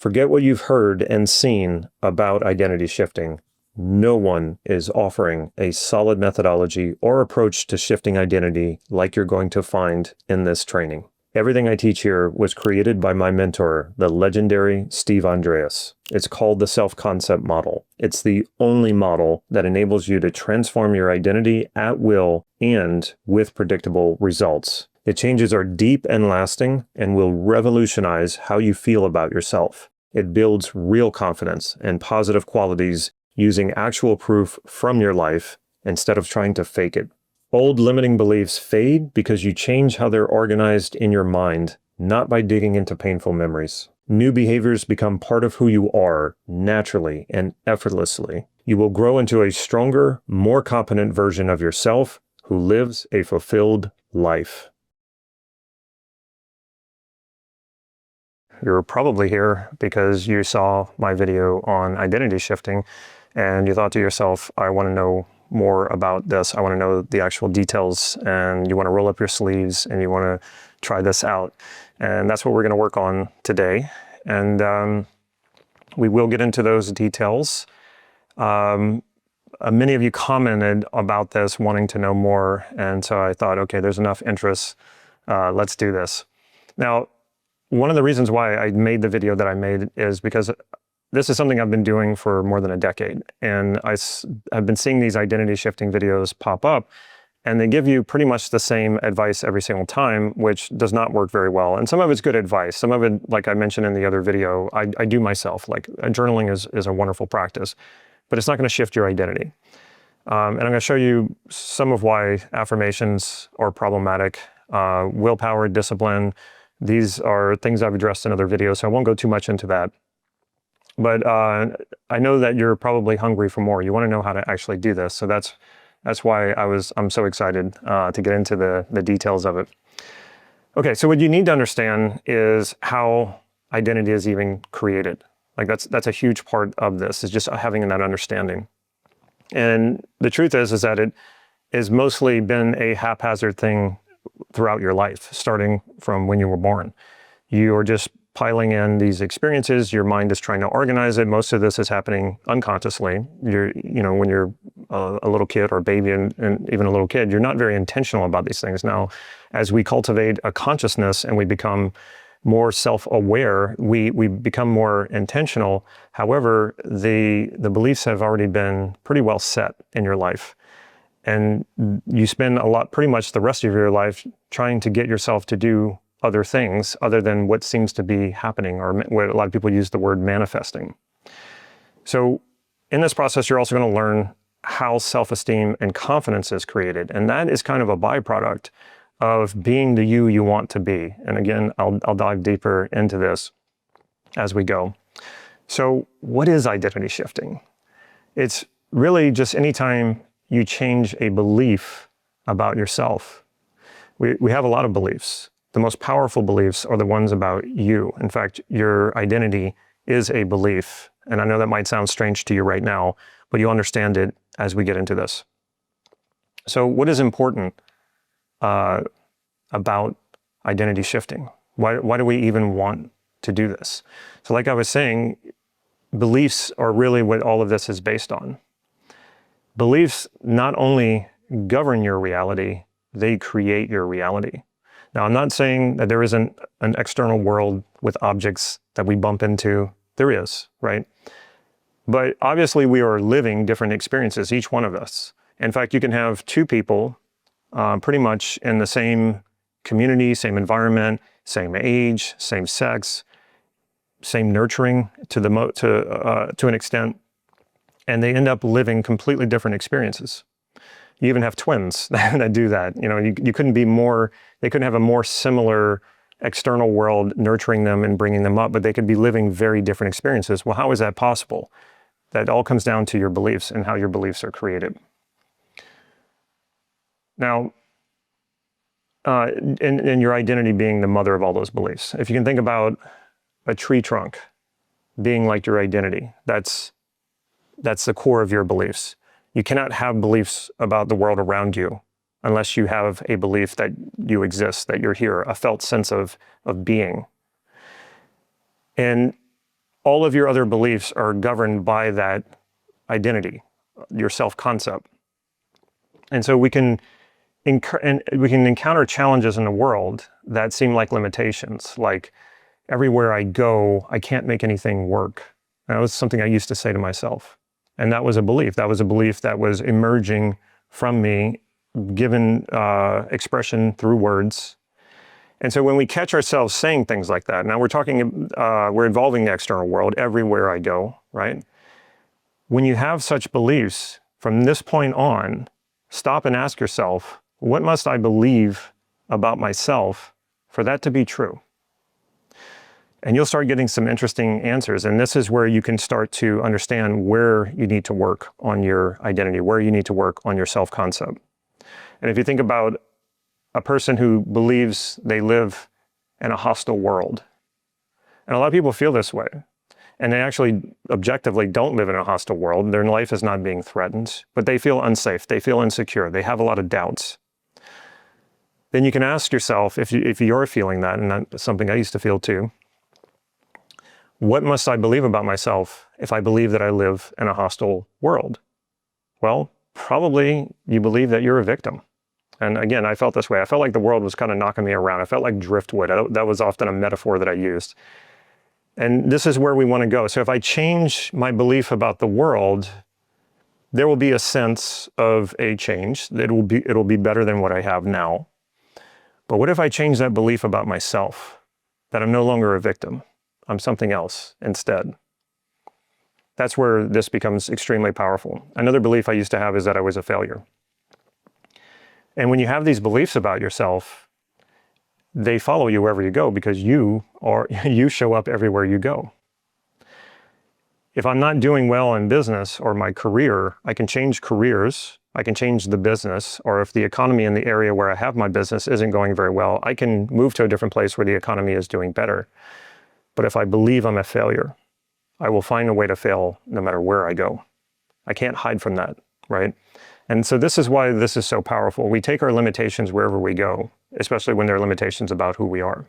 Forget what you've heard and seen about identity shifting. No one is offering a solid methodology or approach to shifting identity like you're going to find in this training. Everything I teach here was created by my mentor, the legendary Steve Andreas. It's called the self-concept model. It's the only model that enables you to transform your identity at will and with predictable results. The changes are deep and lasting and will revolutionize how you feel about yourself. It builds real confidence and positive qualities using actual proof from your life instead of trying to fake it. Old limiting beliefs fade because you change how they're organized in your mind, not by digging into painful memories. New behaviors become part of who you are naturally and effortlessly. You will grow into a stronger, more competent version of yourself who lives a fulfilled life. You're probably here because you saw my video on identity shifting and you thought to yourself, I want to know more about this. I want to know the actual details, and you want to roll up your sleeves and you want to try this out. And that's what we're going to work on today. And we will get into those details. Many of you commented about this, wanting to know more. And so I thought, okay, there's enough interest. Let's do this. Now, one of the reasons why I made the video that I made is because this is something I've been doing for more than a decade. And I've been seeing these identity shifting videos pop up, and they give you pretty much the same advice every single time, which does not work very well. And some of it's good advice. Some of it, like I mentioned in the other video, I do myself. Like journaling is a wonderful practice, but it's not going to shift your identity. And I'm going to show you some of why affirmations are problematic. Willpower, discipline, these are things I've addressed in other videos, so I won't go too much into that. But I know that you're probably hungry for more. You want to know how to actually do this. So that's why I'm so excited to get into the details of it. Okay, so what you need to understand is how identity is even created. Like that's a huge part of this, is just having that understanding. And the truth is that it has mostly been a haphazard thing throughout your life, starting from when you were born. You are just piling in these experiences. Your mind is trying to organize it. Most of this is happening unconsciously. When you're a little kid or a baby and even a little kid, you're not very intentional about these things. Now, as we cultivate a consciousness and we become more self-aware, we become more intentional. However, the beliefs have already been pretty well set in your life. And you spend pretty much the rest of your life trying to get yourself to do other things other than what seems to be happening, or what a lot of people use the word manifesting. So in this process, you're also going to learn how self-esteem and confidence is created. And that is kind of a byproduct of being the you want to be. And again, I'll dive deeper into this as we go. So what is identity shifting? It's really just anytime you change a belief about yourself. We have a lot of beliefs. The most powerful beliefs are the ones about you. In fact, your identity is a belief. And I know that might sound strange to you right now, but you'll understand it as we get into this. So what is important about identity shifting? Why do we even want to do this? So like I was saying, beliefs are really what all of this is based on. Beliefs not only govern your reality, they create your reality. Now, I'm not saying that there isn't an external world with objects that we bump into. There is, right? But obviously we are living different experiences, each one of us. In fact, you can have two people pretty much in the same community, same environment, same age, same sex, same nurturing to an extent, and they end up living completely different experiences. You even have twins that do that. You couldn't be more, they couldn't have a more similar external world nurturing them and bringing them up, but they could be living very different experiences. Well, how is that possible? That all comes down to your beliefs and how your beliefs are created. Now, and your identity being the mother of all those beliefs. If you can think about a tree trunk being like your identity, that's the core of your beliefs. You cannot have beliefs about the world around you unless you have a belief that you exist, that you're here, a felt sense of being. And all of your other beliefs are governed by that identity, your self-concept. And so we can encounter challenges in the world that seem like limitations, like everywhere I go, I can't make anything work. And that was something I used to say to myself. And that was a belief. That was a belief that was emerging from me, given expression through words. And so when we catch ourselves saying things like that, now we're involving the external world everywhere I go, right? When you have such beliefs, from this point on, stop and ask yourself, what must I believe about myself for that to be true? And you'll start getting some interesting answers. And this is where you can start to understand where you need to work on your identity, where you need to work on your self-concept. And if you think about a person who believes they live in a hostile world, and a lot of people feel this way, and they actually objectively don't live in a hostile world, their life is not being threatened, but they feel unsafe, they feel insecure, they have a lot of doubts. Then you can ask yourself, if you're feeling that, and that's something I used to feel too, what must I believe about myself if I believe that I live in a hostile world? Well, probably you believe that you're a victim. And again, I felt this way. I felt like the world was kind of knocking me around. I felt like driftwood. That was often a metaphor that I used. And this is where we want to go. So if I change my belief about the world, there will be a sense of a change. It'll be better than what I have now. But what if I change that belief about myself, that I'm no longer a victim? I'm something else instead. That's where this becomes extremely powerful. Another belief I used to have is that I was a failure. And when you have these beliefs about yourself, they follow you wherever you go because you show up everywhere you go. If I'm not doing well in business or my career, I can change careers, I can change the business, or if the economy in the area where I have my business isn't going very well, I can move to a different place where the economy is doing better. But if I believe I'm a failure, I will find a way to fail no matter where I go. I can't hide from that, right? And so this is why this is so powerful. We take our limitations wherever we go, especially when there are limitations about who we are.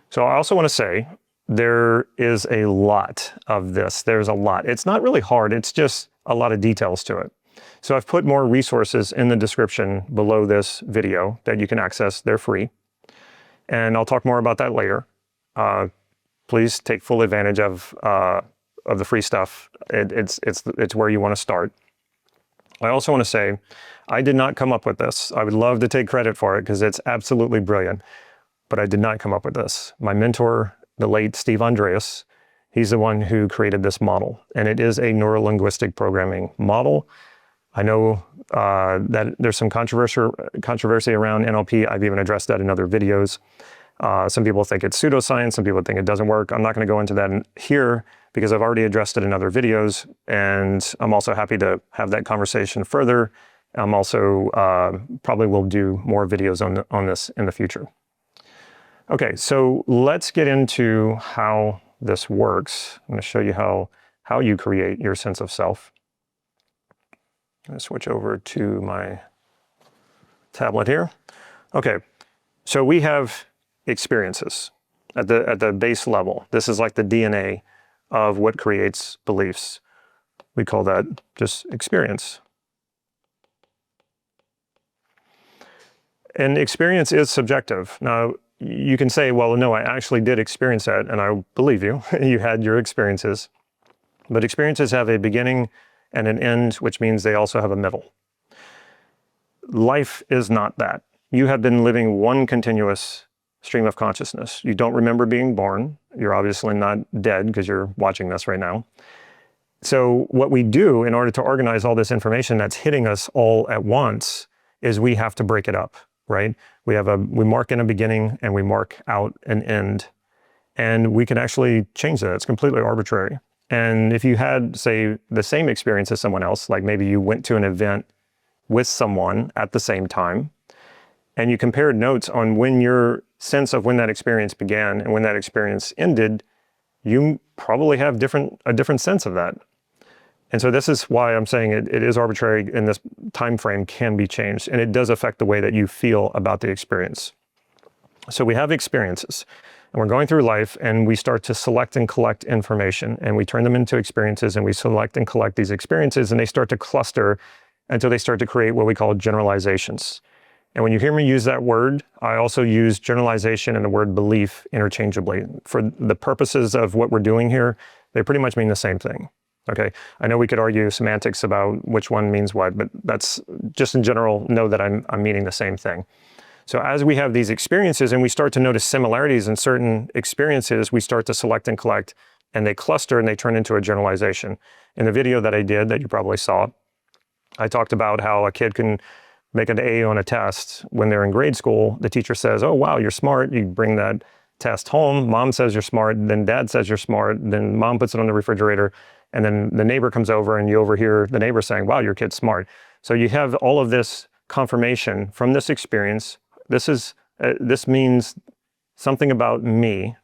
So I also want to say, there is a lot of this. There's a lot. It's not really hard. It's just a lot of details to it. So I've put more resources in the description below this video that you can access. They're free. And I'll talk more about that later. Please take full advantage of the free stuff. It's where you want to start. I also want to say, I did not come up with this. I would love to take credit for it because it's absolutely brilliant, but I did not come up with this. My mentor, the late Steve Andreas, he's the one who created this model, and it is a Neuro Linguistic Programming model. I know that there's some controversy around NLP. I've even addressed that in other videos. Some people think it's pseudoscience, some people think it doesn't work. I'm not going to go into that here because I've already addressed it in other videos, and I'm also happy to have that conversation further. I'm also probably will do more videos on this in the future. Okay, so let's get into how this works. I'm going to show you how you create your sense of self. I'm going to switch over to my tablet here. Okay, so we have experiences at the base level. This is like the DNA of what creates beliefs. We call that just experience. And experience is subjective. Now, you can say, well, no, I actually did experience that, and I believe you. You had your experiences. But experiences have a beginning and an end, which means they also have a middle. Life is not that. You have been living one continuous stream of consciousness. You don't remember being born. You're obviously not dead because you're watching this right now. So what we do in order to organize all this information that's hitting us all at once is we have to break it up, right? We mark in a beginning and we mark out an end. And we can actually change that. It's completely arbitrary. And if you had, say, the same experience as someone else, like maybe you went to an event with someone at the same time, and you compared notes on when your sense of when that experience began and when that experience ended, you probably have a different sense of that. And so this is why I'm saying it is arbitrary, and this time frame can be changed, and it does affect the way that you feel about the experience. So we have experiences. And we're going through life and we start to select and collect information and we turn them into experiences and we select and collect these experiences and they start to cluster until they start to create what we call generalizations. And when you hear me use that word, I also use generalization and the word belief interchangeably. For the purposes of what we're doing here, they pretty much mean the same thing. Okay, I know we could argue semantics about which one means what, but that's just in general, know that I'm meaning the same thing. So as we have these experiences and we start to notice similarities in certain experiences, we start to select and collect and they cluster and they turn into a generalization. In the video that I did that you probably saw, I talked about how a kid can make an A on a test when they're in grade school. The teacher says, oh, wow, you're smart. You bring that test home. Mom says you're smart. Then dad says you're smart. Then mom puts it on the refrigerator. And then the neighbor comes over and you overhear the neighbor saying, wow, your kid's smart. So you have all of this confirmation from this experience. This means something about me.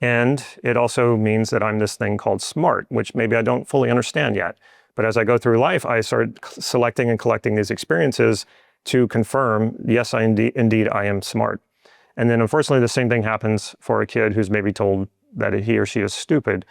And it also means that I'm this thing called smart, which maybe I don't fully understand yet. But as I go through life, I start selecting and collecting these experiences to confirm, yes, indeed, I am smart. And then unfortunately, the same thing happens for a kid who's maybe told that he or she is stupid.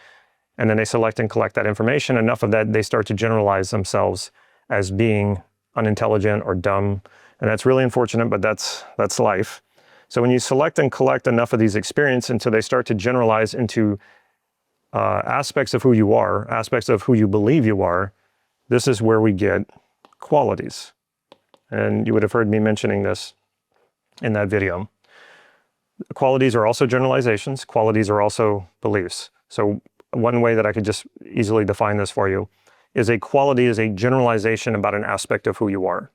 And then they select and collect that information. Enough of that, they start to generalize themselves as being unintelligent or dumb. And that's really unfortunate, but that's life. So when you select and collect enough of these experiences until they start to generalize into aspects of who you are, aspects of who you believe you are, this is where we get qualities. And you would have heard me mentioning this in that video. Qualities are also generalizations. Qualities are also beliefs. So one way that I could just easily define this for you is a quality is a generalization about an aspect of who you are,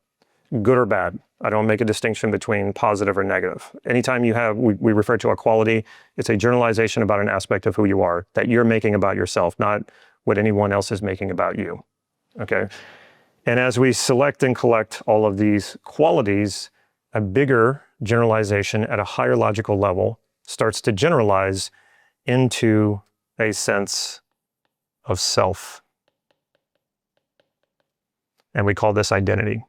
good or bad. I don't make a distinction between positive or negative. Anytime we refer to a quality, it's a generalization about an aspect of who you are that you're making about yourself, not what anyone else is making about you, okay? And as we select and collect all of these qualities, a bigger generalization at a higher logical level starts to generalize into a sense of self. And we call this identity.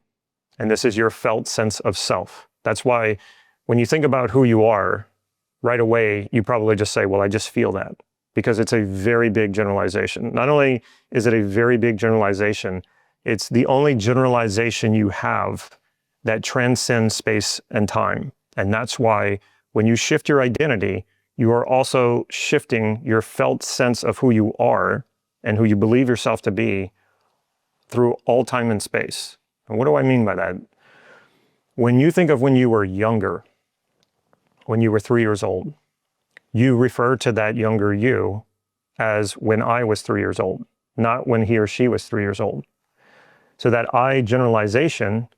And this is your felt sense of self. That's why when you think about who you are, right away, you probably just say, well, I just feel that. Because it's a very big generalization. Not only is it a very big generalization, it's the only generalization you have that transcends space and time. And that's why when you shift your identity, you are also shifting your felt sense of who you are and who you believe yourself to be through all time and space. And what do I mean by that? When you think of when you were younger, when you were 3 years old, you refer to that younger you as when I was 3 years old, not when he or she was 3 years old. So that I generalization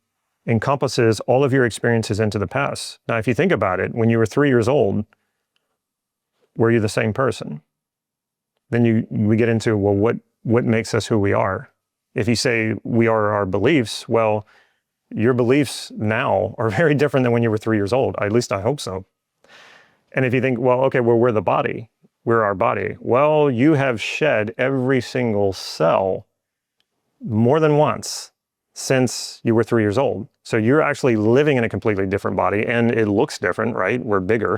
encompasses all of your experiences into the past. Now, if you think about it, when you were 3 years old, were you the same person? Then we get into, well, what makes us who we are? If you say we are our beliefs, well, your beliefs now are very different than when you were 3 years old. At least I hope so. And if you think, well, okay, well, we're the body. We're our body. Well, you have shed every single cell more than once since you were 3 years old. So you're actually living in a completely different body and it looks different, right? We're bigger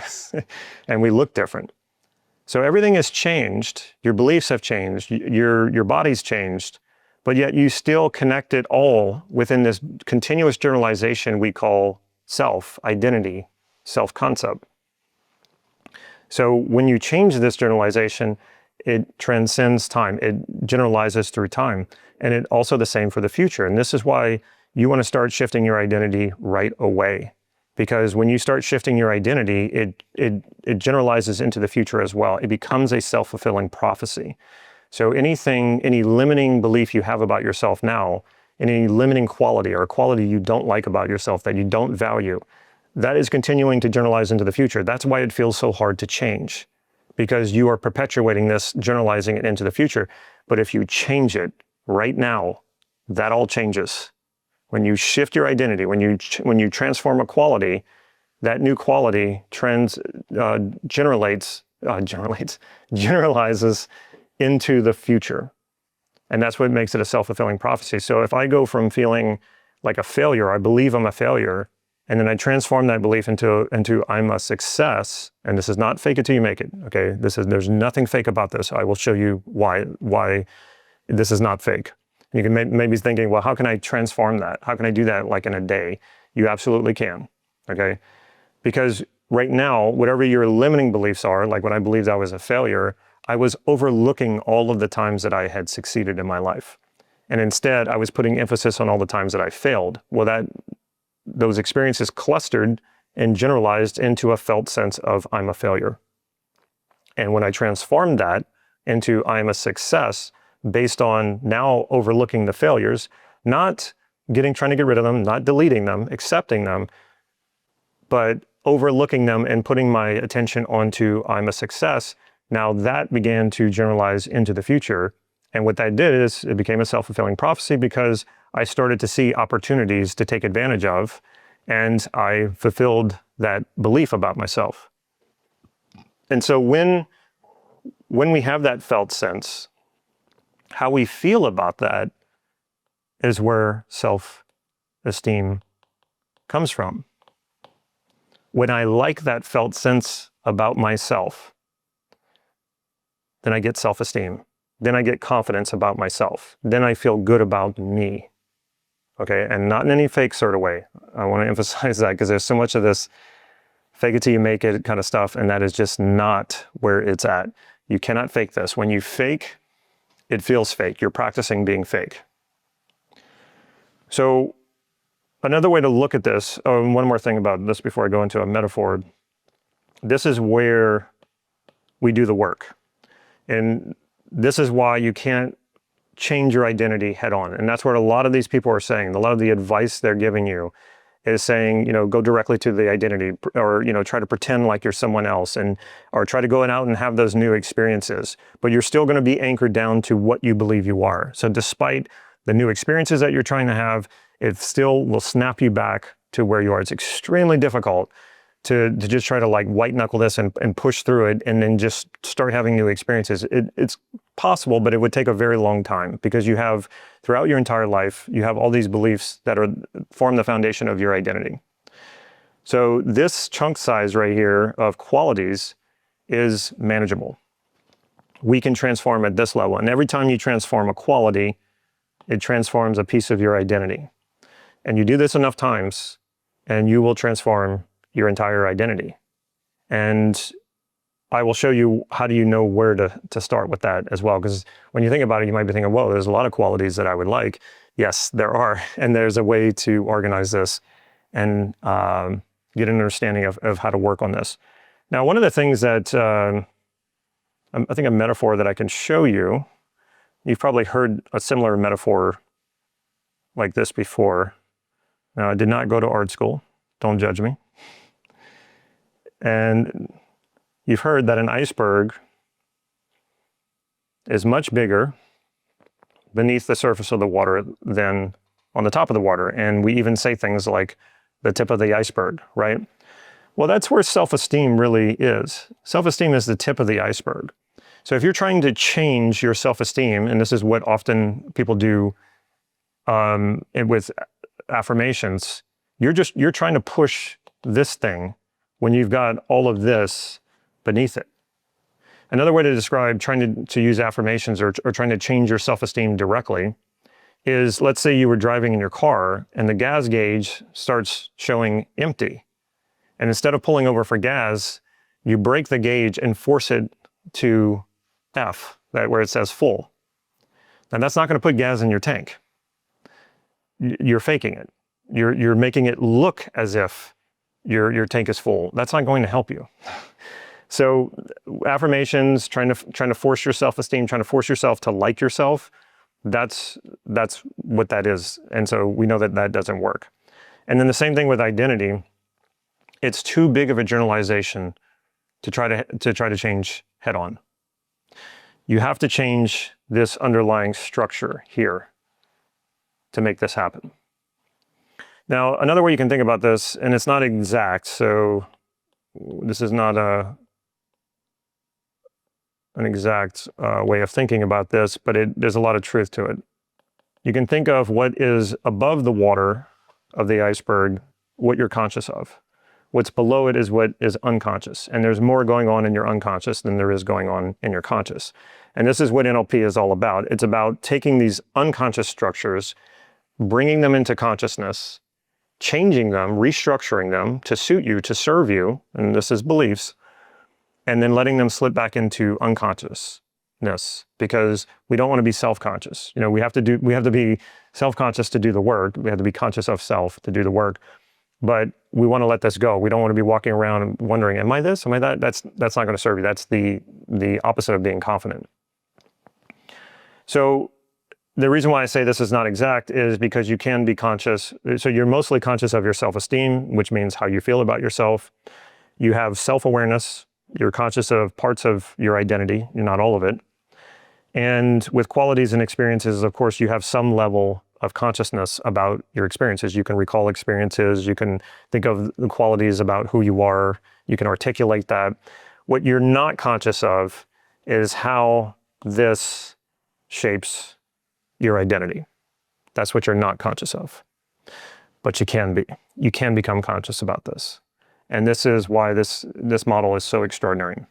and we look different. So everything has changed. Your beliefs have changed. Your body's changed. But yet you still connect it all within this continuous generalization we call self, identity, self-concept. So when you change this generalization, it transcends time. It generalizes through time. And it also the same for the future. And this is why you want to start shifting your identity right away. Because when you start shifting your identity, it generalizes into the future as well. It becomes a self-fulfilling prophecy. So any limiting belief you have about yourself now, any limiting quality or quality you don't like about yourself that you don't value, that is continuing to generalize into the future. That's why it feels so hard to change, because you are perpetuating this, generalizing it into the future. But if you change it right now, that all changes. When you shift your identity, when you transform a quality, that new quality generalizes into the future. And that's what makes it a self-fulfilling prophecy. So if I go from feeling like a failure, I believe I'm a failure, And then I transform that belief into I'm a success. And this is not fake it till you make it. Okay, there's nothing fake about this. I will show you why this is not fake. You can maybe be thinking, well, how can I transform that? How can I do that like in a day? You absolutely can. Okay, because right now, whatever your limiting beliefs are, like when I believed I was a failure, I was overlooking all of the times that I had succeeded in my life. And instead, I was putting emphasis on all the times that I failed. Well, those experiences clustered and generalized into a felt sense of I'm a failure. And when I transformed that into I'm a success, based on now overlooking the failures, not trying to get rid of them, not deleting them, accepting them, but overlooking them and putting my attention onto I'm a success, now that began to generalize into the future. And what that did is it became a self-fulfilling prophecy because I started to see opportunities to take advantage of, and I fulfilled that belief about myself. And so when we have that felt sense, how we feel about that is where self-esteem comes from. When I like that felt sense about myself, then I get self-esteem. Then I get confidence about myself. Then I feel good about me. Okay, and not in any fake sort of way. I want to emphasize that because there's so much of this fake it till you make it kind of stuff, and that is just not where it's at. You cannot fake this. When you fake, it feels fake. You're practicing being fake. So another way to look at this, and one more thing about this before I go into a metaphor, this is where we do the work. And this is why you can't change your identity head on. And that's what a lot of these people are saying. A lot of the advice they're giving you is saying, go directly to the identity, or, try to pretend like you're someone else, or try to go out and have those new experiences. But you're still going to be anchored down to what you believe you are. So despite the new experiences that you're trying to have, it still will snap you back to where you are. It's extremely difficult to just try to like white knuckle this and push through it and then just start having new experiences. It's possible, but it would take a very long time because you have, throughout your entire life, you have all these beliefs that form the foundation of your identity. So this chunk size right here of qualities is manageable. We can transform at this level. And every time you transform a quality, it transforms a piece of your identity. And you do this enough times, and you will transform your entire identity. And I will show you how do you know where to start with that as well. Because when you think about it, you might be thinking, whoa, there's a lot of qualities that I would like. Yes, there are. And there's a way to organize this and get an understanding of how to work on this. Now, one of the things that I think a metaphor that I can show you, you've probably heard a similar metaphor like this before. Now, I did not go to art school. Don't judge me. And you've heard that an iceberg is much bigger beneath the surface of the water than on the top of the water. And we even say things like the tip of the iceberg, right? Well, that's where self-esteem really is. Self-esteem is the tip of the iceberg. So if you're trying to change your self-esteem, and this is what often people do with affirmations, you're trying to push this thing when you've got all of this beneath it. Another way to describe trying to use affirmations or trying to change your self-esteem directly is, let's say you were driving in your car and the gas gauge starts showing empty. And instead of pulling over for gas, you break the gauge and force it to F, where it says full. Now that's not going to put gas in your tank. You're faking it. You're making it look as if your tank is full. That's not going to help you. So affirmations, trying to force your self-esteem, trying to force yourself to like yourself, that's what that is. And so we know that doesn't work. And then the same thing with identity. It's too big of a generalization to try to change head on. You have to change this underlying structure here to make this happen. Now, another way you can think about this, and it's not exact, so this is not an exact way of thinking about this, but there's a lot of truth to it. You can think of what is above the water of the iceberg what you're conscious of. What's below it is what is unconscious. And there's more going on in your unconscious than there is going on in your conscious. And this is what NLP is all about. It's about taking these unconscious structures, bringing them into consciousness, changing them, restructuring them to suit you, to serve you, and this is beliefs, and then letting them slip back into unconsciousness, because we don't want to be self-conscious. You know, we have to be self-conscious to do the work. We have to be conscious of self to do the work. But we want to let this go. We don't want to be walking around and wondering, am I this? Am I that? That's not going to serve you. That's the opposite of being confident. So the reason why I say this is not exact is because you can be conscious. So you're mostly conscious of your self-esteem, which means how you feel about yourself. You have self-awareness. You're conscious of parts of your identity, not all of it. And with qualities and experiences, of course, you have some level of consciousness about your experiences. You can recall experiences. You can think of the qualities about who you are. You can articulate that. What you're not conscious of is how this shapes your identity. That's what you're not conscious of. But you can be. You can become conscious about this. And this is why this model is so extraordinary.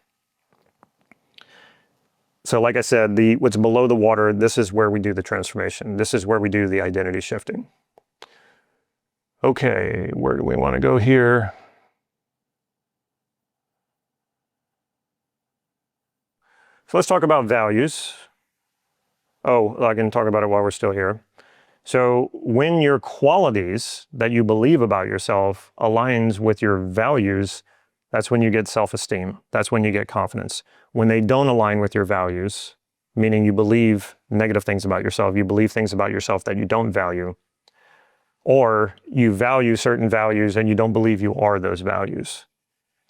So like I said, what's below the water, this is where we do the transformation. This is where we do the identity shifting. Okay, where do we want to go here? So let's talk about values. Oh, I can talk about it while we're still here. So when your qualities that you believe about yourself aligns with your values, that's when you get self-esteem. That's when you get confidence. When they don't align with your values, meaning you believe negative things about yourself, you believe things about yourself that you don't value, or you value certain values and you don't believe you are those values,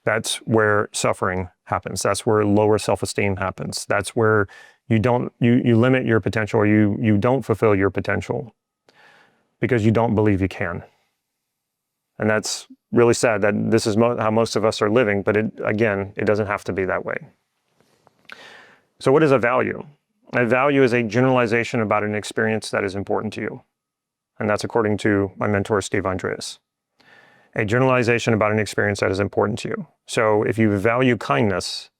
that's where suffering happens. That's where lower self-esteem happens. That's where you limit your potential, or you don't fulfill your potential because you don't believe you can. And that's really sad that this is how most of us are living, but it doesn't have to be that way. So what is a value? A value is a generalization about an experience that is important to you. And that's according to my mentor, Steve Andreas. A generalization about an experience that is important to you. So if you value kindness,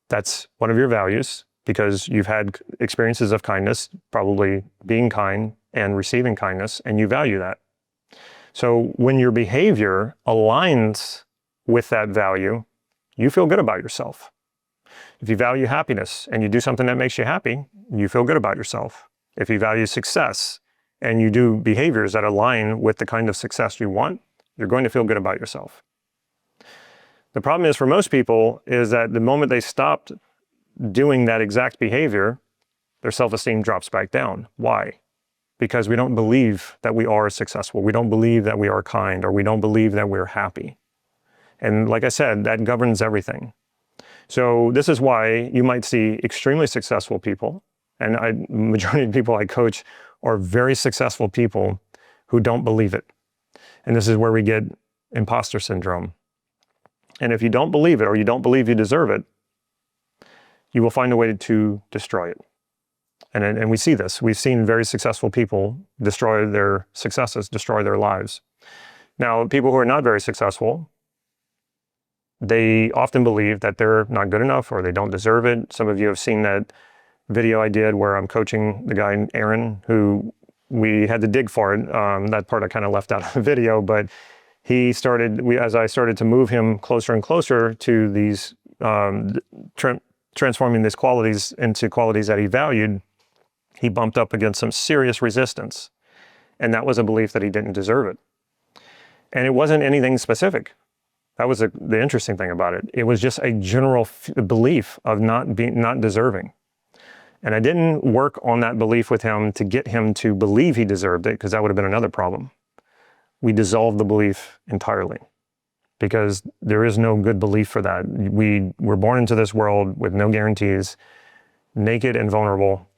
that's one of your values because you've had experiences of kindness, probably being kind and receiving kindness, and you value that. So when your behavior aligns with that value, you feel good about yourself. If you value happiness and you do something that makes you happy, you feel good about yourself. If you value success and you do behaviors that align with the kind of success you want, you're going to feel good about yourself. The problem is for most people is that the moment they stopped doing that exact behavior, their self-esteem drops back down. Why? Because we don't believe that we are successful. We don't believe that we are kind, or we don't believe that we're happy. And like I said, that governs everything. So this is why you might see extremely successful people, and majority of people I coach are very successful people who don't believe it. And this is where we get imposter syndrome. And if you don't believe it, or you don't believe you deserve it, you will find a way to destroy it. And we see this. We've seen very successful people destroy their successes, destroy their lives. Now, people who are not very successful, they often believe that they're not good enough or they don't deserve it. Some of you have seen that video I did where I'm coaching the guy, Aaron, who we had to dig for it. That part I kind of left out of the video, but he started, as I started to move him closer and closer to these, transforming these qualities into qualities that he valued, he bumped up against some serious resistance. And that was a belief that he didn't deserve it. And it wasn't anything specific. That was the interesting thing about it. It was just a general belief of not deserving. And I didn't work on that belief with him to get him to believe he deserved it, because that would have been another problem. We dissolved the belief entirely because there is no good belief for that. We were born into this world with no guarantees, naked and vulnerable,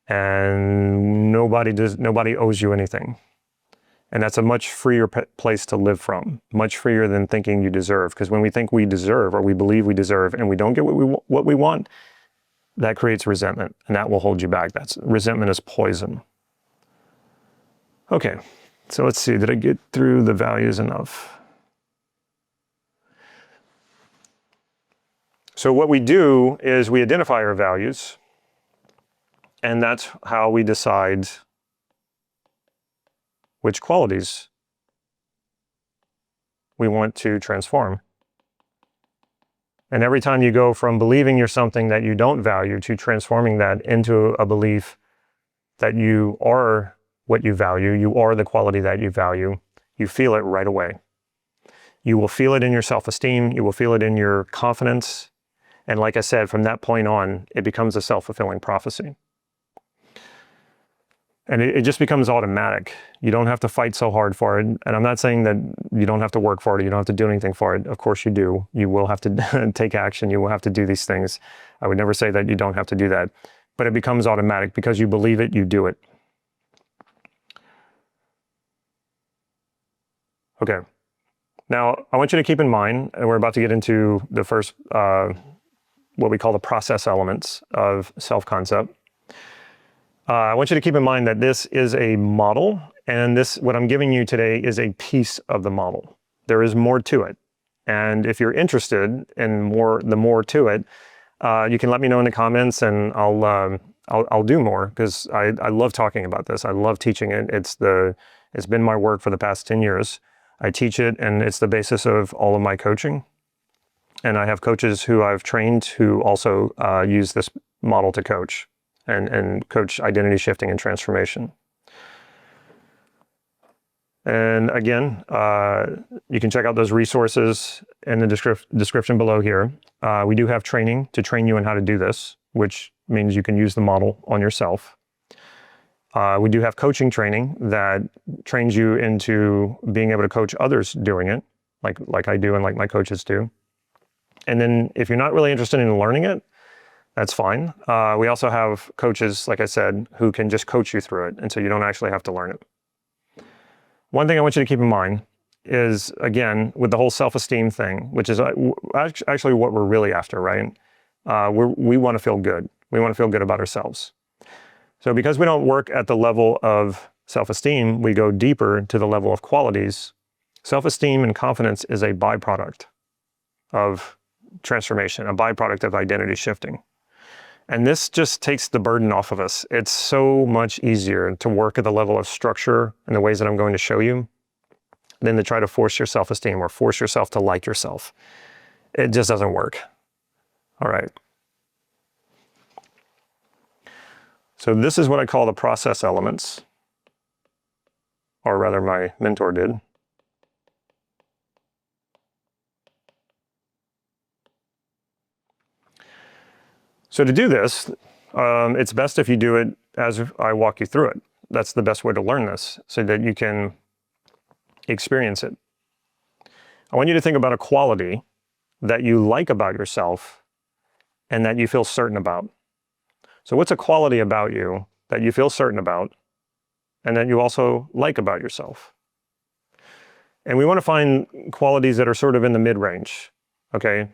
and nobody owes you anything. And that's a much freer place to live from, much freer than thinking you deserve. Because when we think we deserve, or we believe we deserve, and we don't get what we want, that creates resentment, and that will hold you back. Resentment is poison. Okay, So let's see, did I get through the values enough? So what we do is we identify our values, and that's how we decide which qualities we want to transform. And every time you go from believing you're something that you don't value to transforming that into a belief that you are what you value, you are the quality that you value, you feel it right away. You will feel it in your self-esteem, you will feel it in your confidence, and like I said, from that point on, it becomes a self-fulfilling prophecy. And it just becomes automatic. You don't have to fight so hard for it. And I'm not saying that you don't have to work for it, you don't have to do anything for it. Of course you do. You will have to take action, you will have to do these things. I would never say that you don't have to do that. But it becomes automatic because you believe it, you do it. Okay. Now, I want you to keep in mind, and we're about to get into the first, what we call the process elements of self-concept. I want you to keep in mind that this is a model, and this, what I'm giving you today, is a piece of the model. There is more to it. And if you're interested in the more to it, you can let me know in the comments, and I'll do more, because I love talking about this. I love teaching it. It's been my work for the past 10 years. I teach it, and it's the basis of all of my coaching. And I have coaches who I've trained who also use this model to coach and coach identity shifting and transformation. And again, you can check out those resources in the description below here. We do have training to train you on how to do this, which means you can use the model on yourself. We do have coaching training that trains you into being able to coach others doing it, like I do and like my coaches do. And then if you're not really interested in learning it, that's fine. We also have coaches, like I said, who can just coach you through it, and so you don't actually have to learn it. One thing I want you to keep in mind is, again, with the whole self-esteem thing, which is actually what we're really after, right? We want to feel good. We want to feel good about ourselves. So because we don't work at the level of self-esteem, we go deeper to the level of qualities. Self-esteem and confidence is a byproduct of transformation, a byproduct of identity shifting. And this just takes the burden off of us. It's so much easier to work at the level of structure in the ways that I'm going to show you than to try to force your self-esteem or force yourself to like yourself. It just doesn't work. All right. So this is what I call the process elements, or rather my mentor did. So to do this, it's best if you do it as I walk you through it. That's the best way to learn this, so that you can experience it. I want you to think about a quality that you like about yourself and that you feel certain about. So what's a quality about you that you feel certain about and that you also like about yourself? And we want to find qualities that are sort of in the mid-range, okay?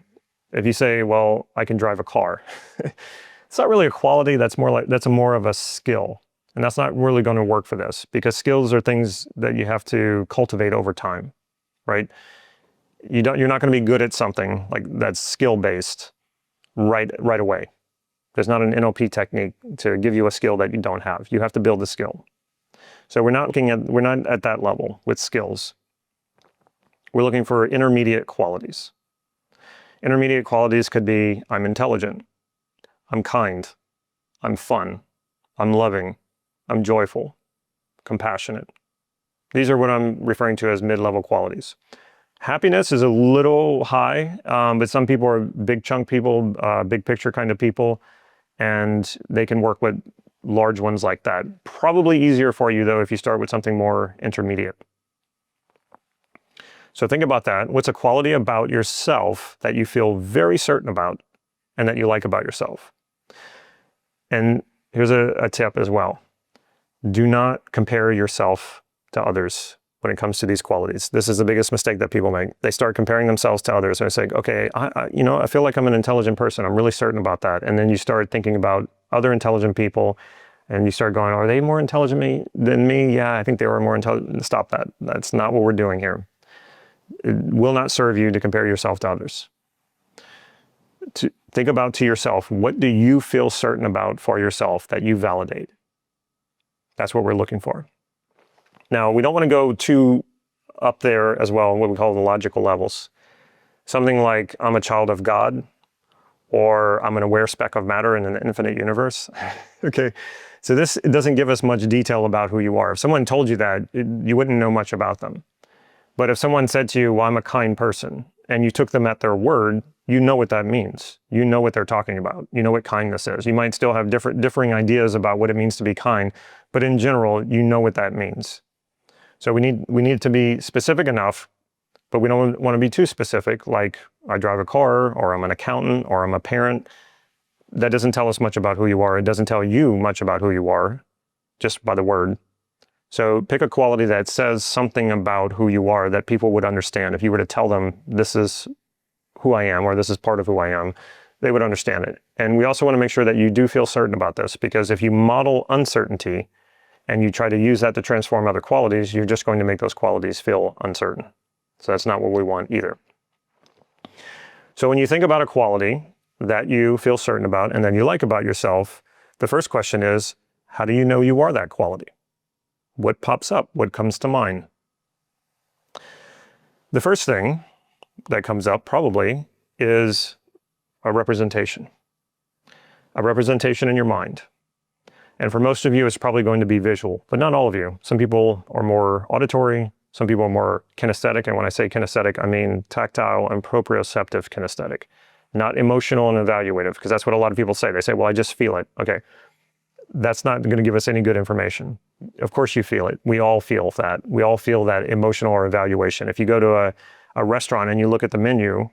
If you say, well, I can drive a car, it's not really a quality, that's more of a skill. And that's not really going to work for this, because skills are things that you have to cultivate over time, right? You're not going to be good at something like that's skill-based right away. There's not an NLP technique to give you a skill that you don't have. You have to build the skill. So we're not at that level with skills. We're looking for intermediate qualities. Intermediate qualities could be, I'm intelligent, I'm kind, I'm fun, I'm loving, I'm joyful, compassionate. These are what I'm referring to as mid-level qualities. Happiness is a little high, but some people are big chunk people, big picture kind of people, and they can work with large ones like that. Probably easier for you, though, if you start with something more intermediate. So think about that. What's a quality about yourself that you feel very certain about and that you like about yourself? And here's a tip as well. Do not compare yourself to others when it comes to these qualities. This is the biggest mistake that people make. They start comparing themselves to others. They say, okay, I feel like I'm an intelligent person. I'm really certain about that. And then you start thinking about other intelligent people And you start going, are they more intelligent than me? Yeah, I think they were more intelligent. Stop that. That's not what we're doing here. It will not serve you to compare yourself to others. Think about to yourself, what do you feel certain about for yourself that you validate? That's what we're looking for. Now, we don't want to go too up there as well, what we call the logical levels. Something like, I'm a child of God, or I'm an aware speck of matter in an infinite universe. Okay, so this doesn't give us much detail about who you are. If someone told you that, you wouldn't know much about them. But if someone said to you, well, I'm a kind person, and you took them at their word, you know what that means. You know what they're talking about. You know what kindness is. You might still have differing ideas about what it means to be kind, but in general, you know what that means. So we need to be specific enough, but we don't want to be too specific, like I drive a car, or I'm an accountant, or I'm a parent. That doesn't tell us much about who you are. It doesn't tell you much about who you are, just by the word. So pick a quality that says something about who you are that people would understand. If you were to tell them, this is who I am, or this is part of who I am, they would understand it. And we also want to make sure that you do feel certain about this, because if you model uncertainty and you try to use that to transform other qualities, you're just going to make those qualities feel uncertain. So that's not what we want either. So when you think about a quality that you feel certain about and then you like about yourself, the first question is, how do you know you are that quality? What pops up? What comes to mind? The first thing that comes up probably is a representation in your mind. And for most of you, it's probably going to be visual, but not all of you. Some people are more auditory, some people are more kinesthetic. And when I say kinesthetic, I mean tactile and proprioceptive kinesthetic, not emotional and evaluative, because that's what a lot of people say. They say, well, I just feel it. Okay, that's not going to give us any good information. Of course you feel it. We all feel that. We all feel that emotional or evaluation. If you go to a restaurant and you look at the menu,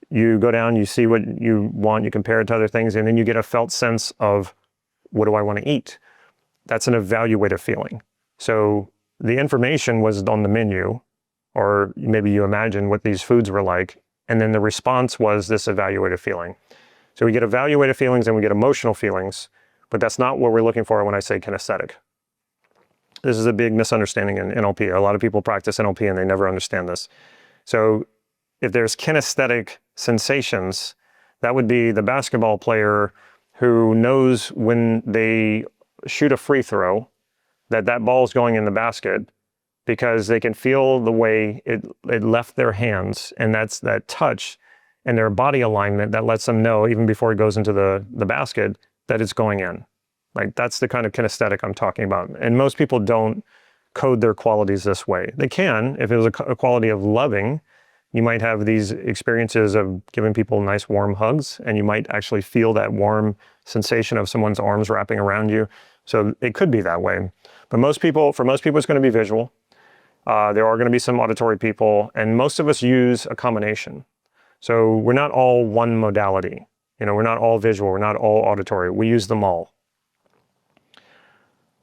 you go down, you see what you want, you compare it to other things, and then you get a felt sense of, what do I want to eat? That's an evaluative feeling. So the information was on the menu, or maybe you imagine what these foods were like, and then the response was this evaluative feeling. So we get evaluative feelings and we get emotional feelings, but that's not what we're looking for when I say kinesthetic. This is a big misunderstanding in NLP. A lot of people practice NLP and they never understand this. So if there's kinesthetic sensations, that would be the basketball player who knows when they shoot a free throw, that ball is going in the basket, because they can feel the way it left their hands, and that's that touch and their body alignment that lets them know, even before it goes into the basket, that it's going in. Like, that's the kind of kinesthetic I'm talking about. And most people don't code their qualities this way. They can, if it was a quality of loving, you might have these experiences of giving people nice warm hugs, and you might actually feel that warm sensation of someone's arms wrapping around you. So it could be that way. But for most people, it's going to be visual. There are going to be some auditory people, and most of us use a combination. So we're not all one modality. We're not all visual, we're not all auditory. We use them all.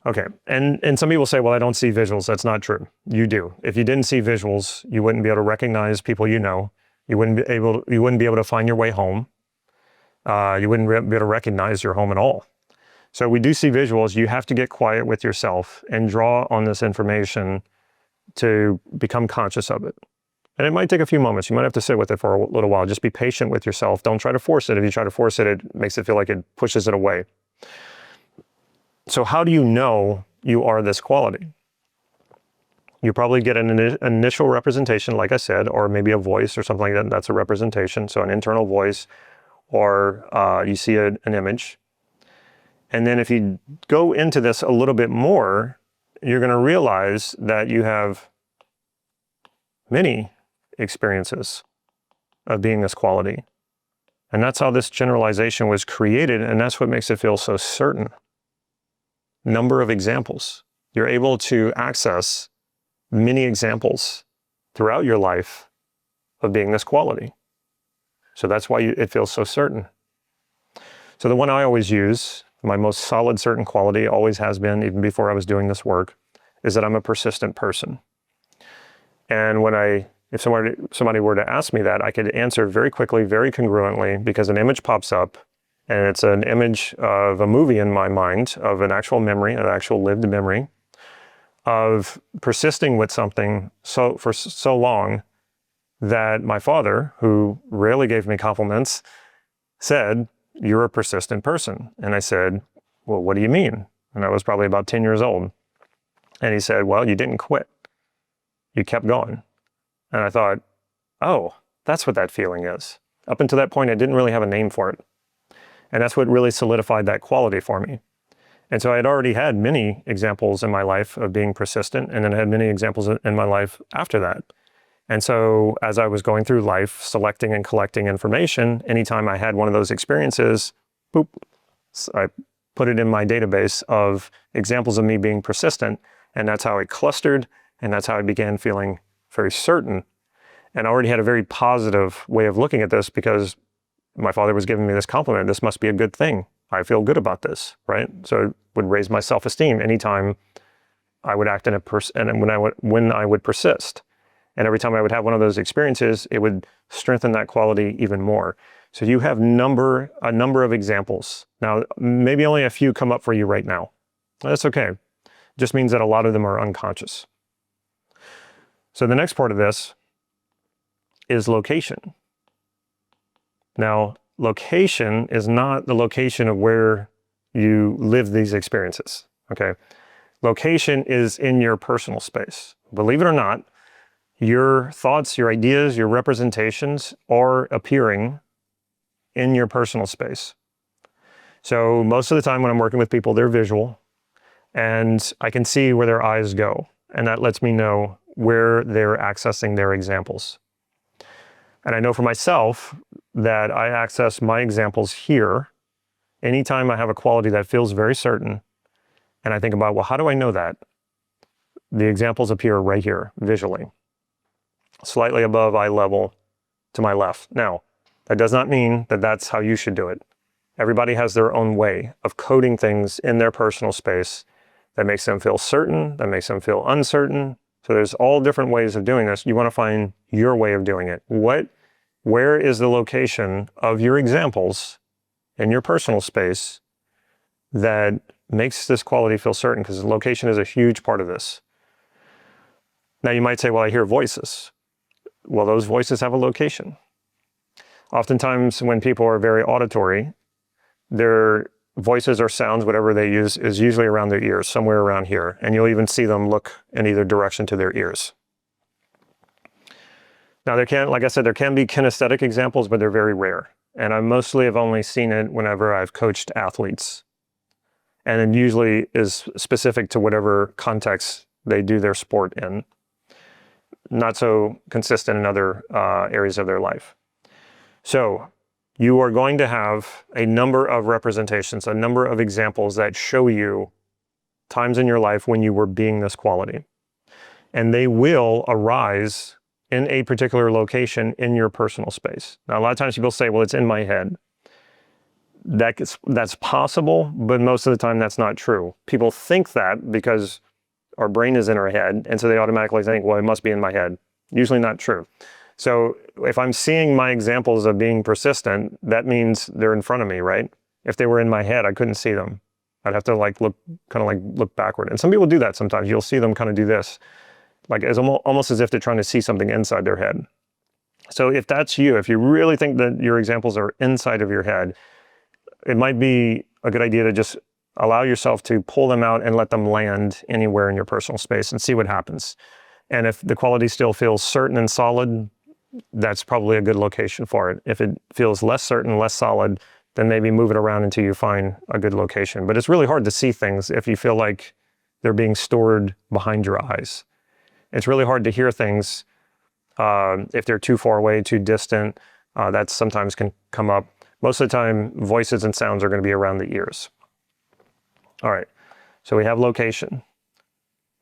Okay, and some people say, well, I don't see visuals. That's not true. You do. If you didn't see visuals, you wouldn't be able to recognize people you know. You wouldn't be able to find your way home. You wouldn't be able to recognize your home at all. So we do see visuals. You have to get quiet with yourself and draw on this information to become conscious of it. And it might take a few moments. You might have to sit with it for a little while. Just be patient with yourself. Don't try to force it. If you try to force it, it makes it feel like it pushes it away. So how do you know you are this quality? You probably get an initial representation, like I said, or maybe a voice or something like that. That's a representation. So an internal voice, or you see an image. And then if you go into this a little bit more, you're going to realize that you have many experiences of being this quality. And that's how this generalization was created, and that's what makes it feel so certain. Number of examples. You're able to access many examples throughout your life of being this quality. So that's why it feels so certain. So the one I always use, my most solid certain quality, always has been, even before I was doing this work, is that I'm a persistent person. And if somebody were to ask me that, I could answer very quickly, very congruently, because an image pops up And it's an image of a movie in my mind, of an actual memory, an actual lived memory, of persisting with something for so long that my father, who rarely gave me compliments, said, "You're a persistent person." And I said, "Well, what do you mean?" And I was probably about 10 years old. And he said, "Well, you didn't quit. You kept going." And I thought, oh, that's what that feeling is. Up until that point, I didn't really have a name for it. And that's what really solidified that quality for me. And so I had already had many examples in my life of being persistent, and then I had many examples in my life after that. And so as I was going through life, selecting and collecting information, anytime I had one of those experiences, boop, I put it in my database of examples of me being persistent, and that's how I clustered, and that's how I began feeling very certain. And I already had a very positive way of looking at this because my father was giving me this compliment. This must be a good thing. I feel good about this, right? So it would raise my self-esteem anytime I would act and when I would persist. And every time I would have one of those experiences, it would strengthen that quality even more. So you have a number of examples. Now, maybe only a few come up for you right now. That's okay. It just means that a lot of them are unconscious. So the next part of this is location. Now, location is not the location of where you live these experiences, okay? Location is in your personal space. Believe it or not, your thoughts, your ideas, your representations are appearing in your personal space. So most of the time when I'm working with people, they're visual, and I can see where their eyes go, and that lets me know where they're accessing their examples. And I know for myself that I access my examples here anytime I have a quality that feels very certain, and I think about, well, how do I know that? The examples appear right here, visually, slightly above eye level to my left. Now, that does not mean that that's how you should do it. Everybody has their own way of coding things in their personal space that makes them feel certain, that makes them feel uncertain. So there's all different ways of doing this. You want to find your way of doing it. Where is the location of your examples in your personal space that makes this quality feel certain? Because location is a huge part of this. Now you might say, well, I hear voices. Well, those voices have a location. Oftentimes when people are very auditory, their voices or sounds, whatever they use, is usually around their ears, somewhere around here. And you'll even see them look in either direction to their ears. Now like I said, there can be kinesthetic examples, but they're very rare. And I mostly have only seen it whenever I've coached athletes. And it usually is specific to whatever context they do their sport in. Not so consistent in other areas of their life. So you are going to have a number of representations, a number of examples that show you times in your life when you were being this quality. And they will arise in a particular location in your personal space. Now, a lot of times people say, well, it's in my head. That's possible, but most of the time that's not true. People think that because our brain is in our head, and so they automatically think, well, it must be in my head. Usually not true. So if I'm seeing my examples of being persistent, that means they're in front of me, right? If they were in my head, I couldn't see them. I'd have to look backward. And some people do that sometimes. You'll see them kind of do this, like as almost as if they're trying to see something inside their head. So if that's you, if you really think that your examples are inside of your head, it might be a good idea to just allow yourself to pull them out and let them land anywhere in your personal space and see what happens. And if the quality still feels certain and solid, that's probably a good location for it. If it feels less certain, less solid, then maybe move it around until you find a good location. But it's really hard to see things if you feel like they're being stored behind your eyes. It's really hard to hear things if they're too far away, too distant. That sometimes can come up. Most of the time, voices and sounds are going to be around the ears. All right, so we have location.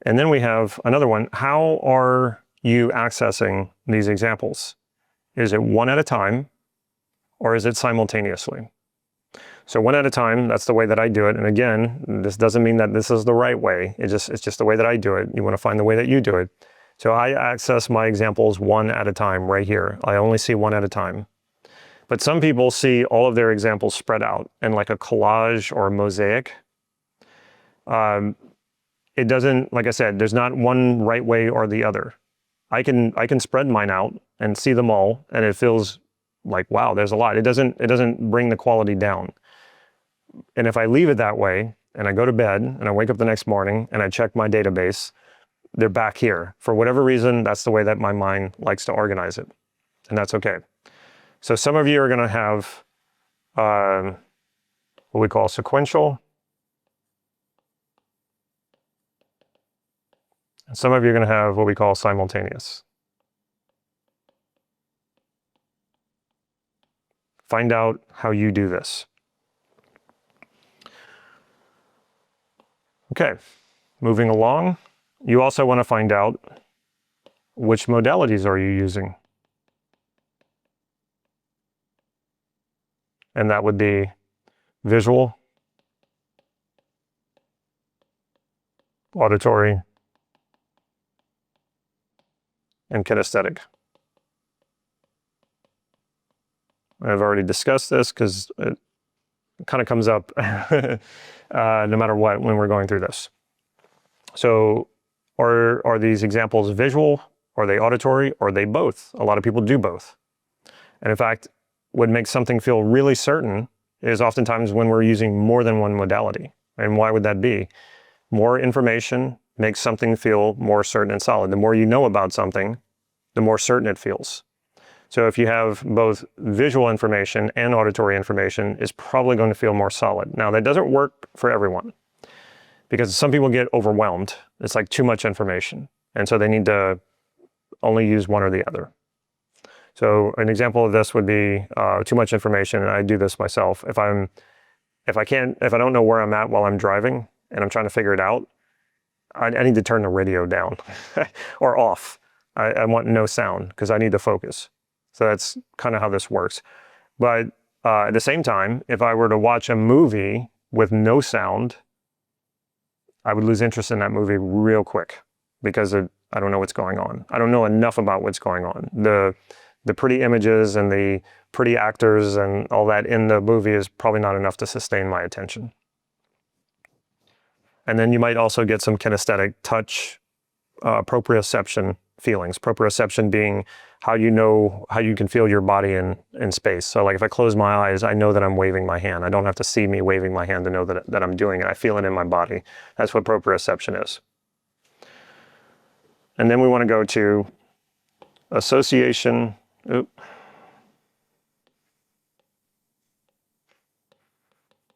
And then we have another one. How are you accessing these examples? Is it one at a time, or is it simultaneously? So one at a time, that's the way that I do it. And again, this doesn't mean that this is the right way. It's just the way that I do it. You want to find the way that you do it. So I access my examples one at a time right here. I only see one at a time. But some people see all of their examples spread out in like a collage or a mosaic. It doesn't, like I said, there's not one right way or the other. I can spread mine out and see them all, and it feels like, wow, there's a lot. It doesn't bring the quality down. And if I leave it that way, and I go to bed, and I wake up the next morning, and I check my database, they're back here. For whatever reason, that's the way that my mind likes to organize it. And that's okay. So some of you are going to have what we call sequential. And some of you are going to have what we call simultaneous. Find out how you do this. Okay, moving along. You also want to find out which modalities are you using. And that would be visual, auditory, and kinesthetic. I've already discussed this because it kind of comes up no matter what when we're going through this. So are these examples visual? Are they auditory? Or are they both? A lot of people do both. And in fact, what makes something feel really certain is oftentimes when we're using more than one modality. And why would that be? More information makes something feel more certain and solid. The more you know about something, the more certain it feels. So if you have both visual information and auditory information, it's probably going to feel more solid. Now, that doesn't work for everyone because some people get overwhelmed. It's like too much information. And so they need to only use one or the other. So an example of this would be too much information, and I do this myself. If I don't know where I'm at while I'm driving and I'm trying to figure it out, I need to turn the radio down or off. I want no sound because I need to focus. So that's kind of how this works. But at the same time, if I were to watch a movie with no sound, I would lose interest in that movie real quick because I don't know what's going on. I don't know enough about what's going on. The pretty images and the pretty actors and all that in the movie is probably not enough to sustain my attention. And then you might also get some kinesthetic touch, proprioception feelings. Proprioception being how you can feel your body in space. So like if I close my eyes, I know that I'm waving my hand. I don't have to see me waving my hand to know that I'm doing it. I feel it in my body. That's what proprioception is. And then we want to go to association.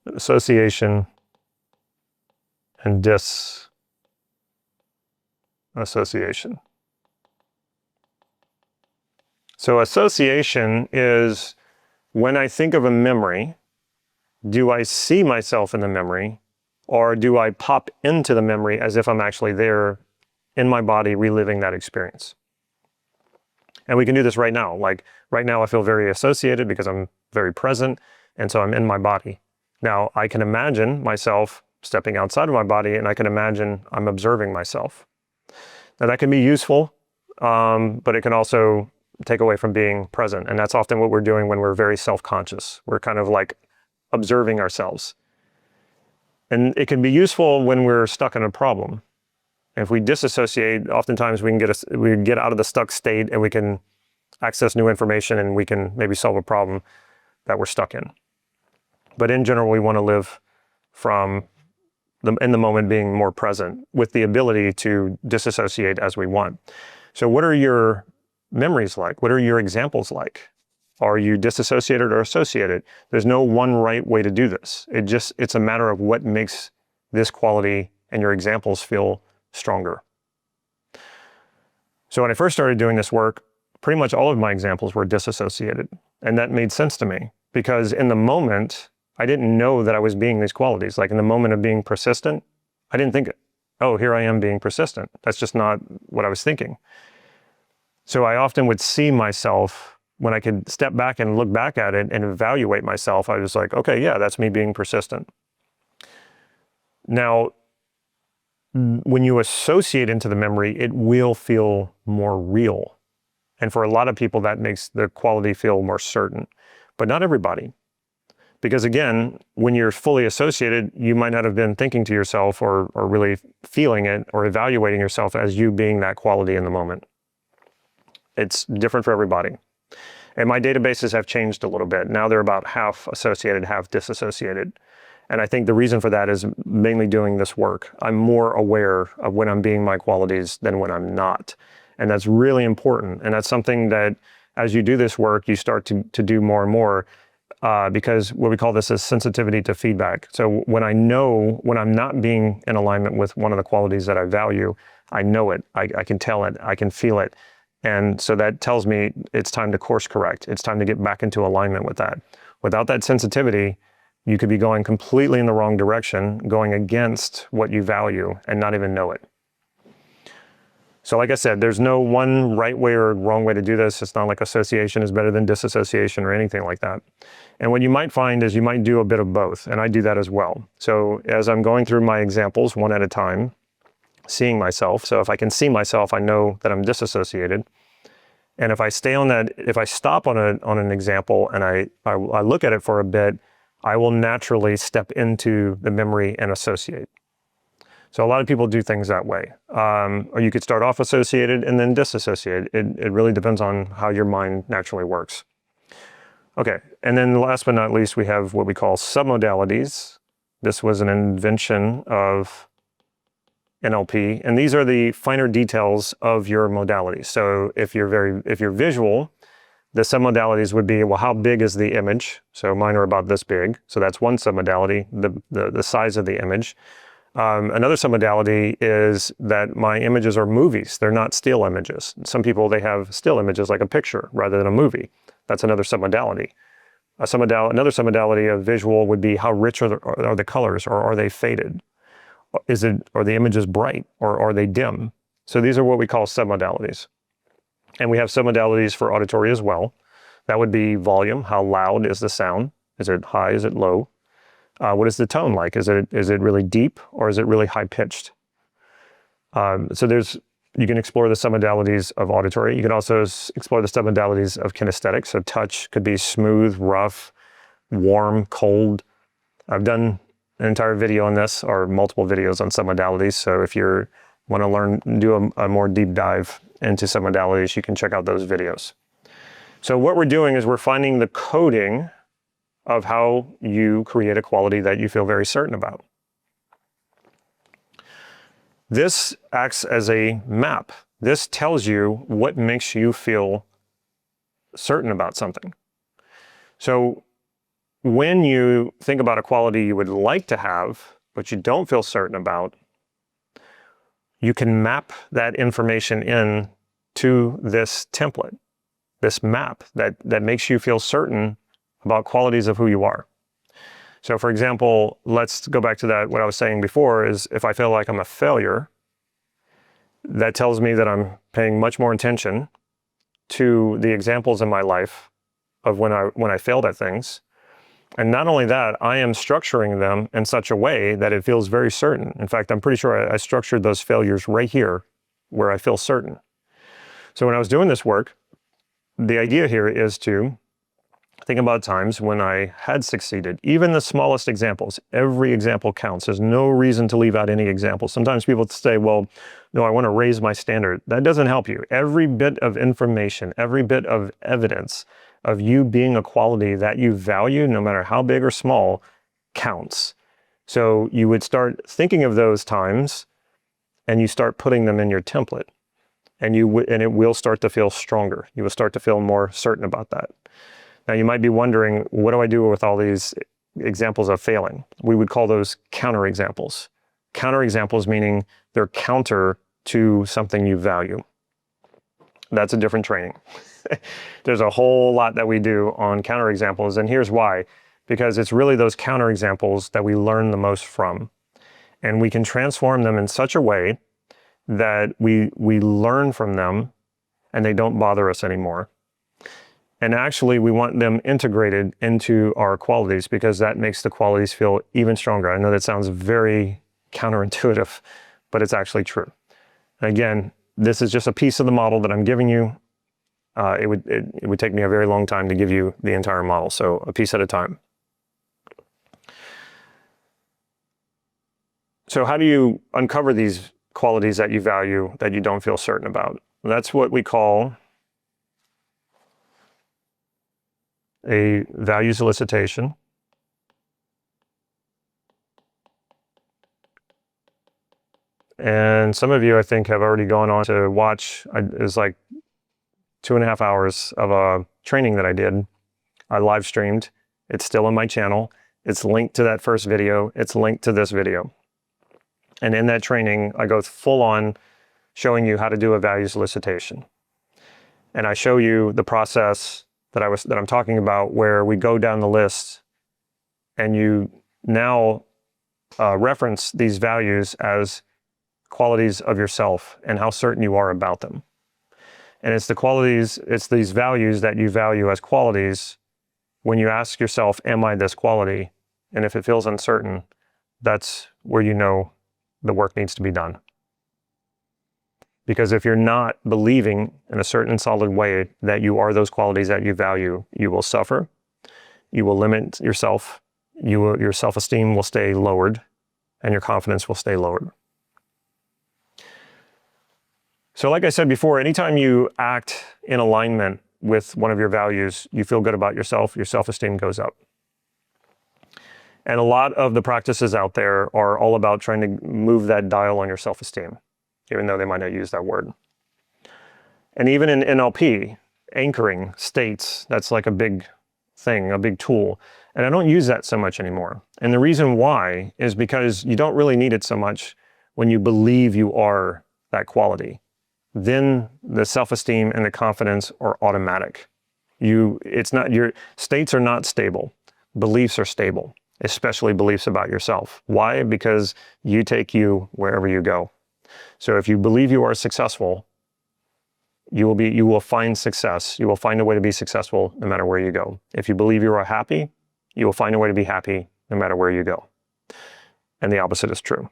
Association and disassociation. So association is when I think of a memory, do I see myself in the memory, or do I pop into the memory as if I'm actually there in my body reliving that experience? And we can do this right now. Like right now I feel very associated because I'm very present, and so I'm in my body. Now I can imagine myself stepping outside of my body, and I can imagine I'm observing myself. Now that can be useful, but it can also take away from being present. And that's often what we're doing when we're very self-conscious. We're kind of like observing ourselves. And it can be useful when we're stuck in a problem. If we disassociate, oftentimes we can get out of the stuck state and we can access new information and we can maybe solve a problem that we're stuck in. But in general, we want to live from in the moment being more present with the ability to disassociate as we want. So what are your memories like? What are your examples like? Are you disassociated or associated? There's no one right way to do this. It's a matter of what makes this quality and your examples feel stronger. So when I first started doing this work, pretty much all of my examples were disassociated. And that made sense to me because in the moment, I didn't know that I was being these qualities. Like in the moment of being persistent, I didn't think, oh, here I am being persistent. That's just not what I was thinking. So I often would see myself when I could step back and look back at it and evaluate myself. I was like, okay, yeah, that's me being persistent. Now, when you associate into the memory, it will feel more real. And for a lot of people, that makes the quality feel more certain. but not everybody. Because again, when you're fully associated, you might not have been thinking to yourself or really feeling it or evaluating yourself as you being that quality in the moment. It's different for everybody. And my databases have changed a little bit. Now they're about half associated, half disassociated. And I think the reason for that is mainly doing this work. I'm more aware of when I'm being my qualities than when I'm not. And that's really important. And that's something that as you do this work, you start to do more and more. Because what we call this is sensitivity to feedback. So when I know when I'm not being in alignment with one of the qualities that I value, I know it, I can tell it, I can feel it. And so that tells me it's time to course correct. It's time to get back into alignment with that. Without that sensitivity, you could be going completely in the wrong direction, going against what you value and not even know it. So like I said, there's no one right way or wrong way to do this. It's not like association is better than disassociation or anything like that. And what you might find is you might do a bit of both, and I do that as well. So as I'm going through my examples one at a time, seeing myself, so if I can see myself, I know that I'm disassociated. And if I stay on that, if I stop on an example and I look at it for a bit, I will naturally step into the memory and associate. So a lot of people do things that way. Or you could start off associated and then disassociated. It really depends on how your mind naturally works. Okay, and then last but not least, we have what we call submodalities. This was an invention of NLP, and these are the finer details of your modality. So if you're visual, the submodalities would be, well, how big is the image? So mine are about this big. So that's one submodality, the size of the image. Another submodality is that my images are movies. They're not still images. Some people, they have still images like a picture rather than a movie. That's another submodality. Another submodality of visual would be how rich are the colors, or are they faded? Are the images bright, or are they dim? So these are what we call submodalities. And we have submodalities for auditory as well. That would be volume. How loud is the sound? Is it high? Is it low? What is the tone like? Is it really deep, or is it really high pitched? So you can explore the submodalities of auditory. You can also explore the submodalities of kinesthetic. So touch could be smooth, rough, warm, cold. I've done an entire video on this, or multiple videos on submodalities. So if you want to do a more deep dive into submodalities, you can check out those videos. So what we're doing is we're finding the coding of how you create a quality that you feel very certain about. This acts as a map. This tells you what makes you feel certain about something. So when you think about a quality you would like to have, but you don't feel certain about, you can map that information in to this template, this map that makes you feel certain about qualities of who you are. So for example, let's go back to that, what I was saying before, is if I feel like I'm a failure, that tells me that I'm paying much more attention to the examples in my life of when I failed at things. And not only that, I am structuring them in such a way that it feels very certain. In fact, I'm pretty sure I structured those failures right here where I feel certain. So when I was doing this work, the idea here is to think about times when I had succeeded. Even the smallest examples, every example counts. There's no reason to leave out any examples. Sometimes people say, well, no, I want to raise my standard. That doesn't help you. Every bit of information, every bit of evidence of you being a quality that you value, no matter how big or small, counts. So you would start thinking of those times and you start putting them in your template, and it will start to feel stronger. You will start to feel more certain about that. Now you might be wondering, what do I do with all these examples of failing? We would call those counterexamples. Counterexamples meaning they're counter to something you value. That's a different training. There's a whole lot that we do on counterexamples, and here's why. Because it's really those counterexamples that we learn the most from. And we can transform them in such a way that we learn from them and they don't bother us anymore. And actually, we want them integrated into our qualities, because that makes the qualities feel even stronger. I know that sounds very counterintuitive, but it's actually true. And again, this is just a piece of the model that I'm giving you. it would take me a very long time to give you the entire model. So a piece at a time. So how do you uncover these qualities that you value that you don't feel certain about? That's what we call a values elicitation. And some of you, I think, have already gone on to watch. It was like 2.5 hours of a training that I did. I live streamed. It's still on my channel. It's linked to that first video. It's linked to this video. And in that training, I go full on showing you how to do a values elicitation. And I show you the process that I'm talking about, where we go down the list and you now reference these values as qualities of yourself and how certain you are about them. And it's these values that you value as qualities. When you ask yourself, am I this quality? And if it feels uncertain, that's where you know the work needs to be done. Because if you're not believing in a certain solid way that you are those qualities that you value, you will suffer, you will limit yourself, your self-esteem will stay lowered, and your confidence will stay lowered. So like I said before, anytime you act in alignment with one of your values, you feel good about yourself, your self-esteem goes up. And a lot of the practices out there are all about trying to move that dial on your self-esteem, even though they might not use that word. And even in NLP, anchoring states, that's like a big thing, a big tool. And I don't use that so much anymore. And the reason why is because you don't really need it so much when you believe you are that quality. Then the self-esteem and the confidence are automatic. Your states are not stable. Beliefs are stable, especially beliefs about yourself. Why? Because you take you wherever you go. So if you believe you are successful, you will find success. You will find a way to be successful no matter where you go. If you believe you are happy, you will find a way to be happy no matter where you go. And the opposite is true.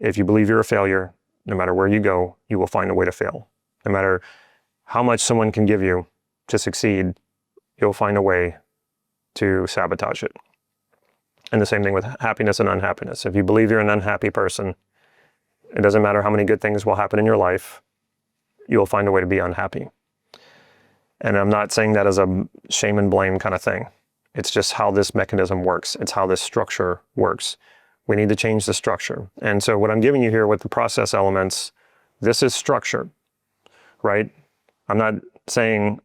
If you believe you're a failure, no matter where you go, you will find a way to fail. No matter how much someone can give you to succeed, you'll find a way to sabotage it. And the same thing with happiness and unhappiness. If you believe you're an unhappy person, it doesn't matter how many good things will happen in your life, you'll find a way to be unhappy. And I'm not saying that as a shame and blame kind of thing. It's just how this mechanism works. It's how this structure works. We need to change the structure. And so what I'm giving you here with the process elements, this is structure, right? I'm not saying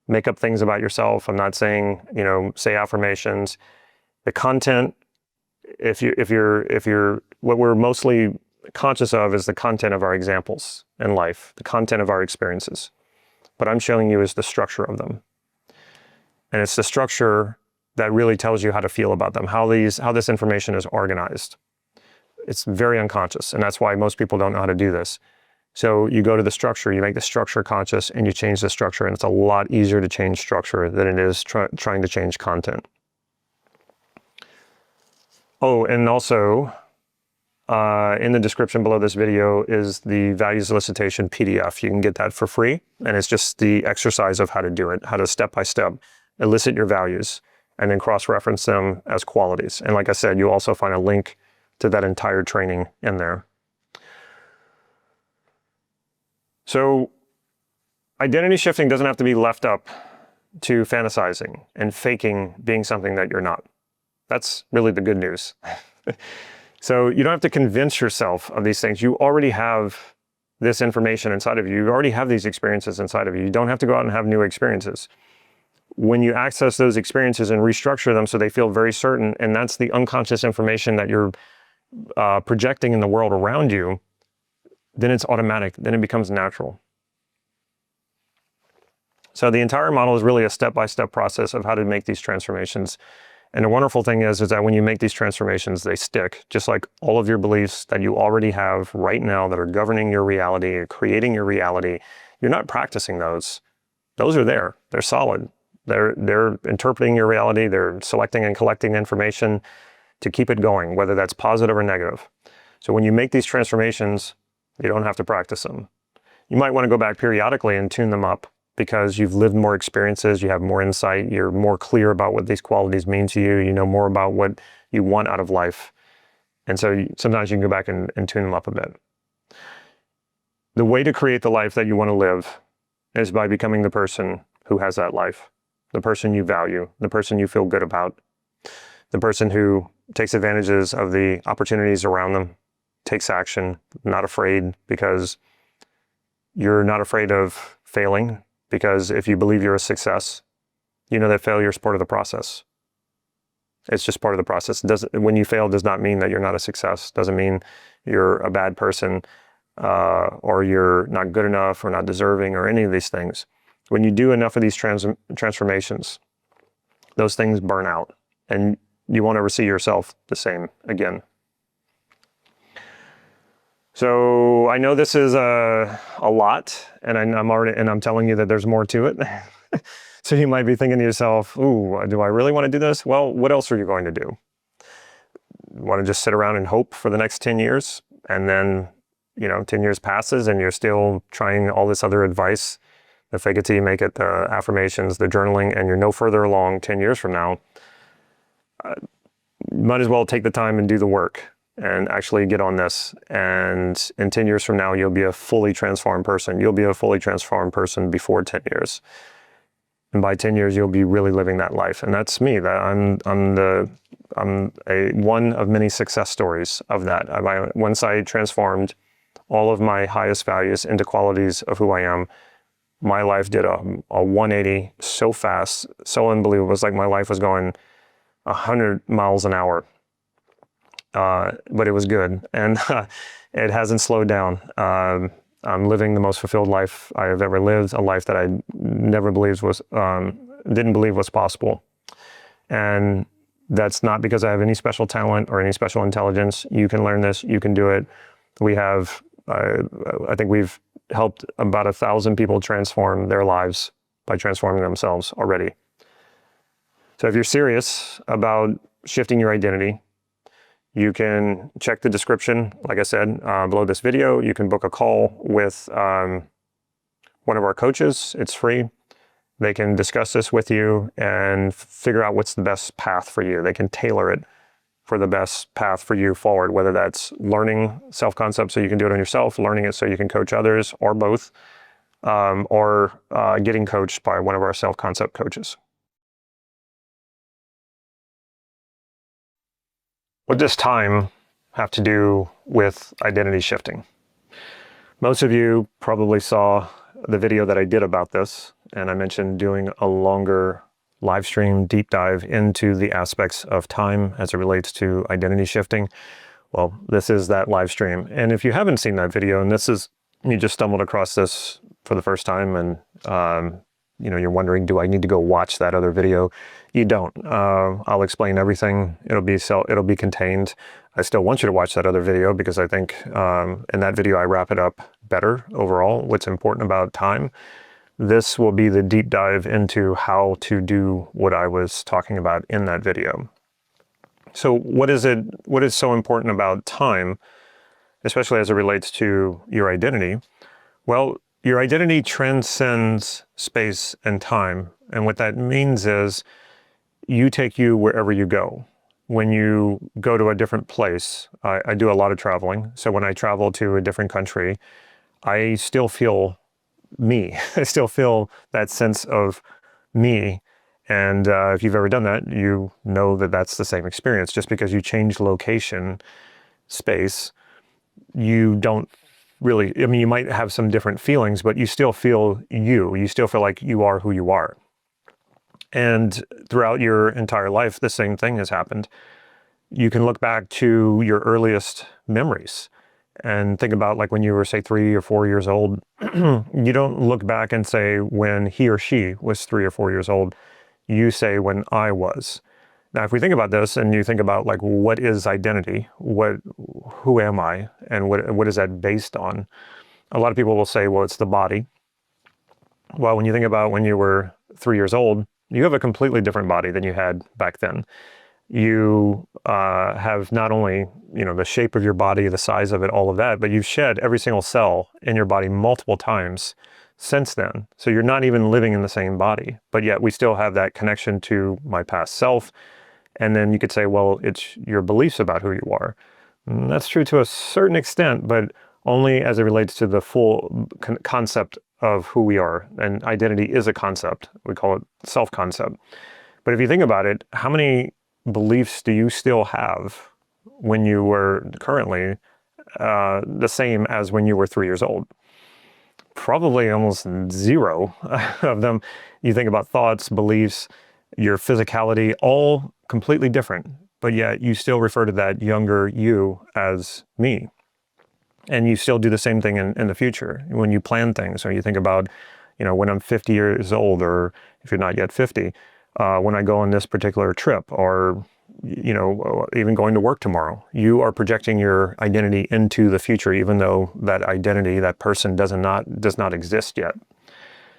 make up things about yourself. I'm not saying, say affirmations. The content, what we're mostly conscious of is the content of our examples in life, the content of our experiences. What I'm showing you is the structure of them. And it's the structure that really tells you how to feel about them, how this information is organized. It's very unconscious, and that's why most people don't know how to do this. So you go to the structure, you make the structure conscious, and you change the structure, and it's a lot easier to change structure than it is trying to change content. Oh, and also, in the description below this video is the values elicitation PDF. You can get that for free, and it's just the exercise of how to do it, how to step-by-step elicit your values, and then cross-reference them as qualities. And like I said, you'll also find a link to that entire training in there. So identity shifting doesn't have to be left up to fantasizing and faking being something that you're not. That's really the good news. So you don't have to convince yourself of these things. You already have this information inside of you. You already have these experiences inside of you. You don't have to go out and have new experiences. When you access those experiences and restructure them so they feel very certain, and that's the unconscious information that you're projecting in the world around you, then it's automatic, then it becomes natural. So the entire model is really a step-by-step process of how to make these transformations. And the wonderful thing is that when you make these transformations, they stick, just like all of your beliefs that you already have right now that are governing your reality, or creating your reality. You're not practicing those. Those are there, they're solid. They're interpreting your reality, they're selecting and collecting information to keep it going, whether that's positive or negative. So when you make these transformations, you don't have to practice them. You might want to go back periodically and tune them up because you've lived more experiences, you have more insight, you're more clear about what these qualities mean to you, you know more about what you want out of life. And so sometimes you can go back and tune them up a bit. The way to create the life that you want to live is by becoming the person who has that life, the person you value, the person you feel good about, the person who takes advantages of the opportunities around them, takes action, not afraid, because you're not afraid of failing, because if you believe you're a success, you know that failure is part of the process. It's just part of the process. When you fail does not mean that you're not a success. Doesn't mean you're a bad person or you're not good enough or not deserving or any of these things. When you do enough of these transformations, those things burn out and you won't ever see yourself the same again. So I know this is a lot, and I'm telling you that there's more to it. So you might be thinking to yourself, ooh, do I really want to do this? Well, what else are you going to do? Want to just sit around and hope for the next 10 years? And then, 10 years passes and you're still trying all this other advice, the fake it till you make it, the affirmations, the journaling, and you're no further along 10 years from now. Might as well take the time and do the work and actually get on this. And in 10 years from now, you'll be a fully transformed person. You'll be a fully transformed person before 10 years. And by 10 years, you'll be really living that life. And that's me. I'm one of many success stories of that. Once I transformed all of my highest values into qualities of who I am, my life did a 180 so fast, so unbelievable. It was like my life was going 100 miles an hour. But it was good. And it hasn't slowed down. I'm living the most fulfilled life I have ever lived, a life that I never didn't believe was possible. And that's not because I have any special talent or any special intelligence. You can learn this, you can do it. We have, I think we've helped about 1,000 people transform their lives by transforming themselves already. So if you're serious about shifting your identity, you can check the description, like I said, below this video. You can book a call with one of our coaches. It's free. They can discuss this with you and figure out what's the best path for you. They can tailor it for the best path for you forward, whether that's learning self-concept so you can do it on yourself, learning it so you can coach others, or both, or getting coached by one of our self-concept coaches. What does time have to do with identity shifting? Most of you probably saw the video that I did about this, and I mentioned doing a longer live stream deep dive into the aspects of time as it relates to identity shifting. Well, this is that live stream. And if you haven't seen that video, and you just stumbled across this for the first time and you're wondering, do I need to go watch that other video? You don't. I'll explain everything. It'll be contained. I still want you to watch that other video because I think in that video I wrap it up better overall, what's important about time. This will be the deep dive into how to do what I was talking about in that video. So what is so important about time, especially as it relates to your identity? Well, your identity transcends space and time. And what that means is you take you wherever you go. When you go to a different place, I do a lot of traveling. So when I travel to a different country, I still feel me. I still feel that sense of me. And if you've ever done that, you know that that's the same experience. Just because you change location, space, you don't really, you might have some different feelings, but you still feel you. You still feel like you are who you are. And throughout your entire life, the same thing has happened. You can look back to your earliest memories and think about like when you were, say, 3 or 4 years old. You don't look back and say when he or she was 3 or 4 years old. You say when I was. Now, if we think about this and you think about like, what is identity? Who am I? And what is that based on? A lot of people will say, well, it's the body. Well, when you think about when you were 3 years old, you have a completely different body than you had back then. You have not only, the shape of your body, the size of it, all of that, but you've shed every single cell in your body multiple times since then. So you're not even living in the same body, but yet we still have that connection to my past self. And then you could say, well, it's your beliefs about who you are. And that's true to a certain extent, but only as it relates to the full concept of who we are. And identity is a concept. We call it self-concept. But if you think about it, how many beliefs do you still have when you were currently the same as when you were 3 years old? Probably almost zero of them. You think about thoughts, beliefs, your physicality, all completely different, but yet you still refer to that younger you as me. And you still do the same thing in the future when you plan things, or you think about, when I'm 50 years old, or if you're not yet 50, when I go on this particular trip, or, even going to work tomorrow, you are projecting your identity into the future, even though that identity, that person does not exist yet.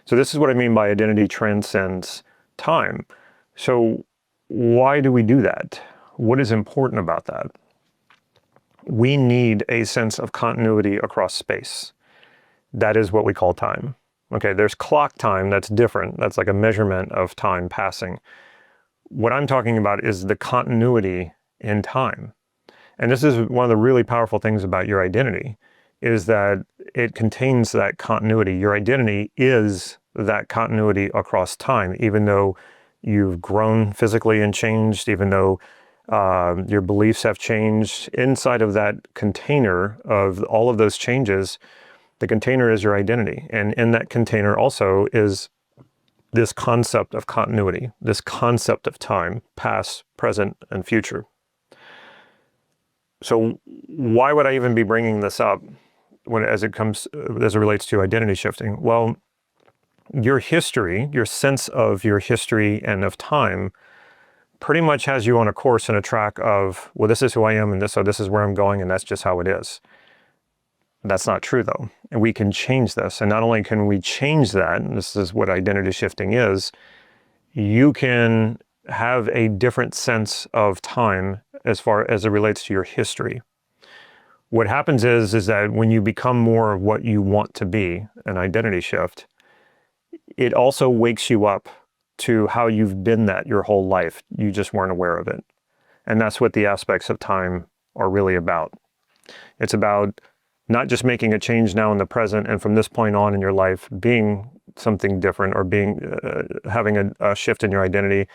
So this is what I mean by identity transcends time. So why do we do that? What is important about that? We need a sense of continuity across space. That is what we call time. Okay, there's clock time that's different. That's like a measurement of time passing. What I'm talking about is the continuity in time. And this is one of the really powerful things about your identity, is that it contains that continuity. Your identity is that continuity across time, even though you've grown physically and changed, even though your beliefs have changed. Inside of that container of all of those changes, the container is your identity. And in that container also is this concept of continuity, this concept of time, past, present, and future. So why would I even be bringing this up as it relates to identity shifting? Well, your history, your sense of your history and of time pretty much has you on a course and a track of, well, this is who I am, and so this is where I'm going, and that's just how it is. That's not true, though. And we can change this. And not only can we change that, and this is what identity shifting is, you can have a different sense of time as far as it relates to your history. What happens is that when you become more of what you want to be, an identity shift, it also wakes you up to how you've been that your whole life. You just weren't aware of it. And that's what the aspects of time are really about. It's about not just making a change now in the present and from this point on in your life being something different, or having a shift in your identity.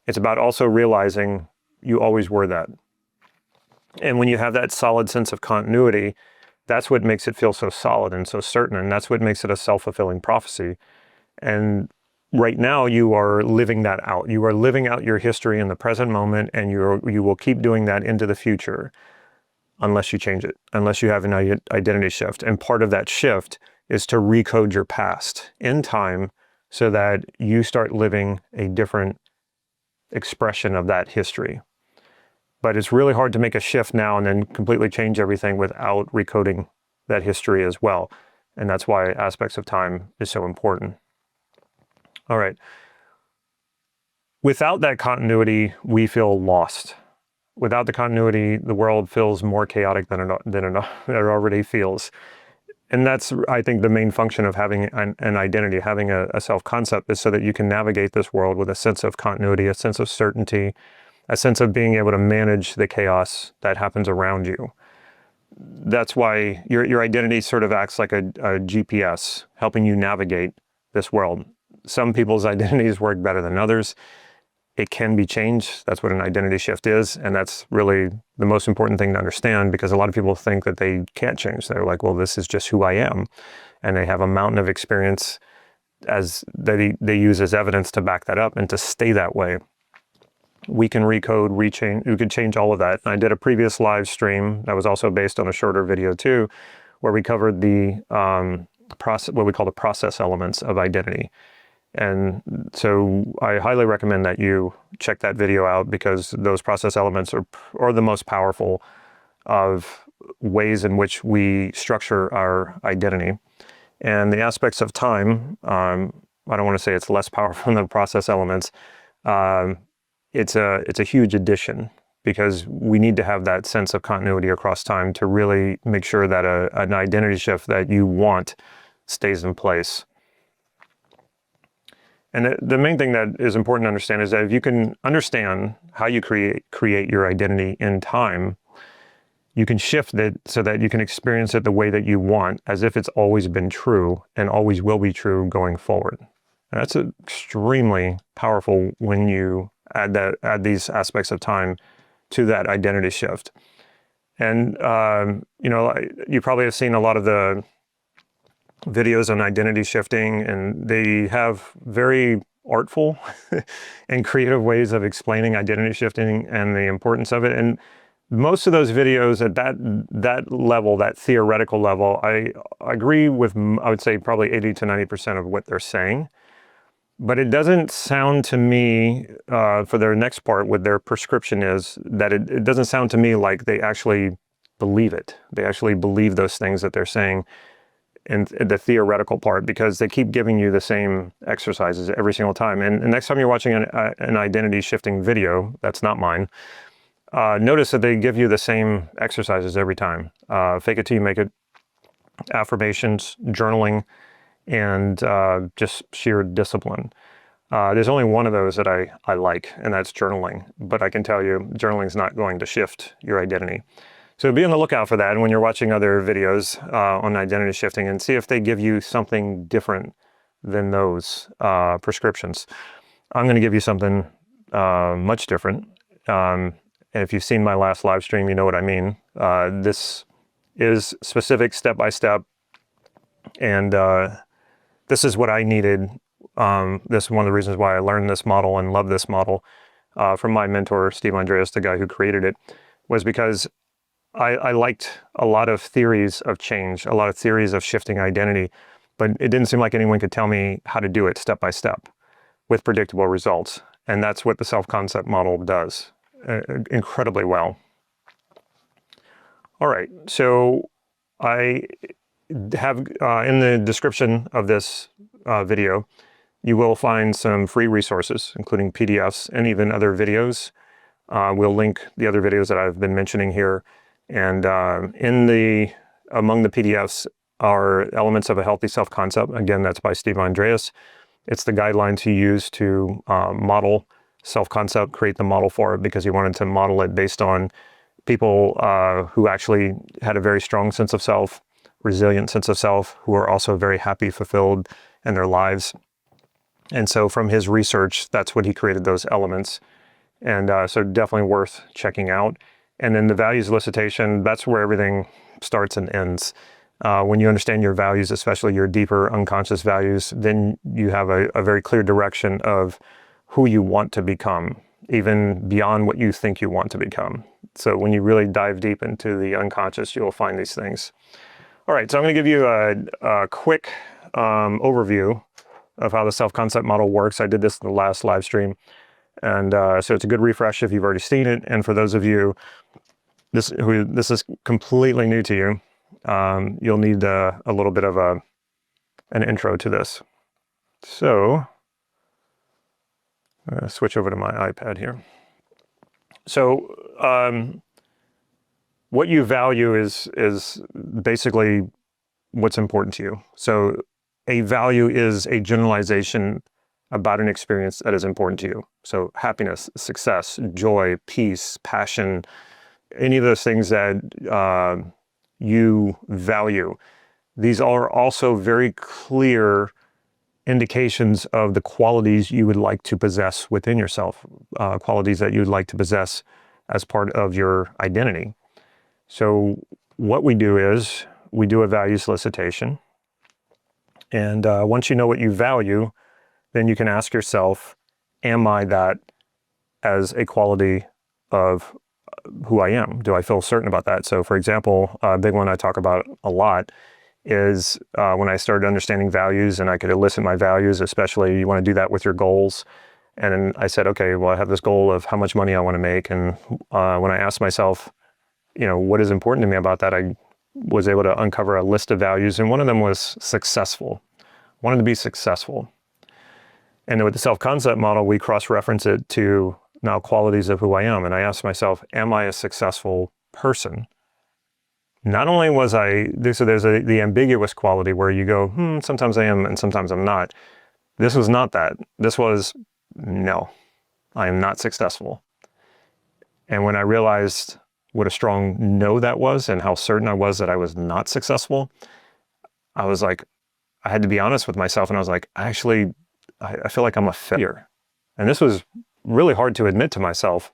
It's about also realizing you always were that. And when you have that solid sense of continuity, that's what makes it feel so solid and so certain. And that's what makes it a self-fulfilling prophecy. And right now you are living that out. You are living out your history in the present moment, and you will keep doing that into the future unless you change it, unless you have an identity shift. And part of that shift is to recode your past in time so that you start living a different expression of that history. But it's really hard to make a shift now and then completely change everything without recoding that history as well. And that's why aspects of time is so important. All right. Without that continuity, we feel lost. Without the continuity, the world feels more chaotic than it already feels. And that's, I think, the main function of having an identity, having a self-concept, is so that you can navigate this world with a sense of continuity, a sense of certainty, a sense of being able to manage the chaos that happens around you. That's why your identity sort of acts like a GPS, helping you navigate this world. Some people's identities work better than others. It can be changed. That's what an identity shift is. And that's really the most important thing to understand, because a lot of people think that they can't change. They're like, well, this is just who I am. And they have a mountain of experience as they use as evidence to back that up and to stay that way. We can recode, rechange, we could change all of that. And I did a previous live stream that was also based on a shorter video too, where we covered the what we call the process elements of identity. And so I highly recommend that you check that video out, because those process elements are the most powerful of ways in which we structure our identity. And the aspects of time, I don't want to say it's less powerful than the process elements. it's a huge addition, because we need to have that sense of continuity across time to really make sure that an identity shift that you want stays in place. And the main thing that is important to understand is that if you can understand how you create your identity in time, you can shift it so that you can experience it the way that you want, as if it's always been true and always will be true going forward. And that's extremely powerful when you add these aspects of time to that identity shift. And you probably have seen a lot of the videos on identity shifting, and they have very artful and creative ways of explaining identity shifting and the importance of it. And most of those videos at that level, that theoretical level, I agree with, I would say probably 80 to 90% of what they're saying. But it doesn't sound to me, for their next part, what their prescription is, that it doesn't sound to me like they actually believe it. They actually believe those things that they're saying in the theoretical part, because they keep giving you the same exercises every single time. And next time you're watching an identity shifting video, that's not mine, notice that they give you the same exercises every time. Fake it till you make it, affirmations, journaling, and just sheer discipline. There's only one of those that I like, and that's journaling. But I can tell you, journaling is not going to shift your identity. So be on the lookout for that when you're watching other videos on identity shifting, and see if they give you something different than those prescriptions. I'm going to give you something much different. And if you've seen my last live stream, you know what I mean. This is specific, step-by-step, and this is what I needed. This is one of the reasons why I learned this model and love this model from my mentor, Steve Andreas, the guy who created it, was because I liked a lot of theories of change, a lot of theories of shifting identity, but it didn't seem like anyone could tell me how to do it step by step with predictable results. And that's what the self-concept model does incredibly well. All right, so I have in the description of this video, you will find some free resources, including PDFs and even other videos. We'll link the other videos that I've been mentioning here. And among the PDFs are elements of a healthy self-concept. Again, that's by Steve Andreas. It's the guidelines he used to model self-concept, create the model for it, because he wanted to model it based on people who actually had a very strong sense of self, resilient sense of self, who are also very happy, fulfilled in their lives. And so from his research, that's what he created, those elements. And so definitely worth checking out. And then the values elicitation, that's where everything starts and ends. When you understand your values, especially your deeper unconscious values, then you have a very clear direction of who you want to become, even beyond what you think you want to become. So when you really dive deep into the unconscious, you'll find these things. All right, so I'm going to give you a quick overview of how the self-concept model works. I did this in the last live stream. And so it's a good refresh if you've already seen it. And for those of you this is completely new to you, you'll need a little bit of an intro to this. So I'm going to switch over to my iPad here. So what you value is basically what's important to you. So a value is a generalization about an experience that is important to you. So happiness, success, joy, peace, passion, any of those things that you value. These are also very clear indications of the qualities you would like to possess within yourself, qualities that you would like to possess as part of your identity. So what we do is we do a value solicitation. And once you know what you value, then you can ask yourself, am I that as a quality of who I am? Do I feel certain about that? So for example, a big one I talk about a lot is when I started understanding values and I could elicit my values, especially you want to do that with your goals. And then I said, okay, well, I have this goal of how much money I want to make. And when I asked myself, what is important to me about that, I was able to uncover a list of values. And one of them was successful. I wanted to be successful. And with the self-concept model, we cross-reference it to now qualities of who I am. And I asked myself, am I a successful person? Not only was so there's the ambiguous quality where you go, sometimes I am and sometimes I'm not. This was not that. This was, no, I am not successful. And when I realized what a strong no that was and how certain I was that I was not successful, I was like, I had to be honest with myself. And I was like, I feel like I'm a failure. And this was really hard to admit to myself.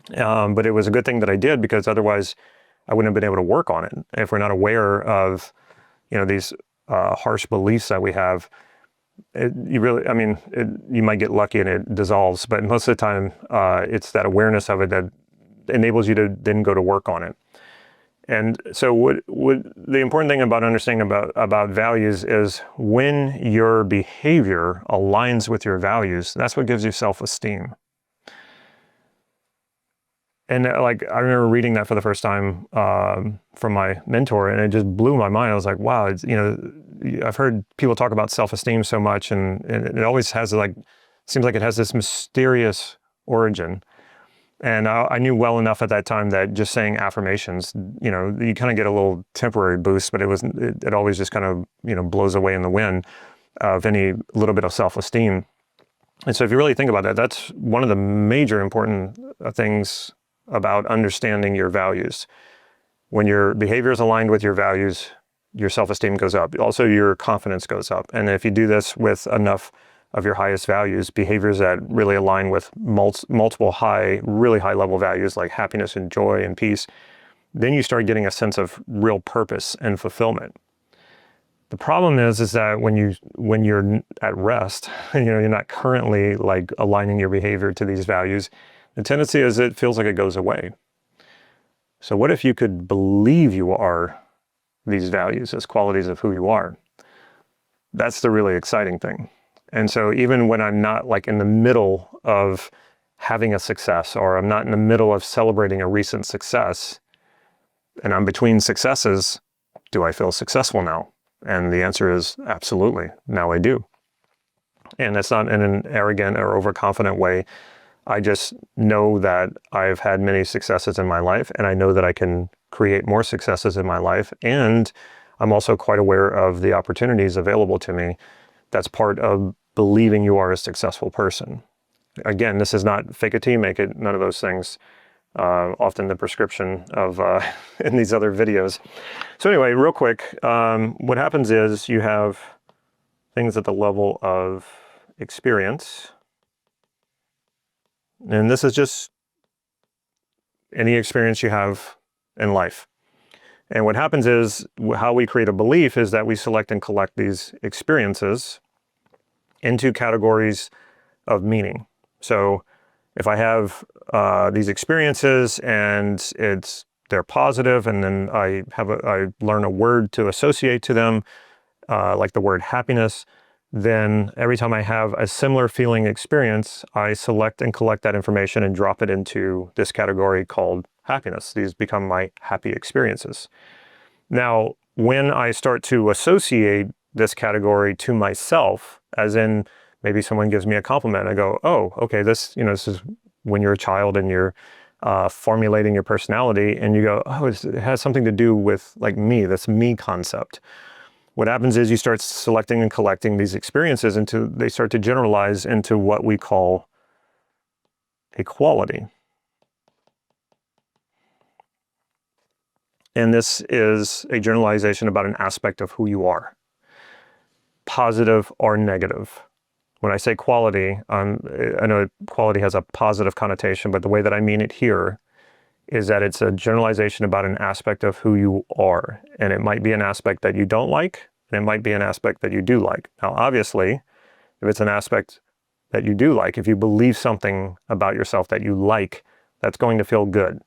But it was a good thing that I did, because otherwise I wouldn't have been able to work on it. If we're not aware of, these harsh beliefs that we have, you might get lucky and it dissolves, but most of the time, it's that awareness of it that enables you to then go to work on it. And so what the important thing about understanding about values is when your behavior aligns with your values, that's what gives you self-esteem. And I remember reading that for the first time from my mentor, and it just blew my mind. I was like, wow, I've heard people talk about self-esteem so much, and it always has seems like it has this mysterious origin. And I knew well enough at that time that just saying affirmations, you kind of get a little temporary boost, but it always just kind of, blows away in the wind of any little bit of self-esteem. And so if you really think about that, that's one of the major important things about understanding your values. When your behavior is aligned with your values, your self-esteem goes up. Also, your confidence goes up. And if you do this with enough of your highest values, behaviors that really align with multiple really high level values like happiness and joy and peace, then you start getting a sense of real purpose and fulfillment. The problem is that when you're at rest, you're not currently aligning your behavior to these values, the tendency is it feels like it goes away. So what if you could believe you are these values as qualities of who you are? That's the really exciting thing. And so even when I'm not in the middle of having a success, or I'm not in the middle of celebrating a recent success, and I'm between successes, do I feel successful now? And the answer is absolutely. Now I do. And that's not in an arrogant or overconfident way. I just know that I've had many successes in my life, and I know that I can create more successes in my life. And I'm also quite aware of the opportunities available to me. That's part of believing you are a successful person. Again, this is not fake it till you make it, none of those things. Often the prescription of in these other videos. So anyway, real quick, what happens is you have things at the level of experience. And this is just any experience you have in life. And what happens is how we create a belief is that we select and collect these experiences into categories of meaning. So if I have these experiences and they're positive, and then I learn a word to associate to them, like the word happiness, then every time I have a similar feeling experience, I select and collect that information and drop it into this category called happiness. These become my happy experiences. Now, when I start to associate this category to myself, as in maybe someone gives me a compliment, I go, oh, okay, this is when you're a child and you're formulating your personality, and you go, oh, it has something to do with me, this me concept. What happens is you start selecting and collecting these experiences they start to generalize into what we call a quality. And this is a generalization about an aspect of who you are, positive or negative. When I say quality, I know quality has a positive connotation, but the way that I mean it here is that it's a generalization about an aspect of who you are. And it might be an aspect that you don't like, and it might be an aspect that you do like. Now, obviously, if it's an aspect that you do like, if you believe something about yourself that you like, that's going to feel good.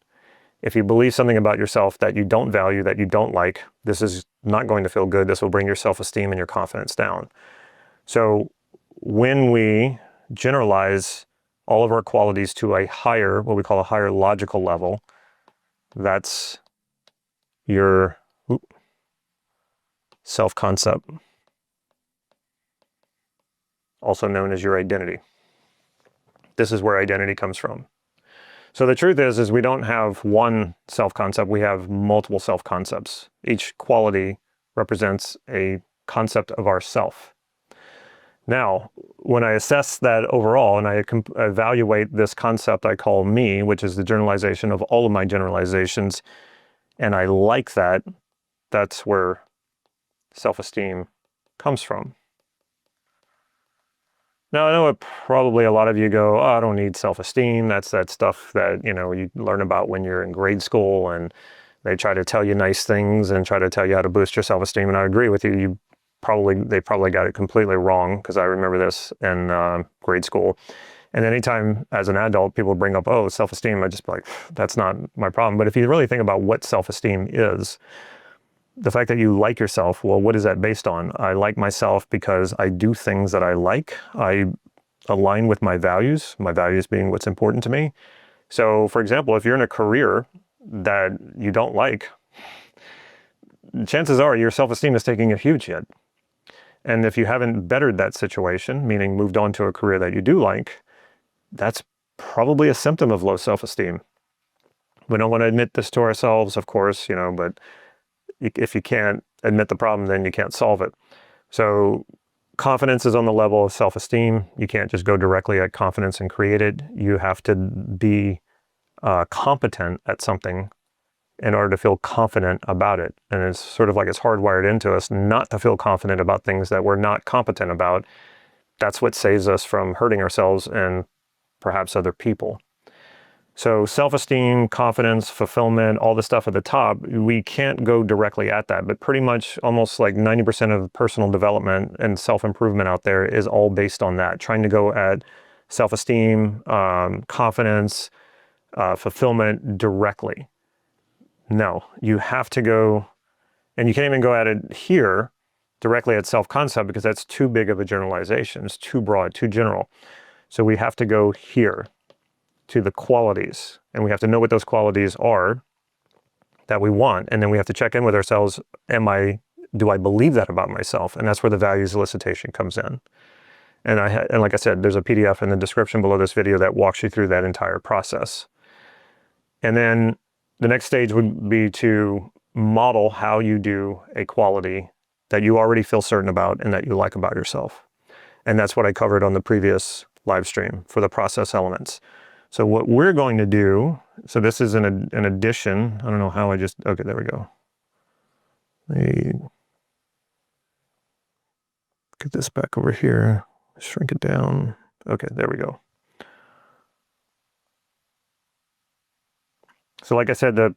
If you believe something about yourself that you don't value, that you don't like, this is not going to feel good. This will bring your self-esteem and your confidence down. So when we generalize all of our qualities to a higher, what we call a higher logical level, that's your self-concept, also known as your identity. This is where identity comes from. So the truth is we don't have one self-concept, we have multiple self-concepts. Each quality represents a concept of ourself. Now, when I assess that overall and I evaluate this concept I call me, which is the generalization of all of my generalizations, and I like that, that's where self-esteem comes from. Now, I know probably a lot of you go, oh, I don't need self-esteem. That's that stuff that, you learn about when you're in grade school and they try to tell you nice things and try to tell you how to boost your self-esteem. And I agree with you. They probably got it completely wrong, because I remember this in grade school. And anytime as an adult, people bring up, oh, self-esteem, I just be like, that's not my problem. But if you really think about what self-esteem is, the fact that you like yourself, well, what is that based on? I like myself because I do things that I like. I align with my values being what's important to me. So, for example, if you're in a career that you don't like, chances are your self-esteem is taking a huge hit. And if you haven't bettered that situation, meaning moved on to a career that you do like, that's probably a symptom of low self-esteem. We don't want to admit this to ourselves, of course, but if you can't admit the problem, then you can't solve it. So confidence is on the level of self-esteem. You can't just go directly at confidence and create it. You have to be competent at something in order to feel confident about it. And it's sort of like it's hardwired into us not to feel confident about things that we're not competent about. That's what saves us from hurting ourselves and perhaps other people. So self-esteem, confidence, fulfillment, all the stuff at the top, we can't go directly at that, but pretty much almost like 90% of personal development and self-improvement out there is all based on that, trying to go at self-esteem, confidence, fulfillment directly. No, you have to go, and you can't even go at it here directly at self-concept, because that's too big of a generalization. It's too broad, too general. So we have to go here to the qualities, and we have to know what those qualities are that we want, and then we have to check in with ourselves. Do I believe that about myself? And that's where the values elicitation comes in. And like I said, there's a PDF in the description below this video that walks you through that entire process. And then the next stage would be to model how you do a quality that you already feel certain about and that you like about yourself. And that's what I covered on the previous live stream for the process elements. So what we're going to do, so this is an addition. I don't know how okay, there we go. Let me get this back over here, shrink it down. Okay, there we go. So like I said, the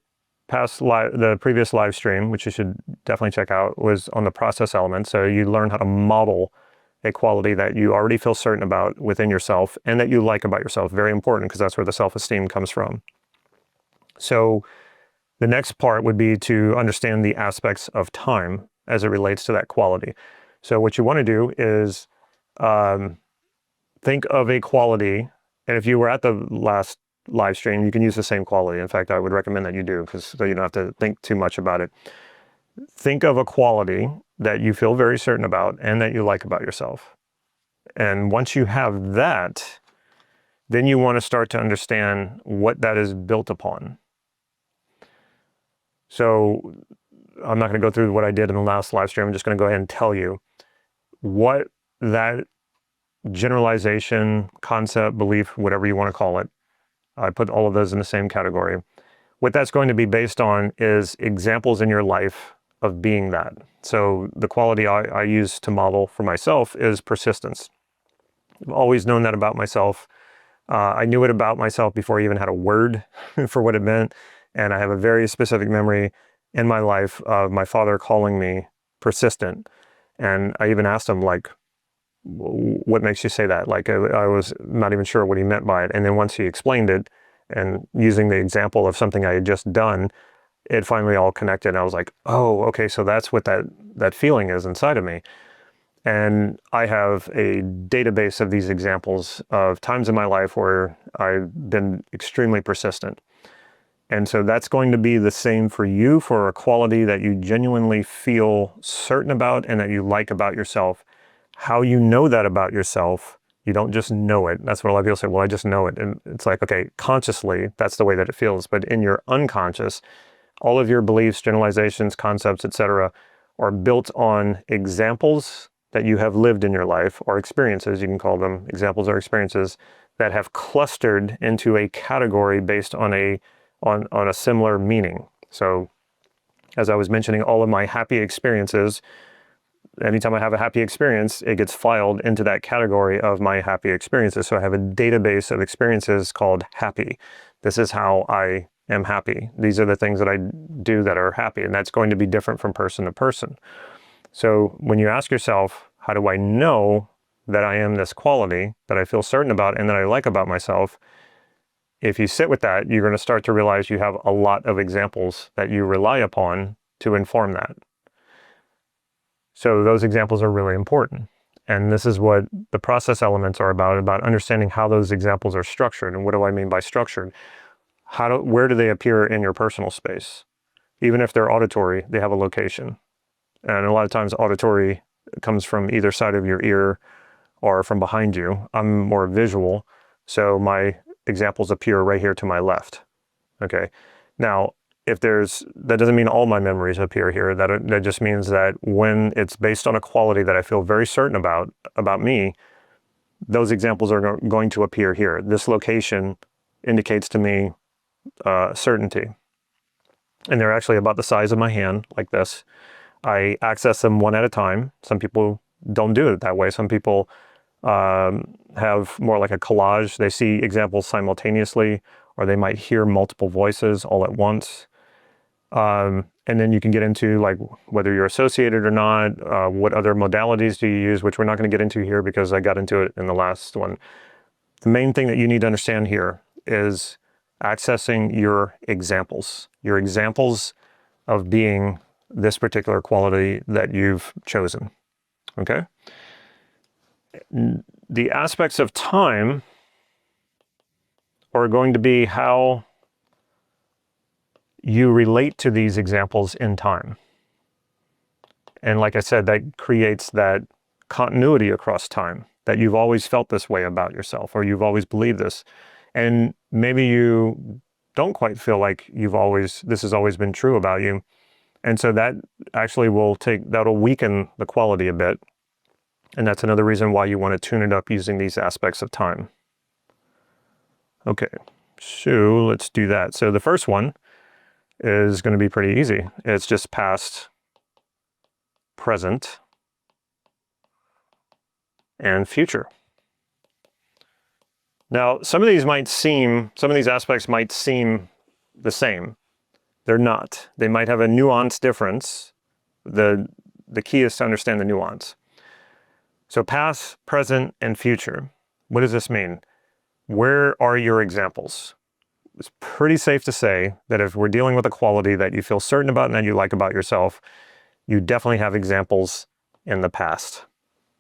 previous live stream, which you should definitely check out, was on the process element. So you learn how to model a quality that you already feel certain about within yourself and that you like about yourself. Very important, because that's where the self-esteem comes from. So the next part would be to understand the aspects of time as it relates to that quality. So what you want to do is think of a quality, and if you were at the last live stream, you can use the same quality. In fact, I would recommend that you do, so you don't have to think too much about it. Think of a quality that you feel very certain about and that you like about yourself. And once you have that, then you want to start to understand what that is built upon. So I'm not going to go through what I did in the last live stream. I'm just going to go ahead and tell you what that generalization, concept, belief, whatever you want to call it, I put all of those in the same category. What that's going to be based on is examples in your life of being that. So the quality I use to model for myself is persistence. I've always known that about myself. I knew it about myself before I even had a word for what it meant. And I have a very specific memory in my life of my father calling me persistent. And I even asked him, like, what makes you say that? Like, I was not even sure what he meant by it. And then once he explained it, and using the example of something I had just done, it finally all connected. And I was like, oh, okay, so that's what that feeling is inside of me. And I have a database of these examples of times in my life where I've been extremely persistent. And so that's going to be the same for you, for a quality that you genuinely feel certain about and that you like about yourself. How you know that about yourself You don't just know it. That's what a lot of people say, well, I just know it. And it's like, okay, consciously, that's the way that it feels. But in your unconscious, all of your beliefs, generalizations, concepts, etc., are built on examples that you have lived in your life, or experiences, you can call them examples or experiences, that have clustered into a category based on a similar meaning. So as I was mentioning, all of my happy experiences, anytime I have a happy experience, it gets filed into that category of my happy experiences. So I have a database of experiences called happy. This is how I am happy. These are the things that I do that are happy, and that's going to be different from person to person. So when you ask yourself, how do I know that I am this quality that I feel certain about and that I like about myself? If you sit with that, you're going to start to realize you have a lot of examples that you rely upon to inform that. So those examples are really important. And this is what the process elements are about understanding how those examples are structured. And what do I mean by structured? Where do they appear in your personal space? Even if they're auditory, they have a location. And a lot of times auditory comes from either side of your ear or from behind you. I'm more visual, so my examples appear right here to my left. Okay. Now, that doesn't mean all my memories appear here. That just means that when it's based on a quality that I feel very certain about me, those examples are going to appear here. This location indicates to me certainty. And they're actually about the size of my hand, like this. I access them one at a time. Some people don't do it that way. Some people have more like a collage. They see examples simultaneously, or they might hear multiple voices all at once. And then you can get into like whether you're associated or not, what other modalities do you use, which we're not going to get into here because I got into it in the last one. The main thing that you need to understand here is accessing your examples of being this particular quality that you've chosen, okay? The aspects of time are going to be how you relate to these examples in time. And like I said, that creates that continuity across time, that you've always felt this way about yourself, or you've always believed this. And maybe you don't quite feel like this has always been true about you. And so that actually that'll weaken the quality a bit. And that's another reason why you want to tune it up using these aspects of time. Okay, so let's do that. So the first one is going to be pretty easy. It's just past, present, and future. Now, some of these aspects might seem the same. They're not. They might have a nuance difference. The key is to understand the nuance. So past, present, and future. What does this mean? Where are your examples? It's pretty safe to say that if we're dealing with a quality that you feel certain about and that you like about yourself, you definitely have examples in the past.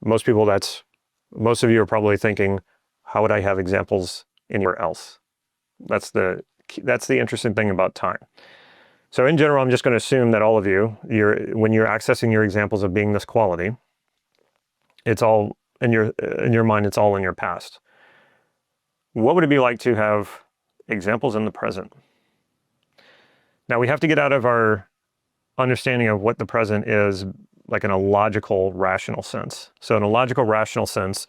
Most of you are probably thinking, how would I have examples anywhere else? That's the interesting thing about time. So in general, I'm just going to assume that all of you, when you're accessing your examples of being this quality, it's all in your mind, it's all in your past. What would it be like to have examples in the present? Now we have to get out of our understanding of what the present is, like in a logical, rational sense. So in a logical, rational sense,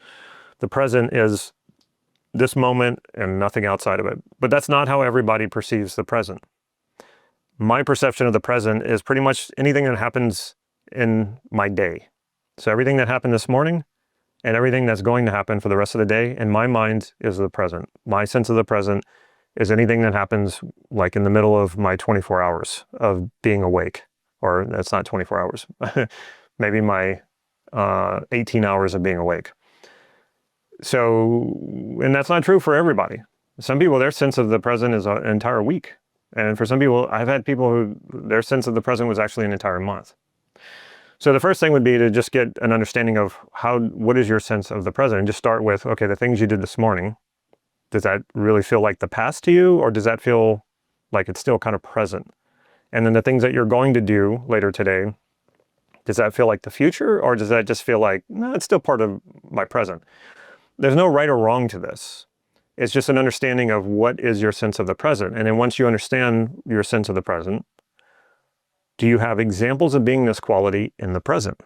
the present is this moment and nothing outside of it. But that's not how everybody perceives the present. My perception of the present is pretty much anything that happens in my day. So everything that happened this morning and everything that's going to happen for the rest of the day, in my mind, is the present. My sense of the present is anything that happens like in the middle of my 24 hours of being awake. Or that's not 24 hours, maybe my 18 hours of being awake. So, and that's not true for everybody. Some people, their sense of the present is an entire week. And for some people, I've had people who their sense of the present was actually an entire month. So the first thing would be to just get an understanding of what is your sense of the present? And just start with, okay, the things you did this morning, does that really feel like the past to you? Or does that feel like it's still kind of present? And then the things that you're going to do later today, does that feel like the future? Or does that just feel like, no, it's still part of my present? there's no right or wrong to this. It's just an understanding of what is your sense of the present. And then once you understand your sense of the present, do you have examples of being this quality in the present?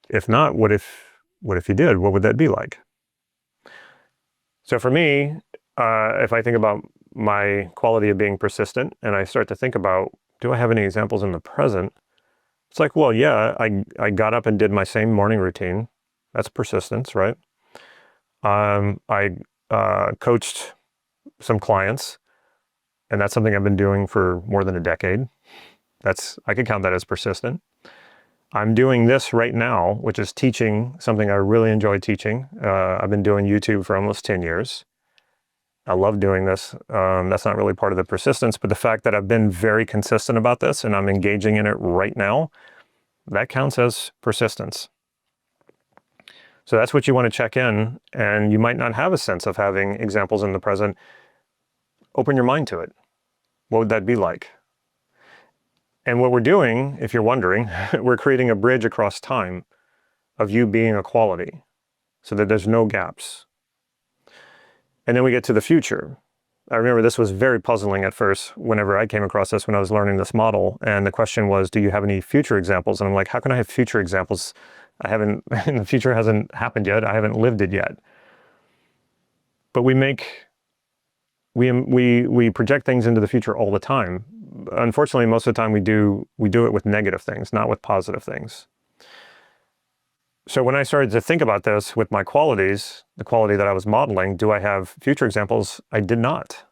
If not, what if you did? What would that be like? So for me, if I think about my quality of being persistent and I start to think about, do I have any examples in the present? It's like, well, yeah, I got up and did my same morning routine. That's persistence, right? I coached some clients, and that's something I've been doing for more than a decade. I could count that as persistent. I'm doing this right now, which is teaching something I really enjoy teaching. I've been doing YouTube for almost 10 years. I love doing this. That's not really part of the persistence, but the fact that I've been very consistent about this and I'm engaging in it right now, that counts as persistence. So that's what you want to check in, and you might not have a sense of having examples in the present. Open your mind to it. What would that be like? And what we're doing, if you're wondering, we're creating a bridge across time of you being a quality so that there's no gaps. And then we get to the future. I remember this was very puzzling at first whenever I came across this when I was learning this model. And the question was, do you have any future examples? And I'm like, how can I have future examples? The future hasn't happened yet. I haven't lived it yet. But we project things into the future all the time. Unfortunately, most of the time we do it with negative things, not with positive things. So when I started to think about this with my qualities, the quality that I was modeling, do I have future examples? I did not.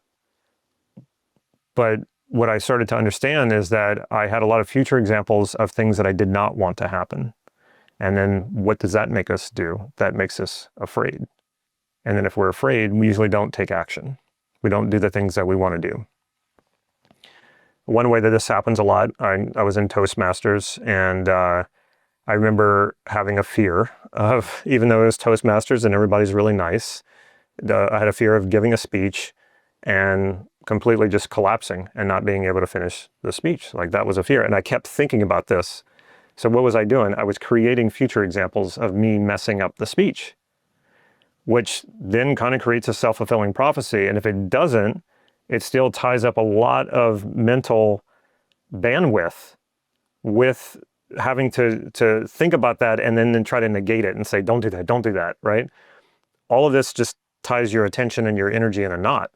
But what I started to understand is that I had a lot of future examples of things that I did not want to happen. And then what does that make us do? That makes us afraid. And then if we're afraid, we usually don't take action. We don't do the things that we want to do. One way that this happens a lot, I was in Toastmasters, and I remember having a fear of, even though it was Toastmasters and everybody's really nice, I had a fear of giving a speech and completely just collapsing and not being able to finish the speech. Like, that was a fear. And I kept thinking about this. So what was I doing? I was creating future examples of me messing up the speech, which then kind of creates a self-fulfilling prophecy. And if it doesn't, it still ties up a lot of mental bandwidth with having to think about that and then try to negate it and say, don't do that, right? All of this just ties your attention and your energy in a knot.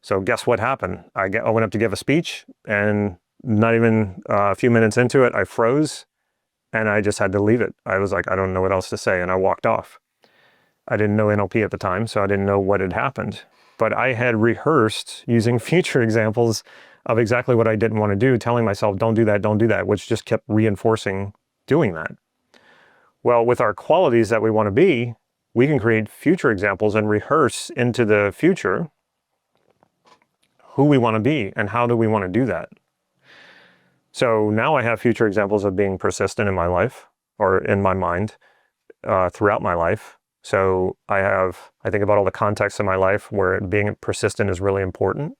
So guess what happened? I went up to give a speech, and not even a few minutes into it, I froze, and I just had to leave it. I was like, I don't know what else to say, and I walked off. I didn't know NLP at the time, so I didn't know what had happened. But I had rehearsed using future examples of exactly what I didn't want to do, telling myself, don't do that, which just kept reinforcing doing that. Well, with our qualities that we want to be, we can create future examples and rehearse into the future who we want to be and how do we want to do that. So now I have future examples of being persistent in my life, or in my mind, throughout my life. So I think about all the contexts in my life where being persistent is really important.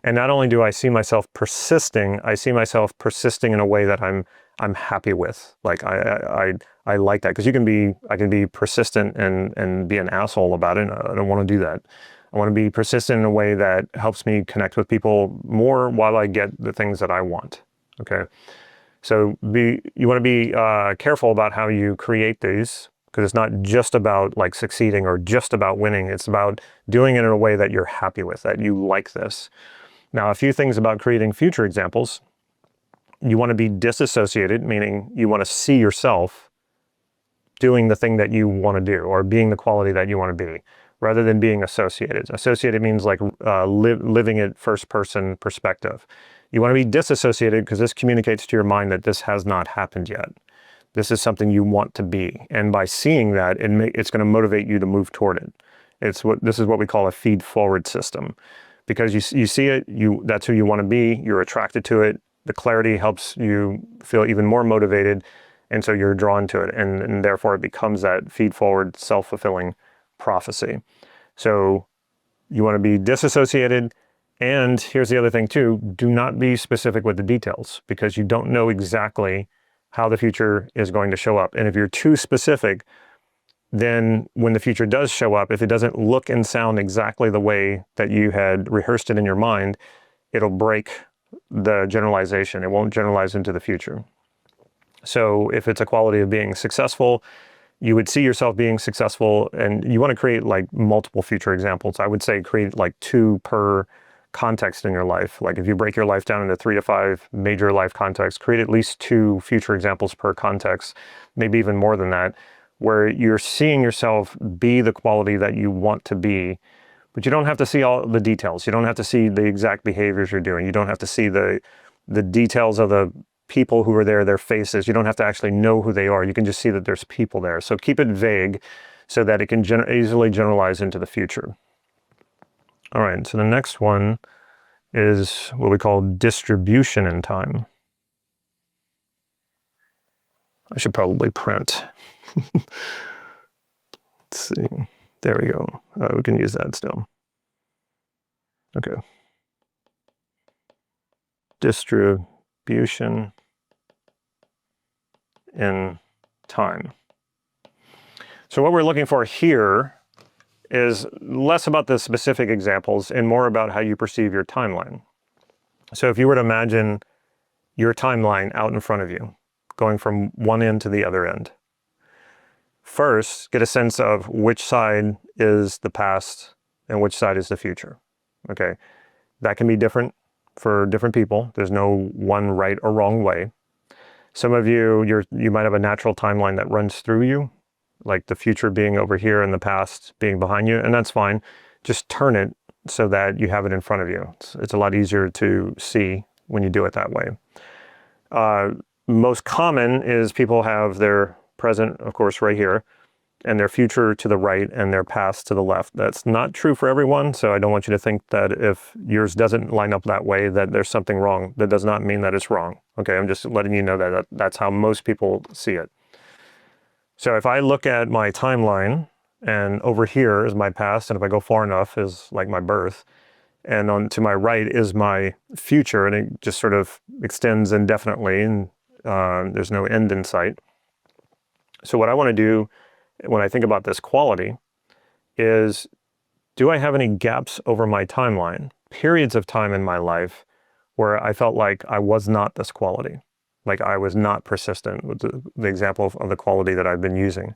And not only do I see myself persisting, I see myself persisting in a way that I'm happy with. Like, I like that, because I can be persistent and be an asshole about it. I don't want to do that. I want to be persistent in a way that helps me connect with people more while I get the things that I want. Okay. So you want to be careful about how you create these, because it's not just about like succeeding or just about winning. It's about doing it in a way that you're happy with, that you like this. Now, a few things about creating future examples. You want to be disassociated, meaning you want to see yourself doing the thing that you want to do, or being the quality that you want to be, rather than being associated. Associated means like living it first person perspective. You want to be disassociated because this communicates to your mind that this has not happened yet. This is something you want to be. And by seeing that, it's going to motivate you to move toward it. This is what we call a feed forward system. Because you see it, that's who you want to be, you're attracted to it, the clarity helps you feel even more motivated, and so you're drawn to it, and therefore it becomes that feed forward, self-fulfilling prophecy. So you want to be disassociated, and here's the other thing too, do not be specific with the details, because you don't know exactly how the future is going to show up. And if you're too specific, then when the future does show up, if it doesn't look and sound exactly the way that you had rehearsed it in your mind, it'll break the generalization. It won't generalize into the future. So if it's a quality of being successful, you would see yourself being successful, and you want to create like multiple future examples. I would say create like 2 per context in your life. Like if you break your life down into 3 to 5 major life contexts, create at least 2 future examples per context, maybe even more than that, where you're seeing yourself be the quality that you want to be. But you don't have to see all the details. You don't have to see the exact behaviors you're doing. You don't have to see the details of the people who are there, their faces. You don't have to actually know who they are. You can just see that there's people there. So keep it vague so that it can easily generalize into the future. All right, so the next one is what we call distribution in time. I should probably print. Let's see. There we go. We can use that still. Okay. Distribution in time. So what we're looking for here is less about the specific examples and more about how you perceive your timeline. So if you were to imagine your timeline out in front of you, going from one end to the other end, first get a sense of which side is the past and which side is the future. Okay, that can be different for different people. There's no one right or wrong way. Some of you, you might have a natural timeline that runs through you, like the future being over here and the past being behind you, and that's fine. Just turn it so that you have it in front of you. It's a lot easier to see when you do it that way. Most common is people have their present, of course, right here, and their future to the right and their past to the left. That's not true for everyone, so I don't want you to think that if yours doesn't line up that way that there's something wrong. That does not mean that it's wrong. Okay, I'm just letting you know that that's how most people see it. So if I look at my timeline, and over here is my past, and if I go far enough is like my birth, and on to my right is my future, and it just sort of extends indefinitely, and there's no end in sight. So what I want to do when I think about this quality is, do I have any gaps over my timeline, periods of time in my life where I felt like I was not this quality, like I was not persistent, with the example of the quality that I've been using.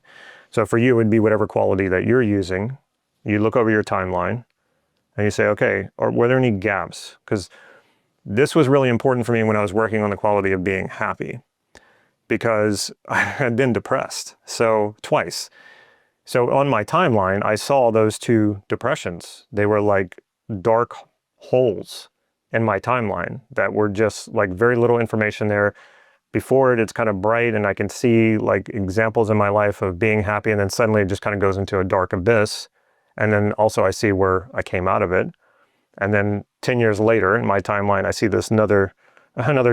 So for you, it would be whatever quality that you're using. You look over your timeline and you say, okay, were there any gaps? Because this was really important for me when I was working on the quality of being happy, because I had been depressed, so twice. So on my timeline, I saw those 2 depressions. They were like dark holes in my timeline that were just like very little information there. Before it, it's kind of bright, and I can see like examples in my life of being happy, and then suddenly it just kind of goes into a dark abyss. And then also I see where I came out of it. And then 10 years later in my timeline, I see this another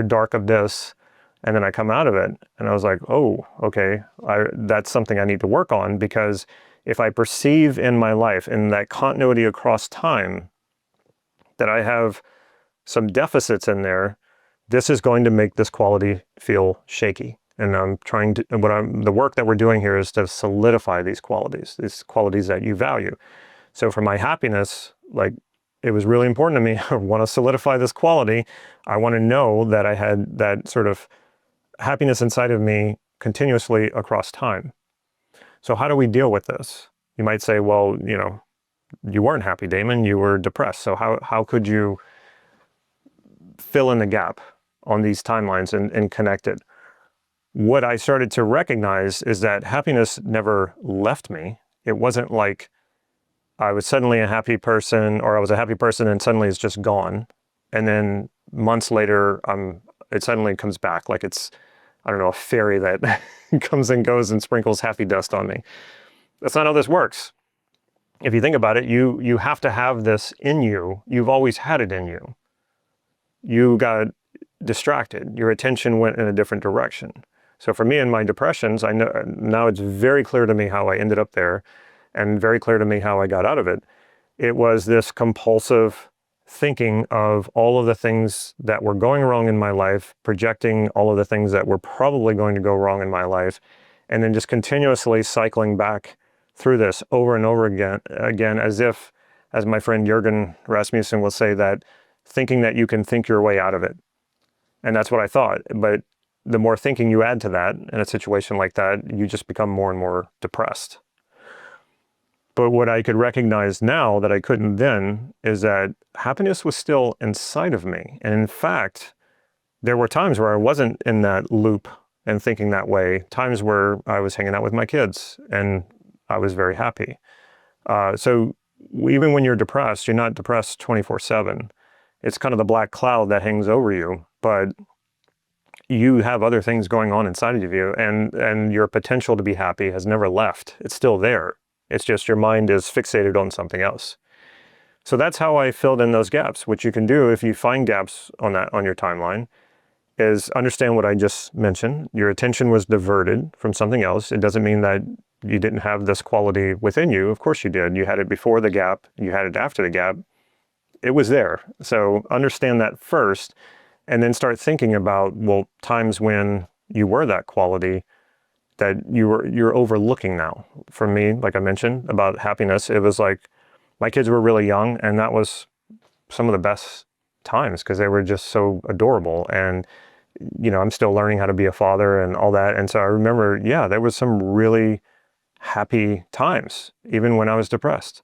dark abyss. And then I come out of it, and I was like, oh, okay, that's something I need to work on, because if I perceive in my life, in that continuity across time, that I have some deficits in there, this is going to make this quality feel shaky. And I'm trying to, the work that we're doing here is to solidify these qualities that you value. So for my happiness, like, it was really important to me. I want to solidify this quality. I want to know that I had that sort of happiness inside of me continuously across time. So how do we deal with this? You might say, well, you weren't happy, Damon, you were depressed. So how could you fill in the gap on these timelines and connect it? What I started to recognize is that happiness never left me. It wasn't like I was suddenly a happy person, or I was a happy person and suddenly it's just gone. And then months later, it suddenly comes back like it's, I don't know, a fairy that comes and goes and sprinkles happy dust on me. That's not how this works. If you think about it, you have to have this in you. You've always had it in you. You got distracted. Your attention went in a different direction. So for me in my depressions, I know now it's very clear to me how I ended up there, and very clear to me how I got out of it. It was this compulsive thinking of all of the things that were going wrong in my life, projecting all of the things that were probably going to go wrong in my life, and then just continuously cycling back through this over and over again, as my friend Jürgen Rasmussen will say, that thinking that you can think your way out of it. And that's what I thought. But the more thinking you add to that in a situation like that, you just become more and more depressed. But what I could recognize now that I couldn't then is that happiness was still inside of me. And in fact, there were times where I wasn't in that loop and thinking that way, times where I was hanging out with my kids and I was very happy. So even when you're depressed, you're not depressed 24/7. It's kind of the black cloud that hangs over you, but you have other things going on inside of you, and your potential to be happy has never left. It's still there. It's just your mind is fixated on something else. So that's how I filled in those gaps. What you can do if you find gaps on your timeline is understand what I just mentioned. Your attention was diverted from something else. It doesn't mean that you didn't have this quality within you. Of course you did. You had it before the gap. You had it after the gap. It was there. So understand that first, and then start thinking about, well, times when you were that quality that you're overlooking now. For me, like I mentioned about happiness, it was like my kids were really young, and that was some of the best times because they were just so adorable. And I'm still learning how to be a father and all that. And so I remember, yeah, there was some really happy times, even when I was depressed.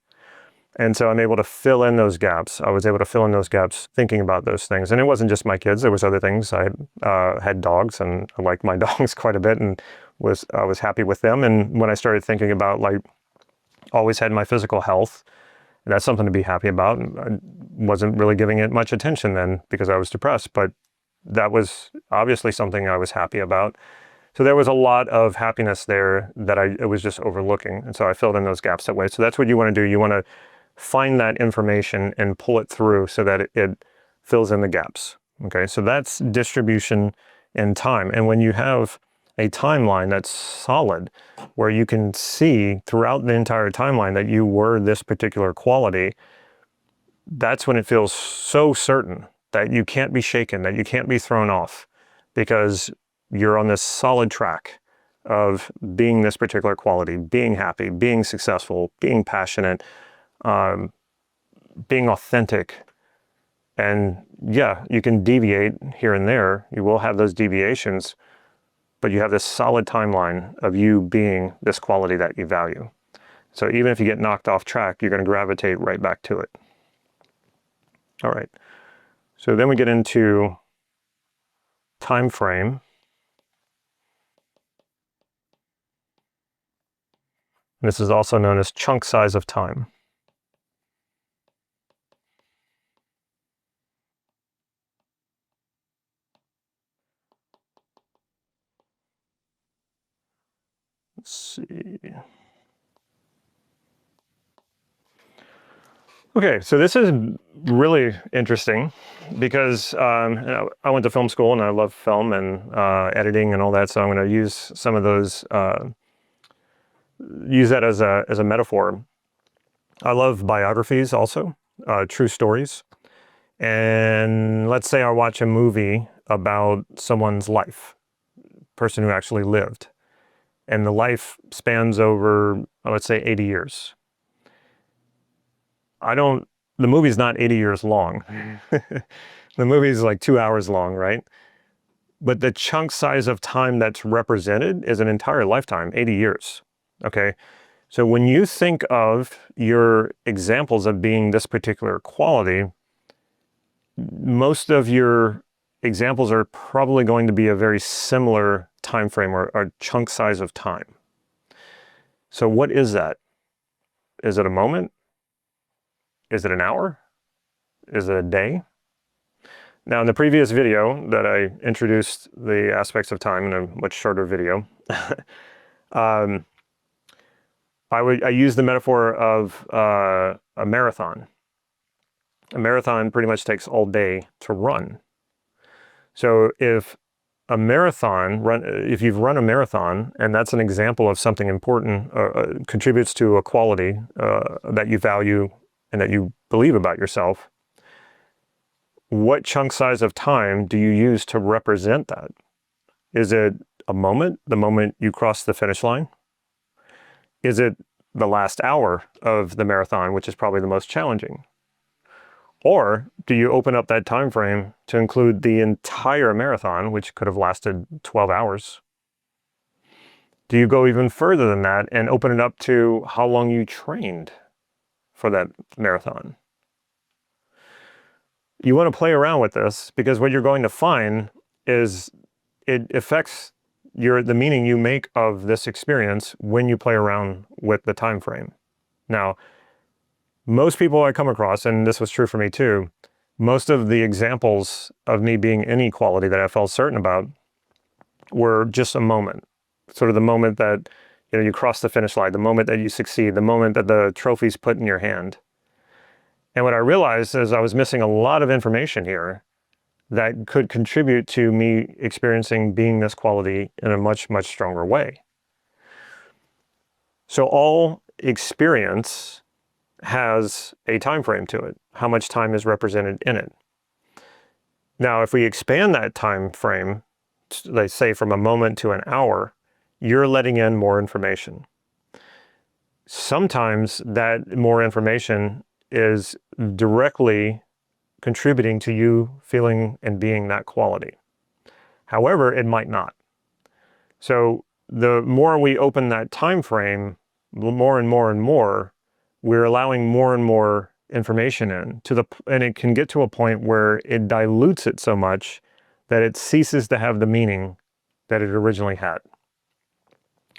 And so I'm able to fill in those gaps. I was able to fill in those gaps thinking about those things. And it wasn't just my kids, there was other things. I had dogs, and I liked my dogs quite a bit, and I was happy with them. And when I started thinking about, like, always had my physical health, and that's something to be happy about. I wasn't really giving it much attention then because I was depressed, but that was obviously something I was happy about. So there was a lot of happiness there that I was just overlooking. And so I filled in those gaps that way. So that's what you want to do. You want to find that information and pull it through so that it fills in the gaps. Okay, so that's distribution in time. And when you have a timeline that's solid, where you can see throughout the entire timeline that you were this particular quality, that's when it feels so certain that you can't be shaken, that you can't be thrown off, because you're on this solid track of being this particular quality, being happy, being successful, being passionate, being authentic. And yeah, you can deviate here and there. You will have those deviations, but you have this solid timeline of you being this quality that you value. So even if you get knocked off track, you're going to gravitate right back to it. All right. So then we get into time frame. This is also known as chunk size of time. Let's see. Okay, so this is really interesting because I went to film school and I love film and editing and all that. So I'm going to use some of those, use that as a metaphor. I love biographies also, true stories. And let's say I watch a movie about someone's life, person who actually lived, and the life spans over, let's say, 80 years. The movie's not 80 years long. The movie's like 2 hours long, right? But the chunk size of time that's represented is an entire lifetime, 80 years, okay? So when you think of your examples of being this particular quality, most of your examples are probably going to be a very similar time frame or chunk size of time. So what is that? Is it a moment? Is it an hour? Is it a day? Now, in the previous video that I introduced the aspects of time in a much shorter video, I used the metaphor of a marathon. A marathon pretty much takes all day to run. So if you've run a marathon, and that's an example of something important, contributes to a quality that you value and that you believe about yourself, what chunk size of time do you use to represent that? Is it a moment, the moment you cross the finish line? Is it the last hour of the marathon, which is probably the most challenging? Or do you open up that time frame to include the entire marathon, which could have lasted 12 hours? Do you go even further than that and open it up to how long you trained for that marathon? You want to play around with this, because what you're going to find is it affects the meaning you make of this experience when you play around with the time frame. Now, most people I come across, and this was true for me too, most of the examples of me being any quality that I felt certain about were just a moment. Sort of the moment that you cross the finish line, the moment that you succeed, the moment that the trophy's put in your hand. And what I realized is I was missing a lot of information here that could contribute to me experiencing being this quality in a much, much stronger way. So all experience has a time frame to it. How much time is represented in it? Now, if we expand that time frame, let's say from a moment to an hour, you're letting in more information. Sometimes that more information is directly contributing to you feeling and being that quality. However, it might not. So the more we open that time frame, more and more and more, we're allowing more and more information in and it can get to a point where it dilutes it so much that it ceases to have the meaning that it originally had.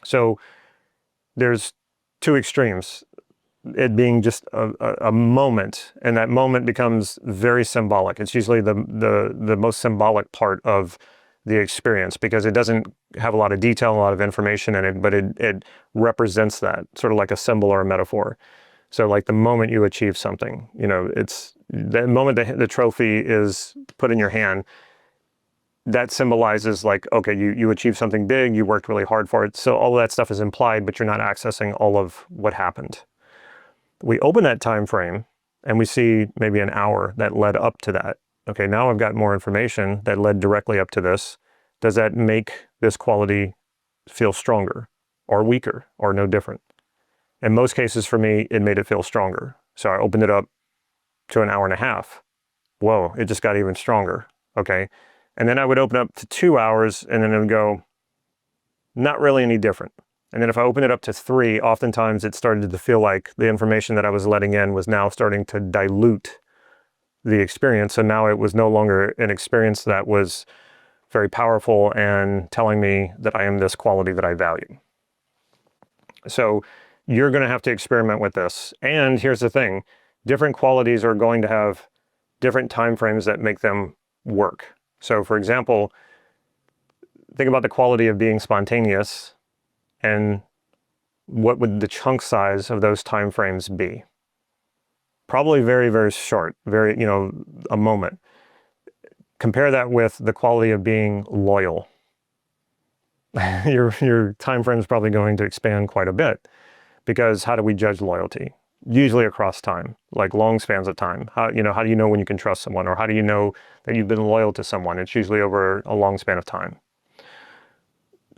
So there's two extremes. It being just a moment, and that moment becomes very symbolic. It's usually the most symbolic part of the experience, because it doesn't have a lot of detail, a lot of information in it, but it represents that, sort of like a symbol or a metaphor. So like the moment you achieve something, it's the moment the trophy is put in your hand, that symbolizes like, okay, you achieved something big, you worked really hard for it. So all of that stuff is implied, but you're not accessing all of what happened. We open that time frame and we see maybe an hour that led up to that. Okay, now I've got more information that led directly up to this. Does that make this quality feel stronger or weaker or no different? In most cases for me, it made it feel stronger. So I opened it up to an hour and a half. Whoa, it just got even stronger. Okay. And then I would open up to 2 hours and then it would go, not really any different. And then if I open it up to 3, oftentimes it started to feel like the information that I was letting in was now starting to dilute the experience. So now it was no longer an experience that was very powerful and telling me that I am this quality that I value. So you're going to have to experiment with this. And here's the thing, different qualities are going to have different time frames that make them work. So for example, think about the quality of being spontaneous, and what would the chunk size of those time frames be? Probably very, very short, a moment. Compare that with the quality of being loyal. Your time frame is probably going to expand quite a bit, because how do we judge loyalty? Usually across time, like long spans of time. How do you know when you can trust someone, or how do you know that you've been loyal to someone? It's usually over a long span of time.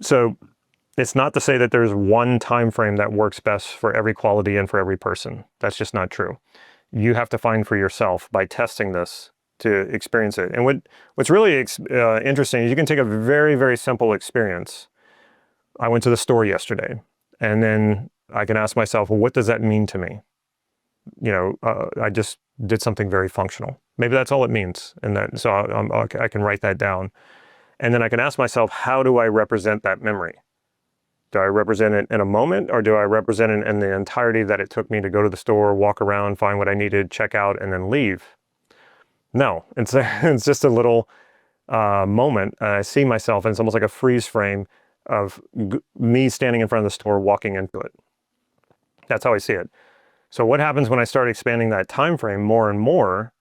So it's not to say that there's one time frame that works best for every quality and for every person. That's just not true. You have to find for yourself by testing this to experience it. And what's really interesting is you can take a very, very simple experience. I went to the store yesterday, and then I can ask myself, well, what does that mean to me? I just did something very functional. Maybe that's all it means. And so I can write that down. And then I can ask myself, how do I represent that memory? Do I represent it in a moment, or do I represent it in the entirety that it took me to go to the store, walk around, find what I needed, check out, and then leave? No, it's just a little moment. I see myself, and it's almost like a freeze frame of me standing in front of the store, walking into it. That's how I see it. So what happens when I start expanding that time frame more and more?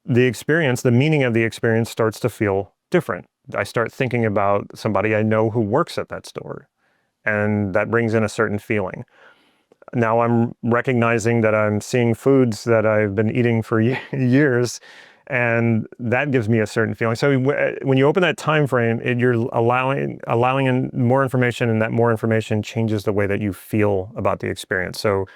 The experience, the meaning of the experience starts to feel different. I start thinking about somebody I know who works at that store, and that brings in a certain feeling. Now I'm recognizing that I'm seeing foods that I've been eating for years, And that gives me a certain feeling. So when you open that time frame, you're allowing in more information, and that more information changes the way that you feel about the experience. So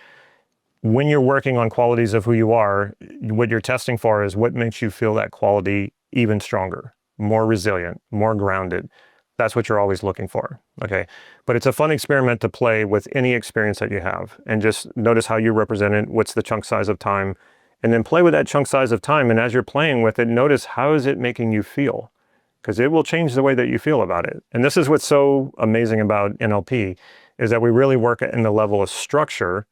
when you're working on qualities of who you are, what you're testing for is what makes you feel that quality even stronger, more resilient, more grounded. That's what you're always looking for, okay? But it's a fun experiment to play with any experience that you have, and just notice how you represent it, what's the chunk size of time, and then play with that chunk size of time. And as you're playing with it, notice how is it making you feel, because it will change the way that you feel about it. And this is what's so amazing about NLP, is that we really work in the level of structure.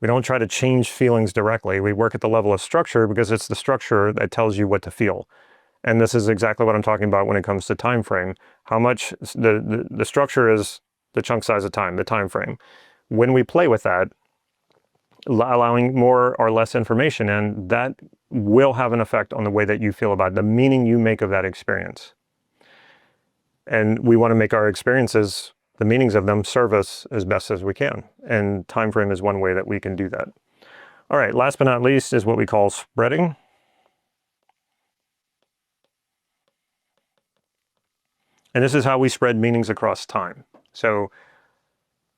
We don't try to change feelings directly. We work at the level of structure because it's the structure that tells you what to feel. And this is exactly what I'm talking about when it comes to time frame. How much the structure is the chunk size of time, the time frame. When we play with that, allowing more or less information in, that will have an effect on the way that you feel about it, the meaning you make of that experience. And we want to make our experiences, the meanings of them, serve us as best as we can. And time frame is one way that we can do that. All right, last but not least is what we call spreading. And this is how we spread meanings across time. So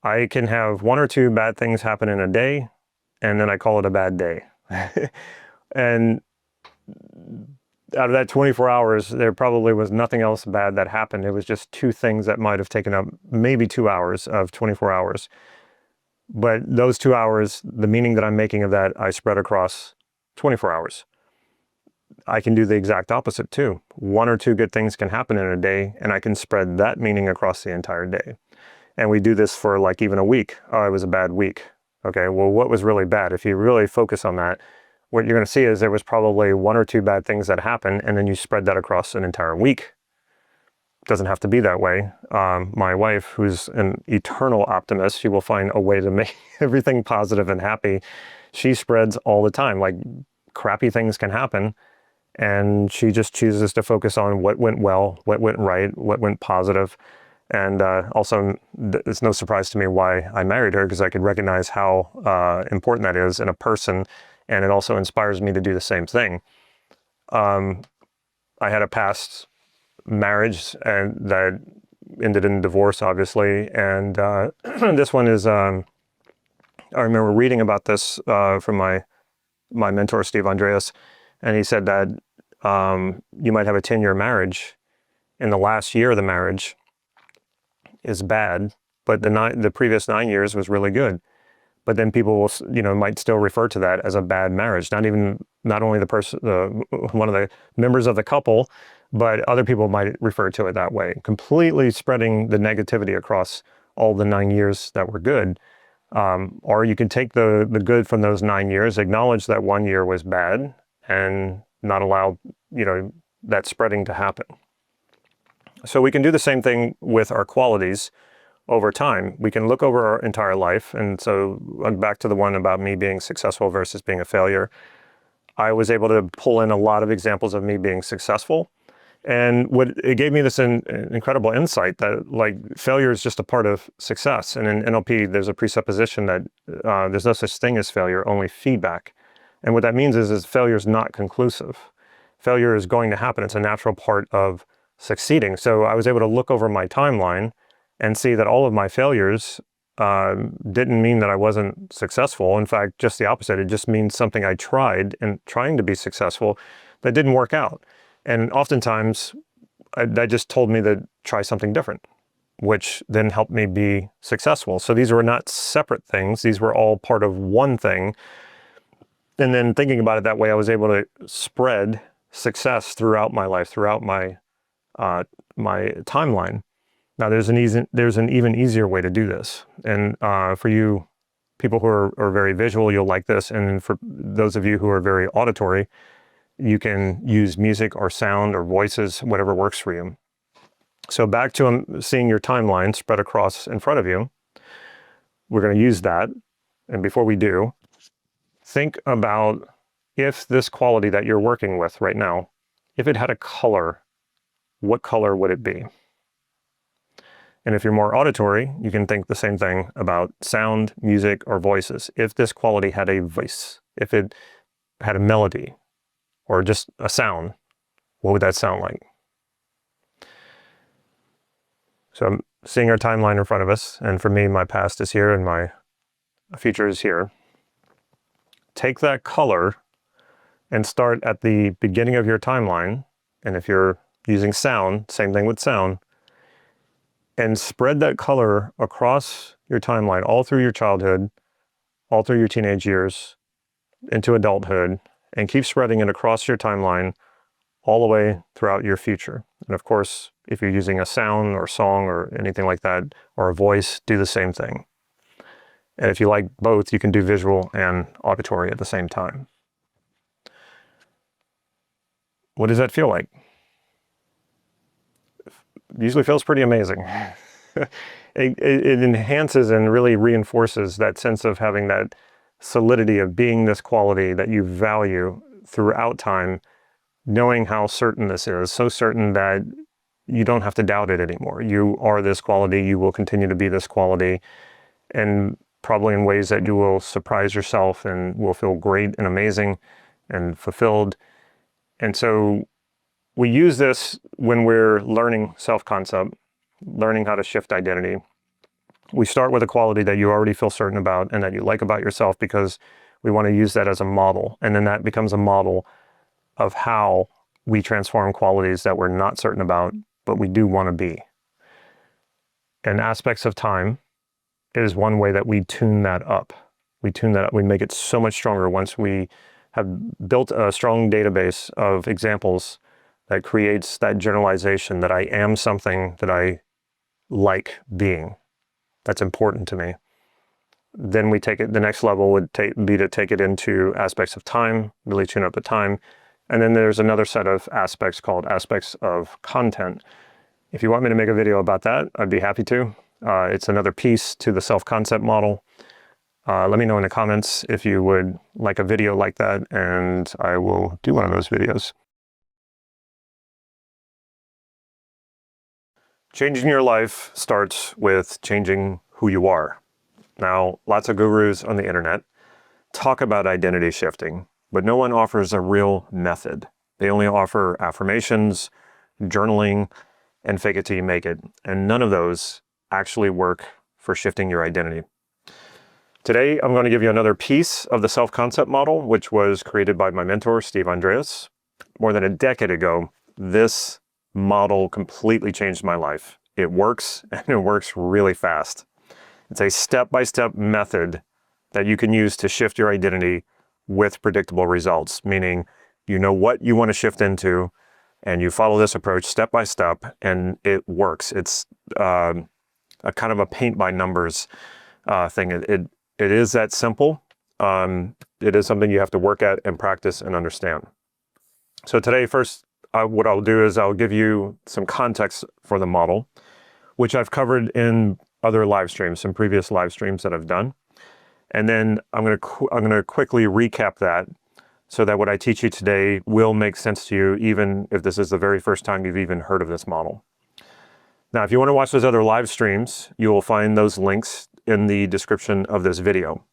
I can have 1 or 2 bad things happen in a day, and then I call it a bad day. And out of that 24 hours, there probably was nothing else bad that happened. It was just 2 things that might have taken up maybe 2 hours of 24 hours. But those 2 hours, the meaning that I'm making of that, I spread across 24 hours. I can do the exact opposite too. 1 or 2 good things can happen in a day, and I can spread that meaning across the entire day. And we do this for like even a week. Oh, it was a bad week. Okay, well, what was really bad? If you really focus on that, what you're going to see is there was probably 1 or 2 bad things that happened, and then you spread that across an entire week. It doesn't have to be that way. My wife, who's an eternal optimist, she will find a way to make everything positive and happy. She spreads all the time. Like, crappy things can happen, and she just chooses to focus on what went well, what went right, what went positive. And also, it's no surprise to me why I married her, because I could recognize how important that is in a person, and it also inspires me to do the same thing. I had a past marriage and that ended in divorce, obviously, and this one is, I remember reading about this from my mentor, Steve Andreas, and he said that you might have a 10-year marriage, and the last year of the marriage is bad, but the previous 9 years was really good. But then people will, might still refer to that as a bad marriage. Not only the person, one of the members of the couple, but other people might refer to it that way, completely spreading the negativity across all the 9 years that were good. Or you can take the good from those 9 years, acknowledge that 1 year was bad, and not allow, that spreading to happen. So we can do the same thing with our qualities over time. We can look over our entire life. And so back to the one about me being successful versus being a failure. I was able to pull in a lot of examples of me being successful. And it gave me this incredible insight that like failure is just a part of success. And in NLP, there's a presupposition that there's no such thing as failure, only feedback. And what that means is failure is not conclusive. Failure is going to happen. It's a natural part of succeeding. So I was able to look over my timeline and see that all of my failures didn't mean that I wasn't successful. In fact, just the opposite. It just means something I tried and trying to be successful that didn't work out. And oftentimes, that just told me to try something different, which then helped me be successful. So these were not separate things. These were all part of one thing. And then thinking about it that way, I was able to spread success throughout my life, throughout my my timeline. Now, there's an even easier way to do this. And for you people who are very visual, you'll like this. And for those of you who are very auditory, you can use music or sound or voices, whatever works for you. So back to seeing your timeline spread across in front of you. We're going to use that. And before we do, think about if this quality that you're working with right now, if it had a color, what color would it be? And if you're more auditory, you can think the same thing about sound, music, or voices. If this quality had a voice, if it had a melody, or just a sound, what would that sound like? So I'm seeing our timeline in front of us, and for me, my past is here and my future is here. Take that color and start at the beginning of your timeline, and if you're using sound, same thing with sound, and spread that color across your timeline, all through your childhood, all through your teenage years, into adulthood, and keep spreading it across your timeline all the way throughout your future. And of course, if you're using a sound or song or anything like that, or a voice, do the same thing. And if you like both, you can do visual and auditory at the same time. What does that feel like? Usually feels pretty amazing. It enhances and really reinforces that sense of having that solidity of being this quality that you value throughout time, knowing how certain this is, so certain that you don't have to doubt it anymore. You are this quality, you will continue to be this quality, and probably in ways that you will surprise yourself and will feel great and amazing and fulfilled. And so we use this when we're learning self-concept, learning how to shift identity. We start with a quality that you already feel certain about and that you like about yourself, because we want to use that as a model. And then that becomes a model of how we transform qualities that we're not certain about, but we do want to be. And aspects of time is one way that we tune that up. We tune that up. We make it so much stronger once we have built a strong database of examples that creates that generalization that I am something that I like being. That's important to me. Then we take it, the next level would be to take it into aspects of time, really tune up the time. And then there's another set of aspects called aspects of content. If you want me to make a video about that, I'd be happy to. It's another piece to the self-concept model. Let me know in the comments if you would like a video like that, and I will do one of those videos. Changing your life starts with changing who you are. Now, lots of gurus on the internet talk about identity shifting, but no one offers a real method. They only offer affirmations, journaling, and fake it till you make it. And none of those actually work for shifting your identity. Today, I'm going to give you another piece of the self-concept model, which was created by my mentor, Steve Andreas. More than a decade ago, this model completely changed my life. It works, and it works really fast. It's a step-by-step method that you can use to shift your identity with predictable results, meaning you know what you want to shift into, and you follow this approach step by step, and it works. It's a kind of a paint by numbers thing. It is that simple. It is something you have to work at and practice and understand. So today, first, what I'll do is I'll give you some context for the model, which I've covered in other live streams, some previous live streams that I've done. And then I'm going to quickly recap that so that what I teach you today will make sense to you, even if this is the very first time you've even heard of this model. Now, if you want to watch those other live streams, you will find those links in the description of this video.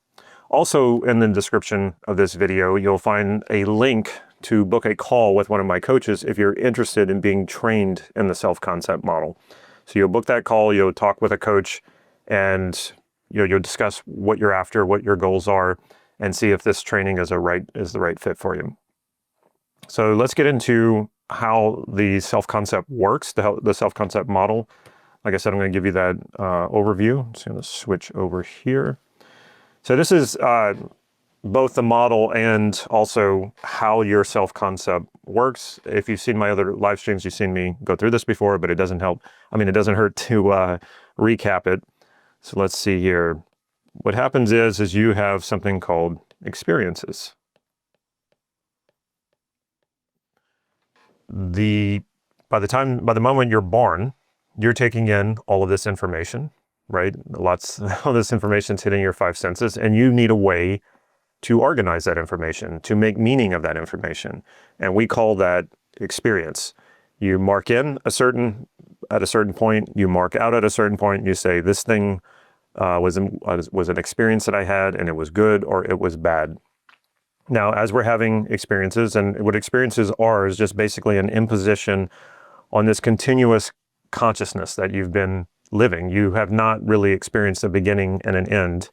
Also in the description of this video, you'll find a link to book a call with one of my coaches if you're interested in being trained in the self-concept model. So you'll book that call, you'll talk with a coach, and you'll discuss what you're after, what your goals are, and see if this training is the right fit for you. So let's get into how the self-concept works, the self-concept model. Like I said, I'm going to give you that overview. I'm just going to switch over here. So this is both the model and also how your self-concept works. If you've seen my other live streams, you've seen me go through this before, but it doesn't help. I mean, it doesn't hurt to recap it. So let's see here. What happens is you have something called experiences. By the moment you're born, you're taking in all of this information, right? All this information is hitting your five senses, and you need a way to organize that information, to make meaning of that information. And we call that experience. You mark in at a certain point, you mark out at a certain point, and you say, this thing was an experience that I had, and it was good or it was bad. Now, as we're having experiences, and what experiences are is just basically an imposition on this continuous consciousness that you've been living. You have not really experienced a beginning and an end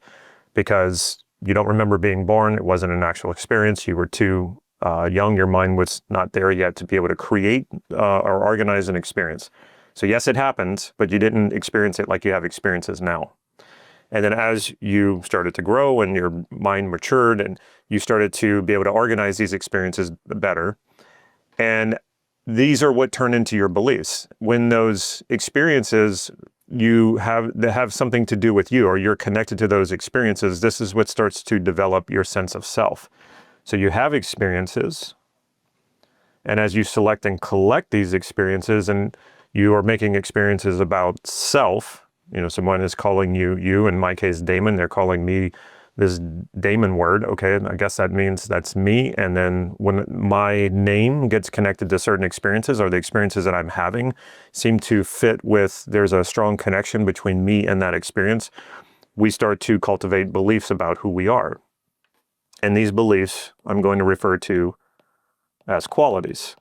because you don't remember being born. It wasn't an actual experience. You were too young. Your mind was not there yet to be able to create or organize an experience. So yes, it happened, but you didn't experience it like you have experiences now. And then as you started to grow and your mind matured and you started to be able to organize these experiences better, and these are what turn into your beliefs. When those experiences that have something to do with you, or you're connected to those experiences, this is what starts to develop your sense of self. So you have experiences, and as you select and collect these experiences, and you are making experiences about self, someone is calling you, in my case, Damon, they're calling me this Damon word. Okay, I guess that means that's me. And then when my name gets connected to certain experiences, or the experiences that I'm having seem to fit with, there's a strong connection between me and that experience, we start to cultivate beliefs about who we are. And these beliefs I'm going to refer to as qualities.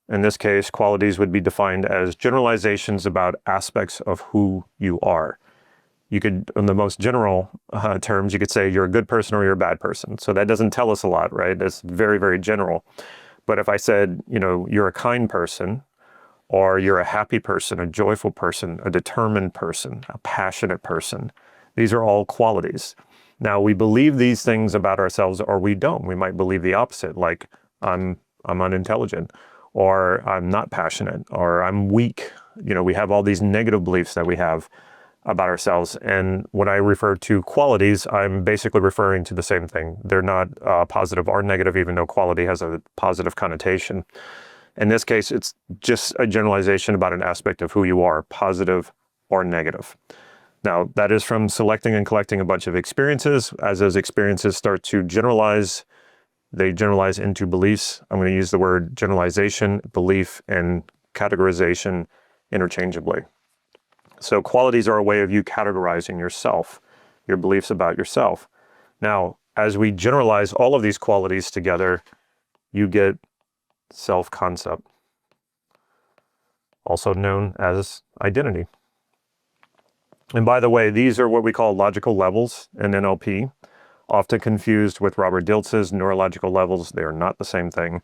In this case, qualities would be defined as generalizations about aspects of who you are. You could, in the most general terms, you could say you're a good person or you're a bad person. So that doesn't tell us a lot, right? It's very, very general. But if I said, you're a kind person, or you're a happy person, a joyful person, a determined person, a passionate person, these are all qualities. Now, we believe these things about ourselves, or we don't. We might believe the opposite, like I'm unintelligent, or I'm not passionate, or I'm weak. We have all these negative beliefs that we have about ourselves. And when I refer to qualities, I'm basically referring to the same thing. They're not positive or negative, even though quality has a positive connotation. In this case, it's just a generalization about an aspect of who you are, positive or negative. Now, that is from selecting and collecting a bunch of experiences. As those experiences start to generalize, they generalize into beliefs. I'm going to use the word generalization, belief, and categorization interchangeably. So qualities are a way of you categorizing yourself, your beliefs about yourself. Now, as we generalize all of these qualities together, you get self-concept, also known as identity. And by the way, these are what we call logical levels in NLP, often confused with Robert Dilts's neurological levels. They are not the same thing.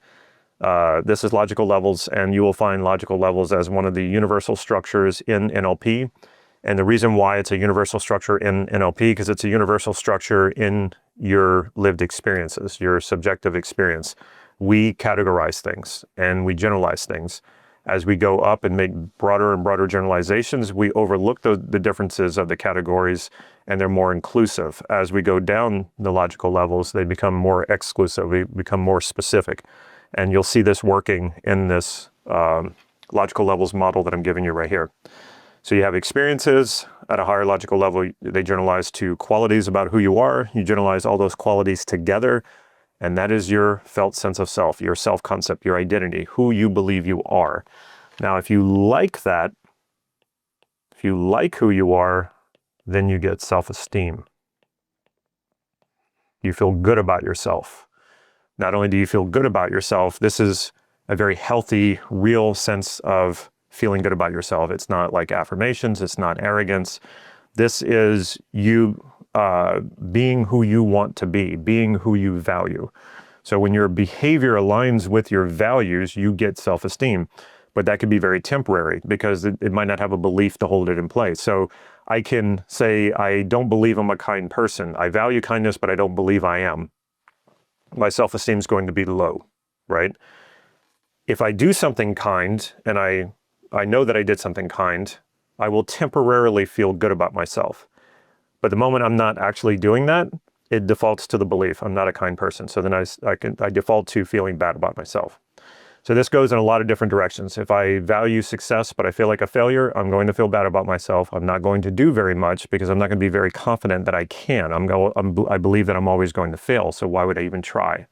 This is logical levels, and you will find logical levels as one of the universal structures in NLP. And the reason why it's a universal structure in NLP, because it's a universal structure in your lived experiences, your subjective experience. We categorize things and we generalize things. As we go up and make broader and broader generalizations, we overlook the differences of the categories, and they're more inclusive. As we go down the logical levels, they become more exclusive, we become more specific. And you'll see this working in this logical levels model that I'm giving you right here. So you have experiences at a higher logical level. They generalize to qualities about who you are. You generalize all those qualities together, and that is your felt sense of self, your self-concept, your identity, who you believe you are. Now, if you like that, if you like who you are, then you get self-esteem. You feel good about yourself. Not only do you feel good about yourself, this is a very healthy, real sense of feeling good about yourself. It's not like affirmations, it's not arrogance. This is you being who you want to be, being who you value. So when your behavior aligns with your values, you get self-esteem. But that could be very temporary because it might not have a belief to hold it in place. So I can say, I don't believe I'm a kind person. I value kindness, but I don't believe I am. My self-esteem is going to be low, right? If I do something kind and I know that I did something kind, I will temporarily feel good about myself. But the moment I'm not actually doing that, it defaults to the belief I'm not a kind person. So then I default to feeling bad about myself. So this goes in a lot of different directions. If I value success, but I feel like a failure, I'm going to feel bad about myself. I'm not going to do very much because I'm not going to be very confident that I can. I believe that I'm always going to fail. So why would I even try?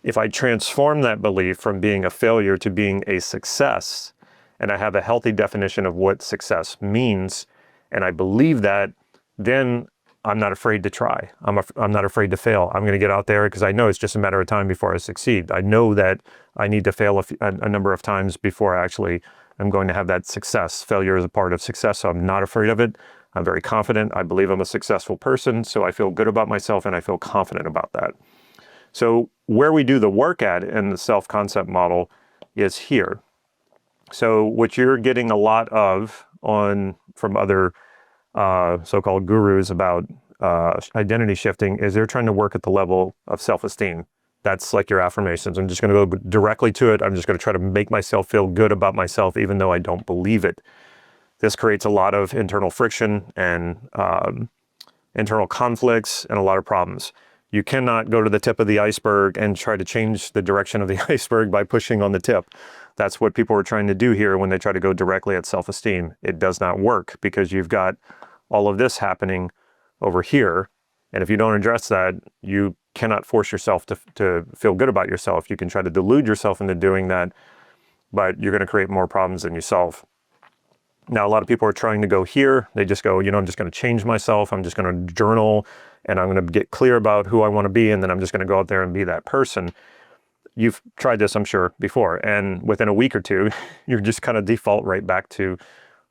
If I transform that belief from being a failure to being a success, and I have a healthy definition of what success means, and I believe that, then I'm not afraid to try. I'm not afraid to fail. I'm going to get out there because I know it's just a matter of time before I succeed. I know that I need to fail a number of times before I actually am going to have that success. Failure is a part of success, so I'm not afraid of it. I'm very confident. I believe I'm a successful person, so I feel good about myself and I feel confident about that. So where we do the work at in the self-concept model is here. So what you're getting a lot of from other so-called gurus about identity shifting is they're trying to work at the level of self-esteem. That's like your affirmations. I'm just going to go directly to it. I'm just going to try to make myself feel good about myself, even though I don't believe it. This creates a lot of internal friction and internal conflicts and a lot of problems. You cannot go to the tip of the iceberg and try to change the direction of the iceberg by pushing on the tip. That's what people are trying to do here when they try to go directly at self-esteem. It does not work because you've got all of this happening over here. And if you don't address that, you cannot force yourself to feel good about yourself. You can try to delude yourself into doing that, but you're going to create more problems than you solve. Now, a lot of people are trying to go here. They just go, I'm just going to change myself. I'm just going to journal and I'm going to get clear about who I want to be. And then I'm just going to go out there and be that person. You've tried this, I'm sure, before. And within a week or two, you're just kind of default right back to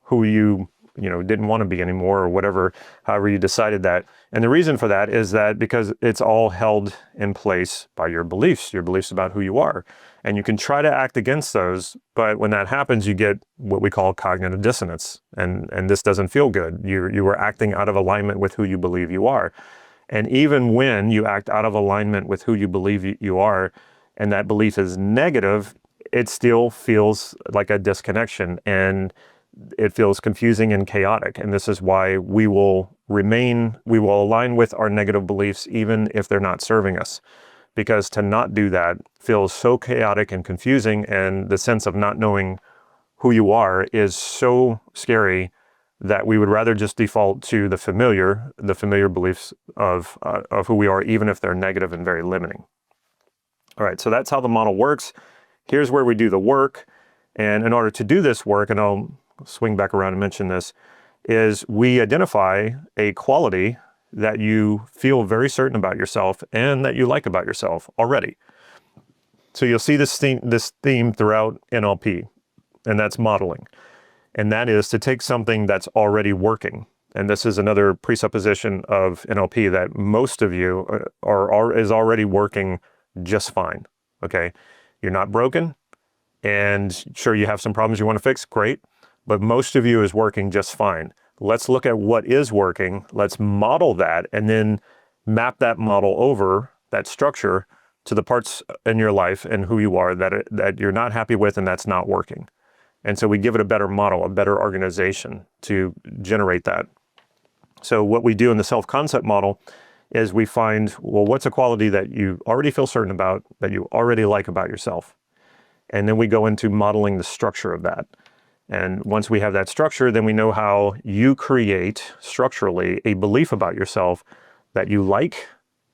who you didn't want to be anymore or whatever, however you decided that. And the reason for that is that because it's all held in place by your beliefs about who you are. And you can try to act against those, but when that happens, you get what we call cognitive dissonance. And this doesn't feel good. You are acting out of alignment with who you believe you are. And even when you act out of alignment with who you believe you are, and that belief is negative, it still feels like a disconnection and it feels confusing and chaotic. And this is why we will align with our negative beliefs even if they're not serving us. Because to not do that feels so chaotic and confusing, and the sense of not knowing who you are is so scary that we would rather just default to the familiar beliefs of who we are, even if they're negative and very limiting. All right, so that's how the model works. Here's where we do the work. And in order to do this work, and I'll swing back around and mention this, is we identify a quality that you feel very certain about yourself and that you like about yourself already. So you'll see this theme throughout NLP, and that's modeling. And that is to take something that's already working. And this is another presupposition of NLP, that most of you is already working just fine, okay? You're not broken, and sure, you have some problems you want to fix, great, but most of you is working just fine. Let's look at what is working, let's model that, and then map that model over, that structure, to the parts in your life and who you are that you're not happy with and that's not working. And so we give it a better model, a better organization to generate that. So what we do in the self-concept model is we find, well, what's a quality that you already feel certain about, that you already like about yourself? And then we go into modeling the structure of that. And once we have that structure, then we know how you create structurally a belief about yourself that you like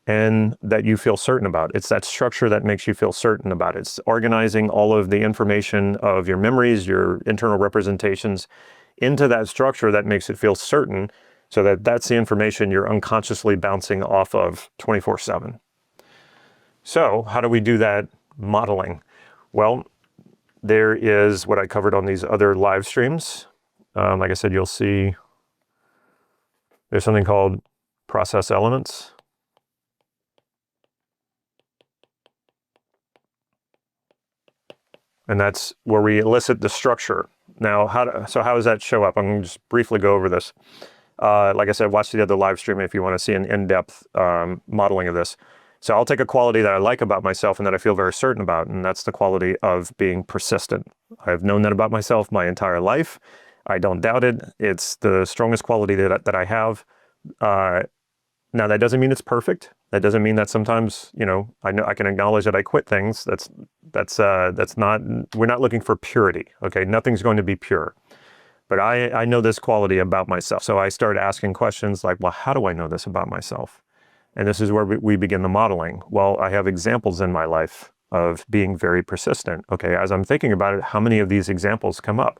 and that you feel certain about. It's that structure that makes you feel certain about it. It's organizing all of the information of your memories, your internal representations into that structure that makes it feel certain, so that that's the information you're unconsciously bouncing off of 24/7. So how do we do that modeling? Well, there is what I covered on these other live streams. Like I said, you'll see there's something called process elements. And that's where we elicit the structure. Now, how does that show up? I'm going to just briefly go over this. Like I said, watch the other live stream if you want to see an in-depth modeling of this. So I'll take a quality that I like about myself and that I feel very certain about, and that's the quality of being persistent. I've known that about myself my entire life. I don't doubt it. It's the strongest quality that I have. Now, that doesn't mean it's perfect. That doesn't mean that sometimes, I know I can acknowledge that I quit things. That's not, we're not looking for purity, okay? Nothing's going to be pure. But I know this quality about myself. So I started asking questions like, well, how do I know this about myself? And this is where we begin the modeling. Well, I have examples in my life of being very persistent. Okay, as I'm thinking about it, how many of these examples come up?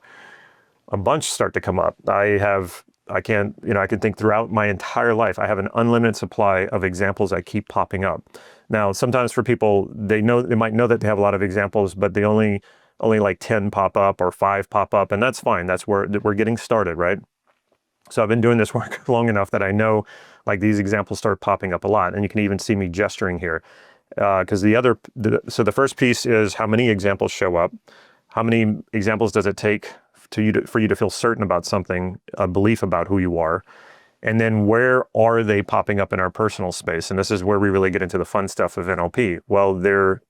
A bunch start to come up. I have I can't, I can think throughout my entire life. I have an unlimited supply of examples that keep popping up. Now, sometimes for people, they might know that they have a lot of examples, but they only like 10 pop up or 5 pop up, and that's fine. That's where we're getting started, right? So I've been doing this work long enough that I know like these examples start popping up a lot, and you can even see me gesturing here. Because so the first piece is how many examples show up. How many examples does it take for you to feel certain about something, a belief about who you are? And then where are they popping up in our personal space? And this is where we really get into the fun stuff of NLP. Well, there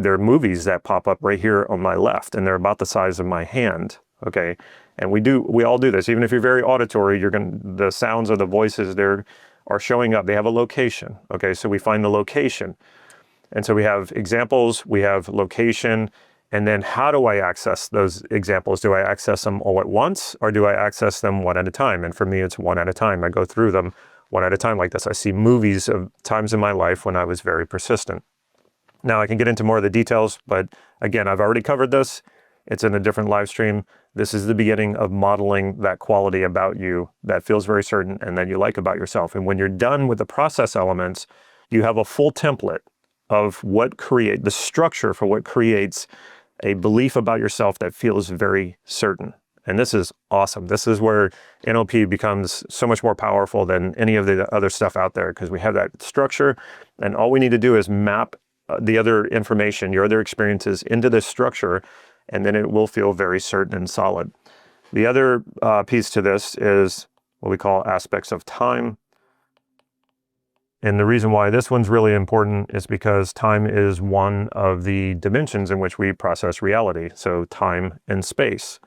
are movies that pop up right here on my left, and they're about the size of my hand, okay? And we all do this. Even if you're very auditory, the sounds or the voices there are showing up. They have a location, okay? So we find the location. And so we have examples, we have location, and then how do I access those examples? Do I access them all at once, or do I access them one at a time? And for me, it's one at a time. I go through them one at a time like this. I see movies of times in my life when I was very persistent. Now I can get into more of the details, but again, I've already covered this. It's in a different live stream. This is the beginning of modeling that quality about you that feels very certain and that you like about yourself. And when you're done with the process elements, you have a full template of the structure for what creates a belief about yourself that feels very certain. And this is awesome. This is where NLP becomes so much more powerful than any of the other stuff out there, because we have that structure, and all we need to do is map the other information, your other experiences into this structure, and then it will feel very certain and solid. The other piece to this is what we call aspects of time. And the reason why this one's really important is because time is one of the dimensions in which we process reality. So time and space.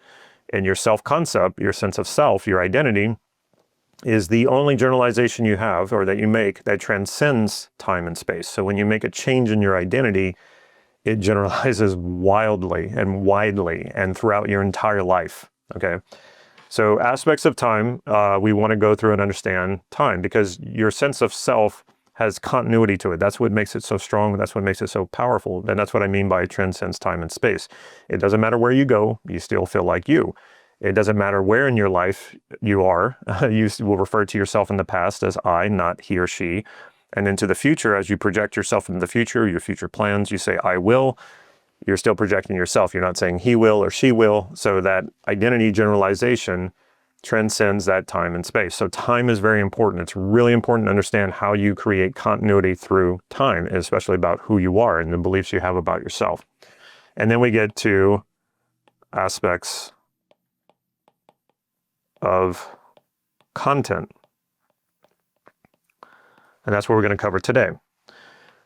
And your self-concept, your sense of self, your identity, is the only generalization you have or that you make that transcends time and space. So when you make a change in your identity, it generalizes wildly and widely and throughout your entire life, okay? So aspects of time, we want to go through and understand time, because your sense of self has continuity to it. That's what makes it so strong. That's what makes it so powerful. And that's what I mean by it transcends time and space. It doesn't matter where you go, you still feel like you. It doesn't matter where in your life you are. You will refer to yourself in the past as I, not he or she. And into the future, as you project yourself into the future, your future plans, you say, I will. You're still projecting yourself. You're not saying he will or she will. So that identity generalization transcends that time and space. So time is very important. It's really important to understand how you create continuity through time, especially about who you are and the beliefs you have about yourself. And then we get to aspects of content. And that's what we're going to cover today.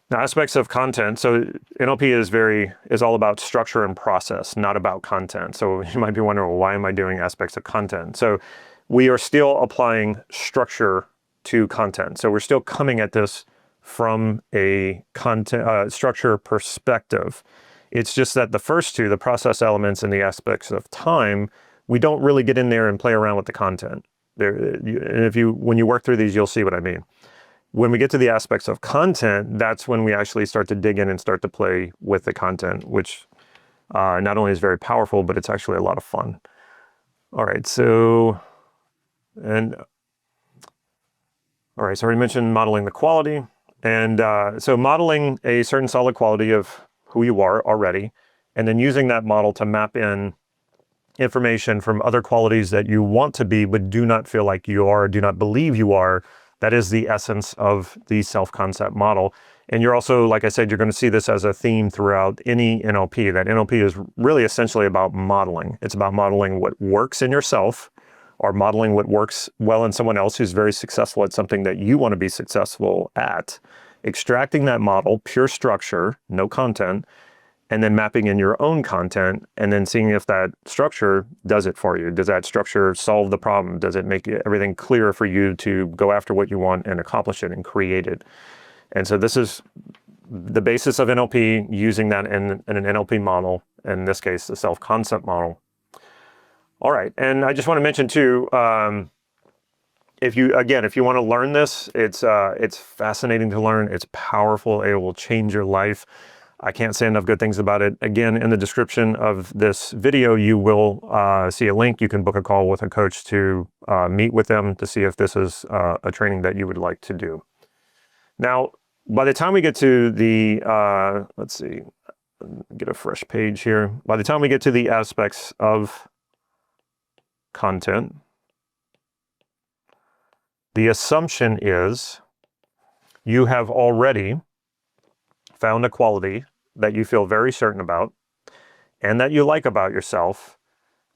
Now, aspects of content. So NLP is all about structure and process, not about content. So you might be wondering, well, why am I doing aspects of content? So we are still applying structure to content. So we're still coming at this from a content structure perspective. It's just that the first two, the process elements and the aspects of time, we don't really get in there and play around with the content. When you work through these, you'll see what I mean. When we get to the aspects of content, that's when we actually start to dig in and start to play with the content, which not only is very powerful, but it's actually a lot of fun. All right, so I already mentioned modeling the quality. And so modeling a certain solid quality of who you are already, and then using that model to map in information from other qualities that you want to be, but do not feel like you are, do not believe you are. That is the essence of the self-concept model. And you're also, like I said, you're going to see this as a theme throughout any NLP, that NLP is really essentially about modeling. It's about modeling what works in yourself, or modeling what works well in someone else who's very successful at something that you want to be successful at, extracting that model, pure structure, no content, and then mapping in your own content, and then seeing if that structure does it for you. Does that structure solve the problem? Does it make everything clear for you to go after what you want and accomplish it and create it? And so this is the basis of NLP, using that in an NLP model, in this case, the self-concept model. All right, and I just want to mention too, if you want to learn this, it's fascinating to learn. It's powerful. It will change your life. I can't say enough good things about it. Again, in the description of this video, you will see a link. You can book a call with a coach to meet with them to see if this is a training that you would like to do. Now, by the time we get to the, let's see, get a fresh page here. By the time we get to the aspects of content, the assumption is you have already found a quality that you feel very certain about and that you like about yourself,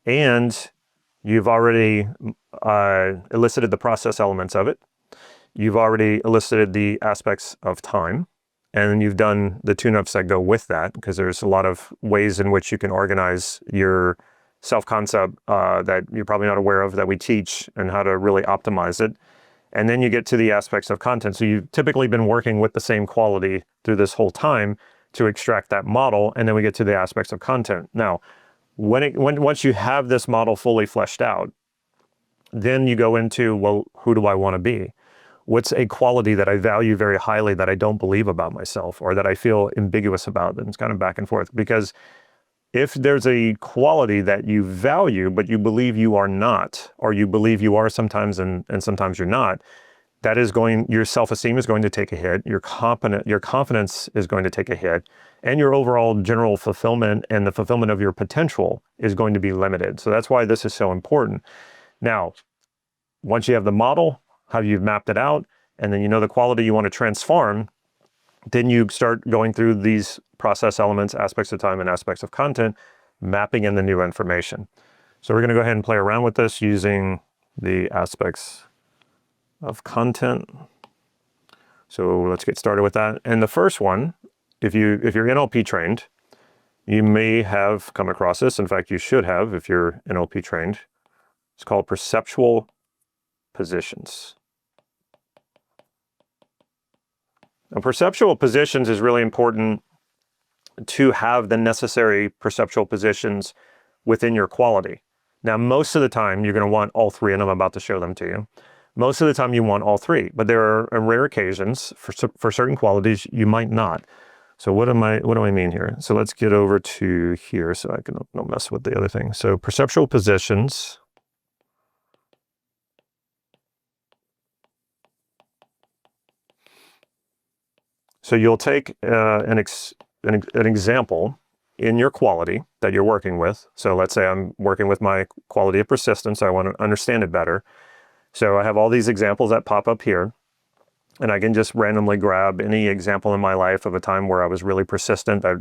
and you've already elicited the process elements of it. You've already elicited the aspects of time, and you've done the tune-ups that go with that, because there's a lot of ways in which you can organize your self-concept that you're probably not aware of that we teach, and how to really optimize it. And then you get to the aspects of content. So you've typically been working with the same quality through this whole time to extract that model, and then we get to the aspects of content. Now, once you have this model fully fleshed out, then you go into, well, who do I want to be? What's a quality that I value very highly that I don't believe about myself, or that I feel ambiguous about? And it's kind of back and forth, because if there's a quality that you value, but you believe you are not, or you believe you are sometimes and sometimes you're not, that is your self-esteem is going to take a hit, your confidence is going to take a hit, and your overall general fulfillment and the fulfillment of your potential is going to be limited. So that's why this is so important. Now, once you have the model, how you've mapped it out, and then you know the quality you want to transform, then you start going through these process elements, aspects of time, and aspects of content, mapping in the new information. So we're going to go ahead and play around with this using the aspects of content. So let's get started with that. And the first one, if you're NLP trained, you may have come across this. In fact, you should have if you're NLP trained. It's called perceptual positions. Now, perceptual positions is really important to have the necessary perceptual positions within your quality. Now, most of the time, you're going to want all three, and I'm about to show them to you. Most of the time, you want all three, but there are rare occasions for certain qualities you might not. So what do I mean here? So let's get over to here so I can don't mess with the other thing. So perceptual positions. So you'll take an example in your quality that you're working with. So let's say I'm working with my quality of persistence. I want to understand it better. So I have all these examples that pop up here, and I can just randomly grab any example in my life of a time where I was really persistent that,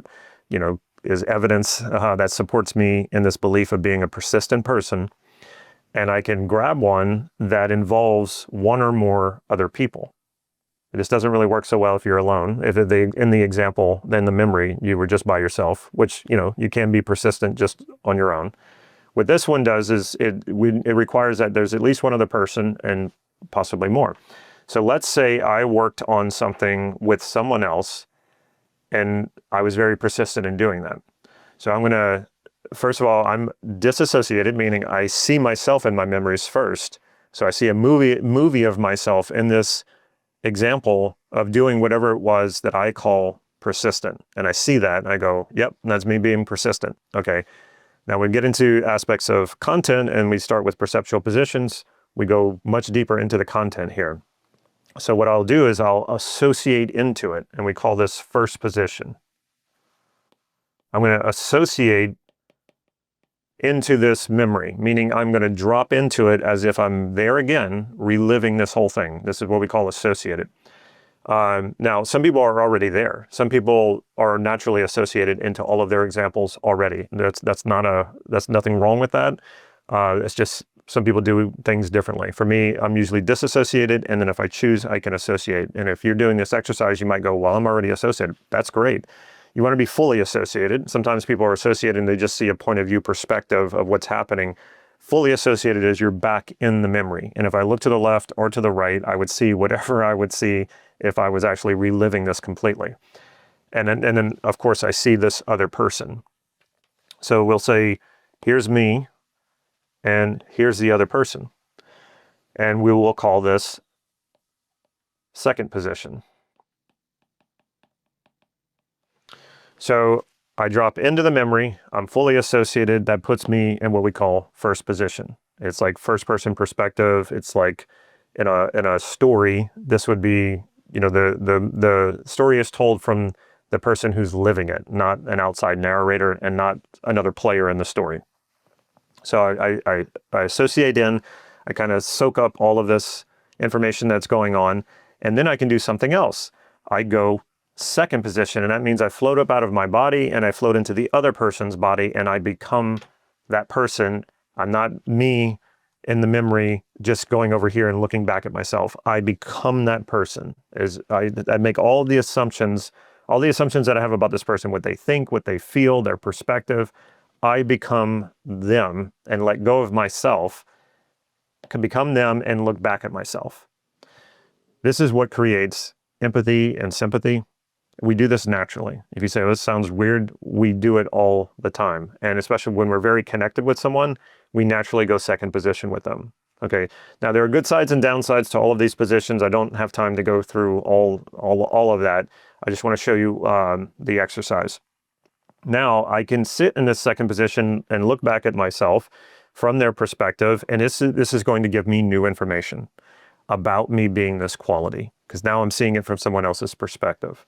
is evidence that supports me in this belief of being a persistent person. And I can grab one that involves one or more other people. This doesn't really work so well if you're alone. If in the example, then the memory, you were just by yourself, which, you can be persistent just on your own. What this one does is it requires that there's at least one other person and possibly more. So let's say I worked on something with someone else and I was very persistent in doing that. So first of all, I'm disassociated, meaning I see myself in my memories first. So I see a movie of myself in this example of doing whatever it was that I call persistent. And I see that and I go, yep, that's me being persistent. Okay. Now we get into aspects of content and we start with perceptual positions. We go much deeper into the content here. So what I'll do is I'll associate into it, and we call this first position. I'm going to associate into this memory, meaning I'm going to drop into it as if I'm there again, reliving this whole thing. This is what we call associated. Now, some people are already there. Some people are naturally associated into all of their examples already. That's nothing wrong with that. It's just some people do things differently. For me, I'm usually disassociated, and then if I choose, I can associate. And if you're doing this exercise, you might go, well, I'm already associated. That's great. You want to be fully associated. Sometimes people are associated and they just see a point of view perspective of what's happening. Fully associated is you're back in the memory. And if I look to the left or to the right, I would see whatever I would see if I was actually reliving this completely. And then of course, I see this other person. So we'll say, here's me, and here's the other person. And we will call this second position. So I drop into the memory. I'm fully associated. That puts me in what we call first position. It's like first person perspective. It's like in a story, this would be, the story is told from the person who's living it, not an outside narrator and not another player in the story. So I associate in, I kind of soak up all of this information that's going on, and then I can do something else. I go second position, and that means I float up out of my body and I float into the other person's body and I become that person. I'm not me in the memory just going over here and looking back at myself. I become that person. I make all the assumptions that I have about this person, what they think, what they feel, their perspective. I become them and let go of myself, can become them and look back at myself. This is what creates empathy and sympathy. We do this naturally. If you say, oh, this sounds weird, we do it all the time. And especially when we're very connected with someone, we naturally go second position with them. Okay, now there are good sides and downsides to all of these positions. I don't have time to go through all of that. I just want to show you the exercise. Now I can sit in this second position and look back at myself from their perspective, and this is going to give me new information about me being this quality, because now I'm seeing it from someone else's perspective.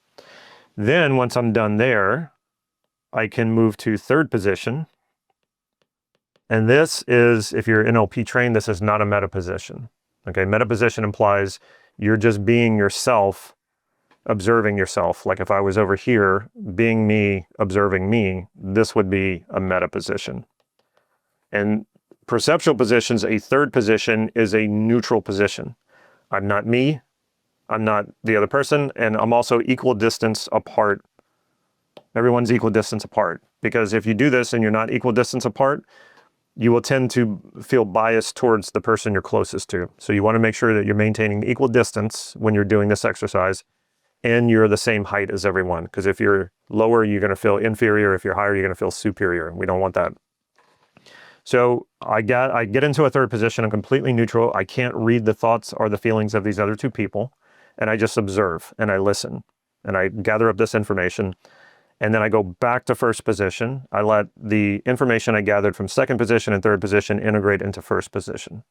Then once I'm done there, I can move to third position. And this is, if you're NLP trained, this is not a meta position. Okay, meta position implies you're just being yourself, observing yourself. Like if I was over here, being me, observing me, this would be a meta position. And perceptual positions, a third position is a neutral position. I'm not me, I'm not the other person, and I'm also equal distance apart. Everyone's equal distance apart. Because if you do this and you're not equal distance apart, you will tend to feel biased towards the person you're closest to. So you want to make sure that you're maintaining equal distance when you're doing this exercise, and you're the same height as everyone. Because if you're lower, you're going to feel inferior. If you're higher, you're going to feel superior. We don't want that. So I get into a third position. I'm completely neutral. I can't read the thoughts or the feelings of these other two people. And I just observe and I listen and I gather up this information. And then I go back to first position. I let the information I gathered from second position and third position integrate into first position.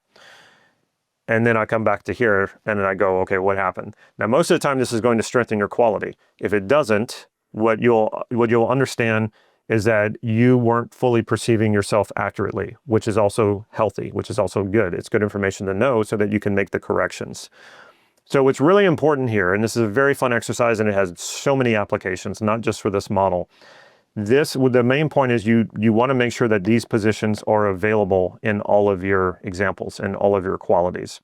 And then I come back to here and then I go, okay, what happened? Now, most of the time, this is going to strengthen your quality. If it doesn't, what you'll understand is that you weren't fully perceiving yourself accurately, which is also healthy, which is also good. It's good information to know so that you can make the corrections. So what's really important here, and this is a very fun exercise and it has so many applications, not just for this model. The main point is you want to make sure that these positions are available in all of your examples and all of your qualities.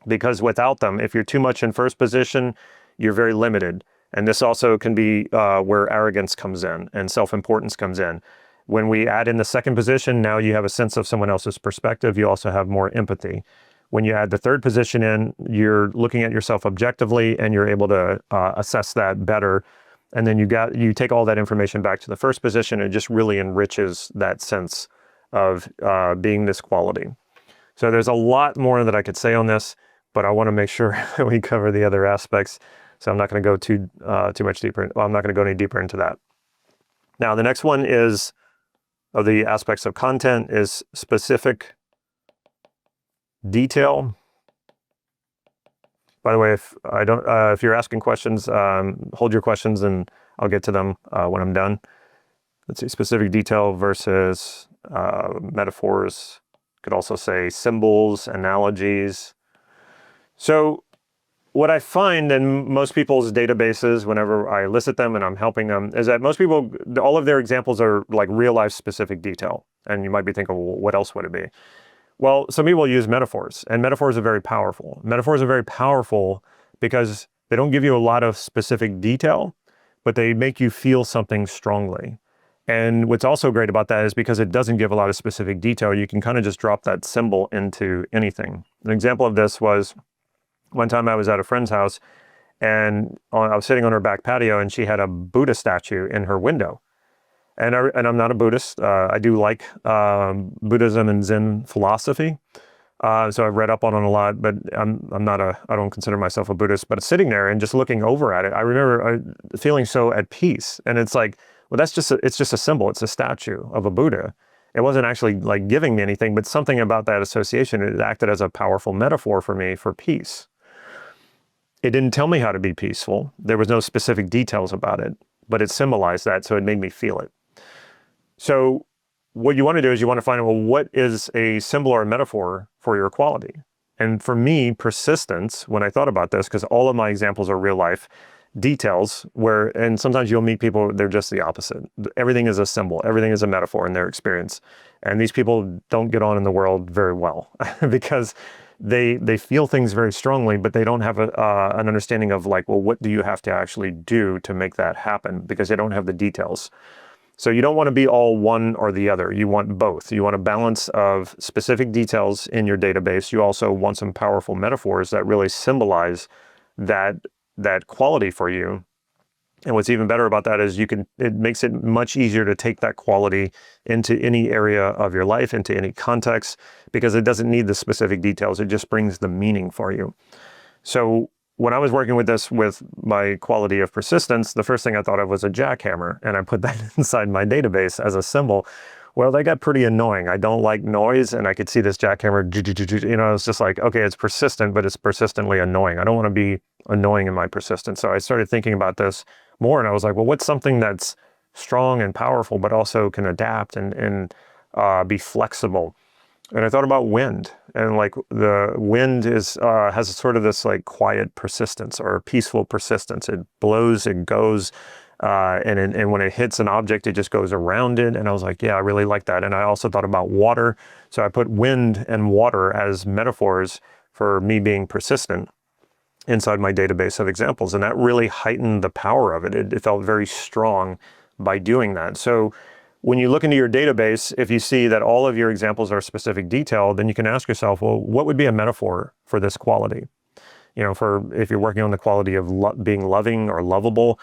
Because without them, if you're too much in first position, you're very limited. And this also can be where arrogance comes in and self-importance comes in. When we add in the second position, now you have a sense of someone else's perspective. You also have more empathy. When you add the third position in, you're looking at yourself objectively and you're able to assess that better. And then you take all that information back to the first position. It just really enriches that sense of being this quality. So there's a lot more that I could say on this, but I want to make sure that we cover the other aspects. So I'm not going to go too much deeper. Well, I'm not going to go any deeper into that. Now, the next one is of the aspects of content is specific detail. By the way, if you're asking questions, hold your questions and I'll get to them when I'm done. Let's see, specific detail versus metaphors. Could also say symbols, analogies. So what I find in most people's databases, whenever I elicit them and I'm helping them, is that most people, all of their examples are like real life specific detail. And you might be thinking, well, what else would it be? Well, some people use metaphors, and metaphors are very powerful. Metaphors are very powerful because they don't give you a lot of specific detail, but they make you feel something strongly. And what's also great about that is because it doesn't give a lot of specific detail, you can kind of just drop that symbol into anything. An example of this was one time I was at a friend's house and I was sitting on her back patio and she had a Buddha statue in her window. And I'm not a Buddhist. I do like Buddhism and Zen philosophy. So I've read up on it a lot, but I don't consider myself a Buddhist. But sitting there and just looking over at it, I remember feeling so at peace. And it's like, Well, it's just a symbol. It's a statue of a Buddha. It wasn't actually like giving me anything, but something about that association, it acted as a powerful metaphor for me for peace. It didn't tell me how to be peaceful. There was no specific details about it, but it symbolized that, so it made me feel it. So what you want to do is you want to find out, well, what is a symbol or a metaphor for your quality? And for me, persistence, when I thought about this, because all of my examples are real life details and sometimes you'll meet people, they're just the opposite. Everything is a symbol, everything is a metaphor in their experience. And these people don't get on in the world very well because they feel things very strongly, but they don't have an understanding of like, well, what do you have to actually do to make that happen? Because they don't have the details. So you don't want to be all one or the other. You want both. You want a balance of specific details in your database. You also want some powerful metaphors that really symbolize that quality for you. And what's even better about that is it makes it much easier to take that quality into any area of your life, into any context, because it doesn't need the specific details. It just brings the meaning for you. So when I was working with this with my quality of persistence, the first thing I thought of was a jackhammer, and I put that inside my database as a symbol. Well, they got pretty annoying. I don't like noise, and I could see this jackhammer, it's just like, okay, it's persistent, but it's persistently annoying. I don't want to be annoying in my persistence. So I started thinking about this more, and I was like, well, what's something that's strong and powerful, but also can adapt and be flexible? And I thought about wind, and like the wind has sort of this like quiet persistence or peaceful persistence. It blows, it goes, and when it hits an object, it just goes around it. And I was like, yeah, I really like that. And I also thought about water. So I put wind and water as metaphors for me being persistent inside my database of examples. And that really heightened the power of it. It felt very strong by doing that. So when you look into your database, if you see that all of your examples are specific detail, then you can ask yourself, well, what would be a metaphor for this quality? If you're working on the quality of being loving or lovable,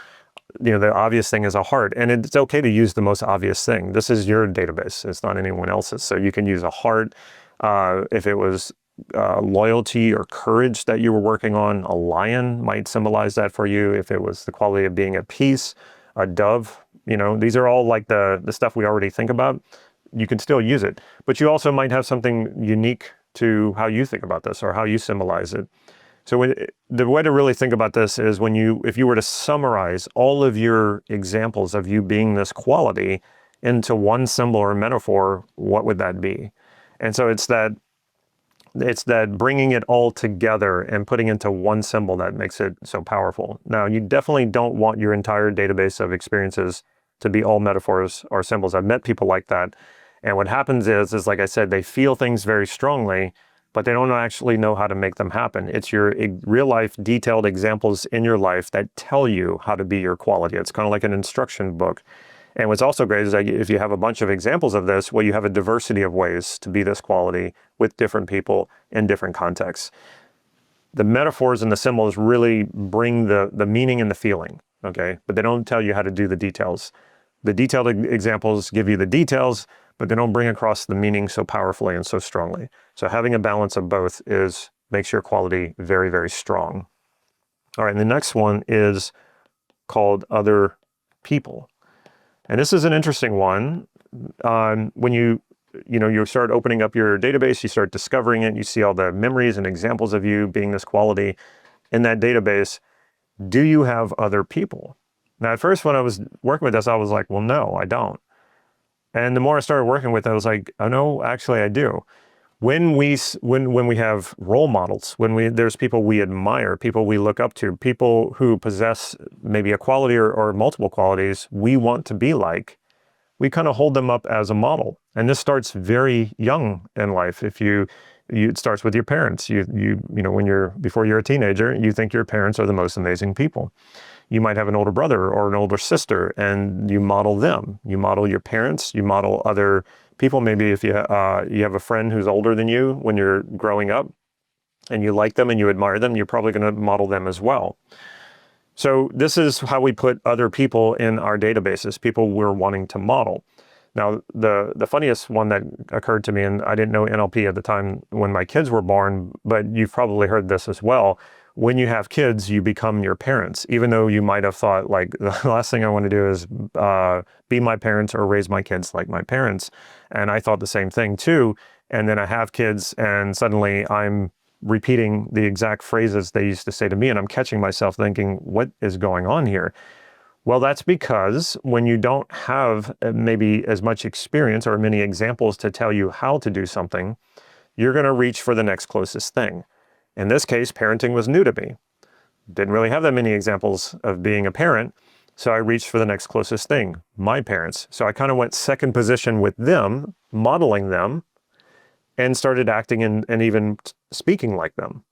the obvious thing is a heart. And it's okay to use the most obvious thing. This is your database. It's not anyone else's. So you can use a heart. If it was loyalty or courage that you were working on, a lion might symbolize that for you. If it was the quality of being at peace, a dove, these are all like the stuff we already think about. You can still use it, but you also might have something unique to how you think about this or how you symbolize it. So the way to really think about this is if you were to summarize all of your examples of you being this quality into one symbol or metaphor, what would that be? And so it's that bringing it all together and putting into one symbol that makes it so powerful. Now, you definitely don't want your entire database of experiences to be all metaphors or symbols. I've met people like that. And what happens is like I said, they feel things very strongly, but they don't actually know how to make them happen. It's your real life detailed examples in your life that tell you how to be your quality. It's kind of like an instruction book. And what's also great is that if you have a bunch of examples of this, well, you have a diversity of ways to be this quality with different people in different contexts. The metaphors and the symbols really bring the meaning and the feeling, okay? But they don't tell you how to do the details. The detailed examples give you the details, but they don't bring across the meaning so powerfully and so strongly. So having a balance of both makes your quality very, very strong. All right, and the next one is called other people. And this is an interesting one. When you start opening up your database, you start discovering it, you see all the memories and examples of you being this quality in that database. Do you have other people? Now, at first, when I was working with this, I was like, well, no, I don't. And the more I started working with it, I was like, oh, no, actually, I do. When we have role models, there's people we admire, people we look up to, people who possess maybe a quality or multiple qualities we want to be like, we kind of hold them up as a model. And this starts very young in life. It starts with your parents. Before you're a teenager, you think your parents are the most amazing people. You might have an older brother or an older sister, and you model them. You model your parents. You model other people. Maybe if you have a friend who's older than you when you're growing up, and you like them and you admire them, you're probably going to model them as well. So this is how we put other people in our databases, people we're wanting to model. Now, the funniest one that occurred to me, and I didn't know NLP at the time when my kids were born, but you've probably heard this as well, When you have kids, you become your parents, even though you might have thought, like, the last thing I want to do is be my parents or raise my kids like my parents. And I thought the same thing too. And then I have kids and suddenly I'm repeating the exact phrases they used to say to me. And I'm catching myself thinking, what is going on here? Well, that's because when you don't have maybe as much experience or many examples to tell you how to do something, you're going to reach for the next closest thing. In this case, parenting was new to me. Didn't really have that many examples of being a parent, so I reached for the next closest thing, my parents. So I kind of went second position with them, modeling them, and started acting and even speaking like them.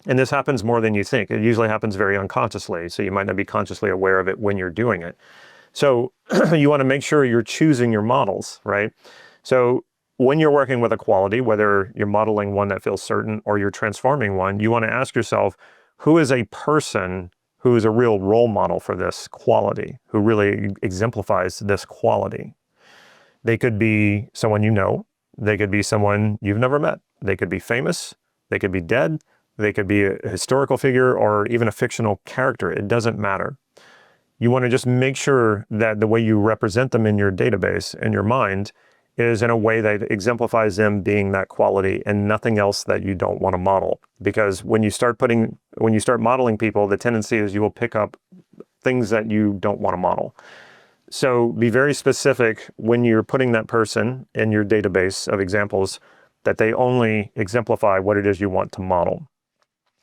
And this happens more than you think. It usually happens very unconsciously, so you might not be consciously aware of it when you're doing it. So you want to make sure you're choosing your models, right? So when you're working with a quality, whether you're modeling one that feels certain or you're transforming one, you want to ask yourself, who is a person who is a real role model for this quality, who really exemplifies this quality? They could be someone you know. They could be someone you've never met. They could be famous. They could be dead. They could be a historical figure or even a fictional character. It doesn't matter. You want to just make sure that the way you represent them in your database, in your mind, is in a way that exemplifies them being that quality and nothing else that you don't want to model. Because when you start modeling people, the tendency is you will pick up things that you don't want to model. So be very specific when you're putting that person in your database of examples that they only exemplify what it is you want to model.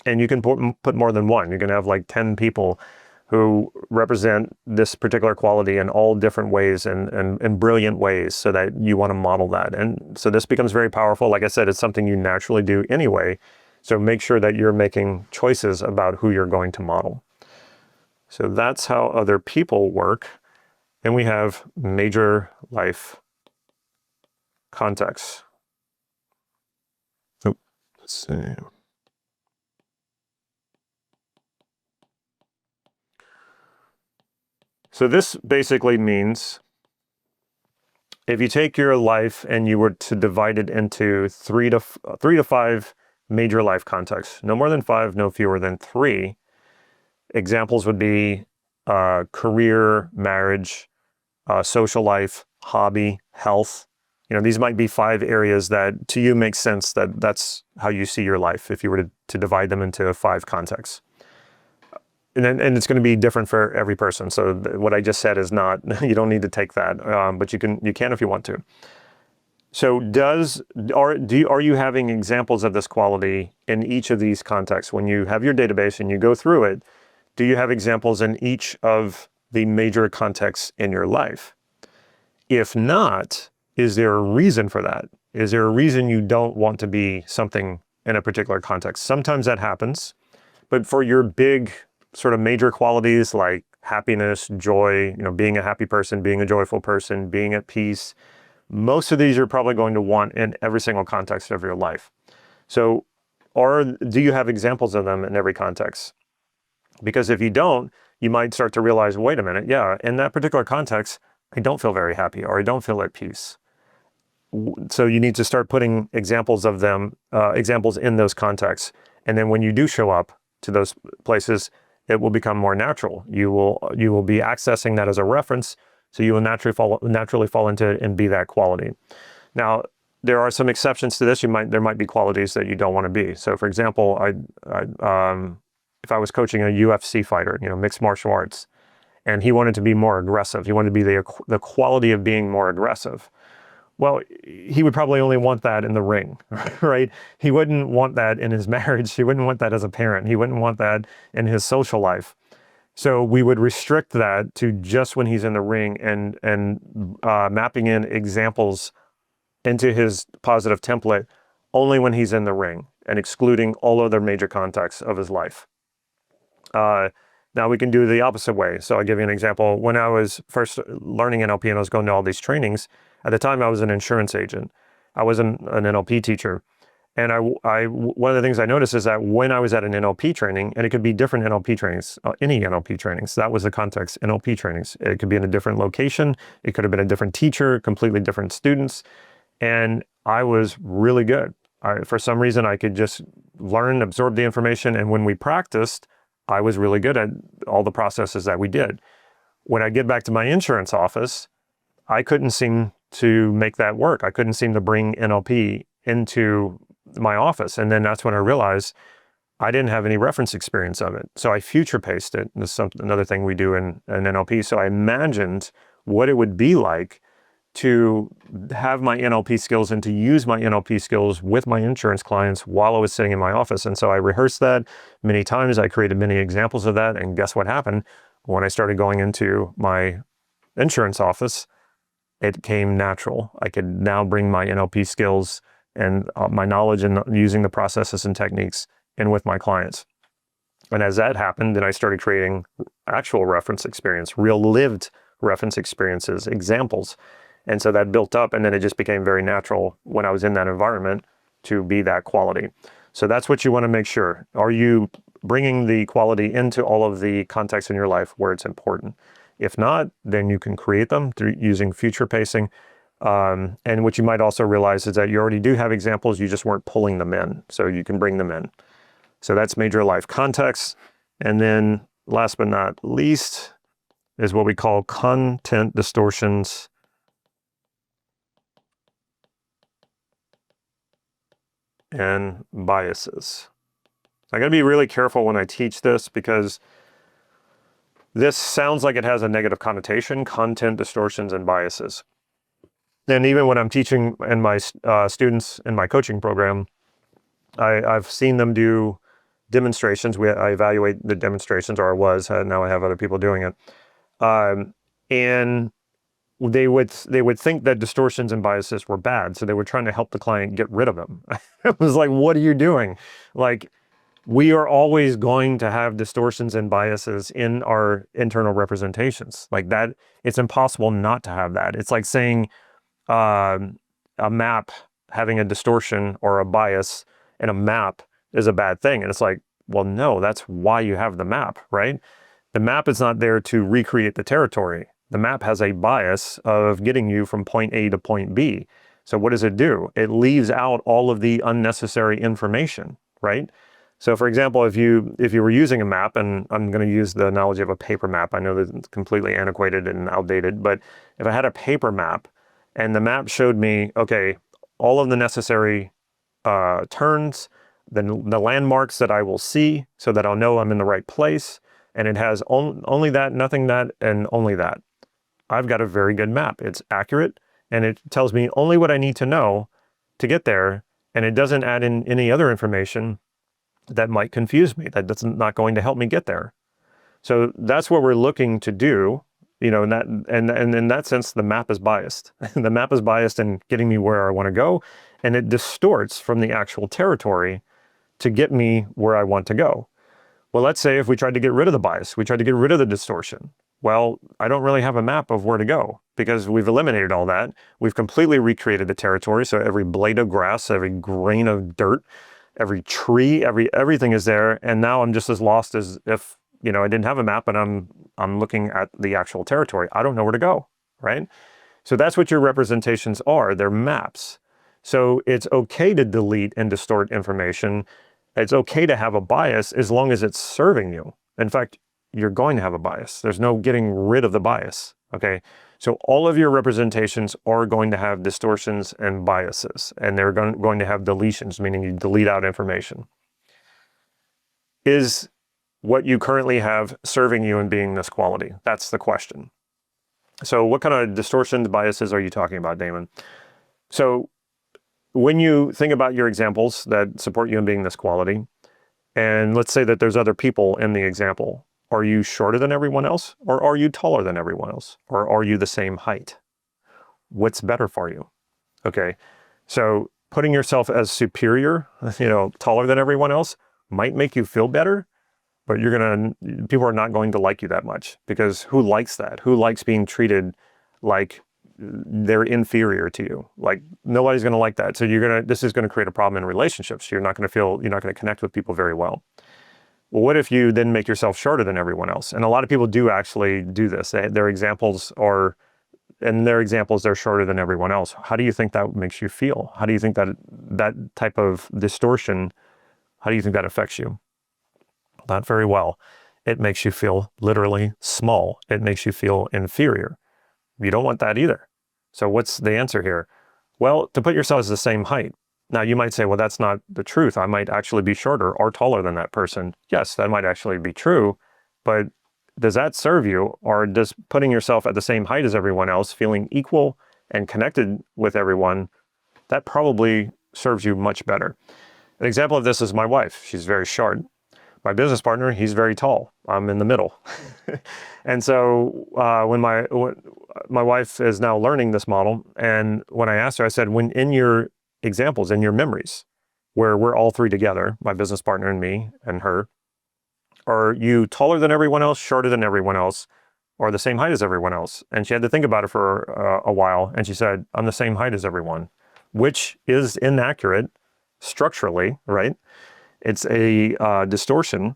And you can put more than one. You can have like 10 people who represent this particular quality in all different ways and brilliant ways so that you want to model that. And so this becomes very powerful. Like I said, it's something you naturally do anyway. So make sure that you're making choices about who you're going to model. So that's how other people work. And we have major life contexts. Oh, let's see. So this basically means if you take your life and you were to divide it into three to five major life contexts, no more than 5, no fewer than 3, examples would be career, marriage, social life, hobby, health. You know, these might be 5 areas that to you make sense that that's how you see your life if you were to divide them into 5 contexts. And it's going to be different for every person. So what I just said is not, you don't need to take that, but you can if you want to. So are you having examples of this quality in each of these contexts? When you have your database and you go through it, do you have examples in each of the major contexts in your life? If not, is there a reason for that? Is there a reason you don't want to be something in a particular context? Sometimes that happens, but for your big sort of major qualities like happiness, joy, being a happy person, being a joyful person, being at peace, most of these you're probably going to want in every single context of your life. So, do you have examples of them in every context? Because if you don't, you might start to realize, wait a minute, yeah, in that particular context, I don't feel very happy or I don't feel at peace. So you need to start putting examples of them, examples in those contexts. And then when you do show up to those places, it will become more natural. You will be accessing that as a reference, so you will naturally fall into it and be that quality. Now, there are some exceptions to this. There might be qualities that you don't want to be. So, for example, if I was coaching a UFC fighter, mixed martial arts, and he wanted to be more aggressive, he wanted to be the quality of being more aggressive. Well, he would probably only want that in the ring, right? He wouldn't want that in his marriage. He wouldn't want that as a parent. He wouldn't want that in his social life. So we would restrict that to just when he's in the ring and mapping in examples into his positive template only when he's in the ring and excluding all other major contexts of his life. Now we can do the opposite way. So I'll give you an example. When I was first learning NLP and I was going to all these trainings, at the time I was an insurance agent. I wasn't an NLP teacher. And one of the things I noticed is that when I was at an NLP training, and it could be different NLP trainings, any NLP trainings, that was the context, NLP trainings. It could be in a different location. It could have been a different teacher, completely different students. And I was really good. For some reason, I could just learn, absorb the information. And when we practiced, I was really good at all the processes that we did. When I get back to my insurance office, I couldn't seem to make that work. I couldn't seem to bring NLP into my office. And then that's when I realized I didn't have any reference experience of it. So I future paced it. This is another thing we do in NLP. So I imagined what it would be like to have my NLP skills and to use my NLP skills with my insurance clients while I was sitting in my office. And so I rehearsed that many times. I created many examples of that. And guess what happened? When I started going into my insurance office, it came natural. I could now bring my NLP skills and my knowledge in using the processes and techniques in with my clients. And as that happened, then I started creating actual reference experience, real lived reference experiences, examples. And so that built up, and then it just became very natural when I was in that environment to be that quality. So that's what you want to make sure. Are you bringing the quality into all of the contexts in your life where it's important? If not, then you can create them through using future pacing. And what you might also realize is that you already do have examples, you just weren't pulling them in. So you can bring them in. So that's major life context. And then last but not least is what we call content distortions and biases. I got to be really careful when I teach this because this sounds like it has a negative connotation, content distortions and biases. And even when I'm teaching in my students in my coaching program, I've seen them do demonstrations. I evaluate the demonstrations, or I was, now I have other people doing it. And they would think that distortions and biases were bad. So they were trying to help the client get rid of them. It was like, what are you doing? Like, we are always going to have distortions and biases in our internal representations. Like that, it's impossible not to have that. It's like saying a map having a distortion or a bias in a map is a bad thing. And it's like, well, no, that's why you have the map, right? The map is not there to recreate the territory. The map has a bias of getting you from point A to point B. So what does it do? It leaves out all of the unnecessary information, right? So for example, if you were using a map, and I'm going to use the analogy of a paper map, I know that it's completely antiquated and outdated, but if I had a paper map and the map showed me, okay, all of the necessary turns, the landmarks that I will see so that I'll know I'm in the right place, and it has only that, nothing that, and only that. I've got a very good map. It's accurate, and it tells me only what I need to know to get there, and it doesn't add in any other information that might confuse me, that's not going to help me get there. So that's what we're looking to do, you know, and in that sense, the map is biased. The map is biased in getting me where I want to go, and it distorts from the actual territory to get me where I want to go. Well, let's say if we tried to get rid of the bias, we tried to get rid of the distortion. Well, I don't really have a map of where to go because we've eliminated all that. We've completely recreated the territory. So every blade of grass, every grain of dirt, every tree, everything is there. And now I'm just as lost as if, you know, I didn't have a map and I'm looking at the actual territory. I don't know where to go, right? So that's what your representations are. They're maps. So it's okay to delete and distort information. It's okay to have a bias as long as it's serving you. In fact, you're going to have a bias. There's no getting rid of the bias, okay? So all of your representations are going to have distortions and biases, and they're going to have deletions, meaning you delete out information. Is what you currently have serving you and being this quality? That's the question. So what kind of distortions, biases are you talking about, Damon? So when you think about your examples that support you in being this quality, and let's say that there's other people in the example, are you shorter than everyone else? Or are you taller than everyone else? Or are you the same height? What's better for you? Okay, so putting yourself as superior, you know, taller than everyone else might make you feel better, but people are not going to like you that much, because who likes that? Who likes being treated like they're inferior to you? Like, nobody's going to like that. So this is going to create a problem in relationships. You're not going to connect with people very well. Well, what if you then make yourself shorter than everyone else? And a lot of people do actually do this. Their examples they're shorter than everyone else. How do you think that makes you feel? How do you think that type of distortion, how do you think that affects you? Not very well. It makes you feel literally small. It makes you feel inferior. You don't want that either. So what's the answer here? Well, to put yourself as the same height. Now you might say, well, that's not the truth. I might actually be shorter or taller than that person. Yes, that might actually be true, but does that serve you? Or does putting yourself at the same height as everyone else, feeling equal and connected with everyone, that probably serves you much better. An example of this is my wife. She's very short. My business partner, he's very tall. I'm in the middle. And so when my wife is now learning this model, and when I asked her, I said, when in your examples, in your memories, where we're all three together, my business partner and me and her, are you taller than everyone else, shorter than everyone else, or the same height as everyone else? And she had to think about it for a while, and she said, I'm the same height as everyone, which is inaccurate structurally, right? It's a distortion,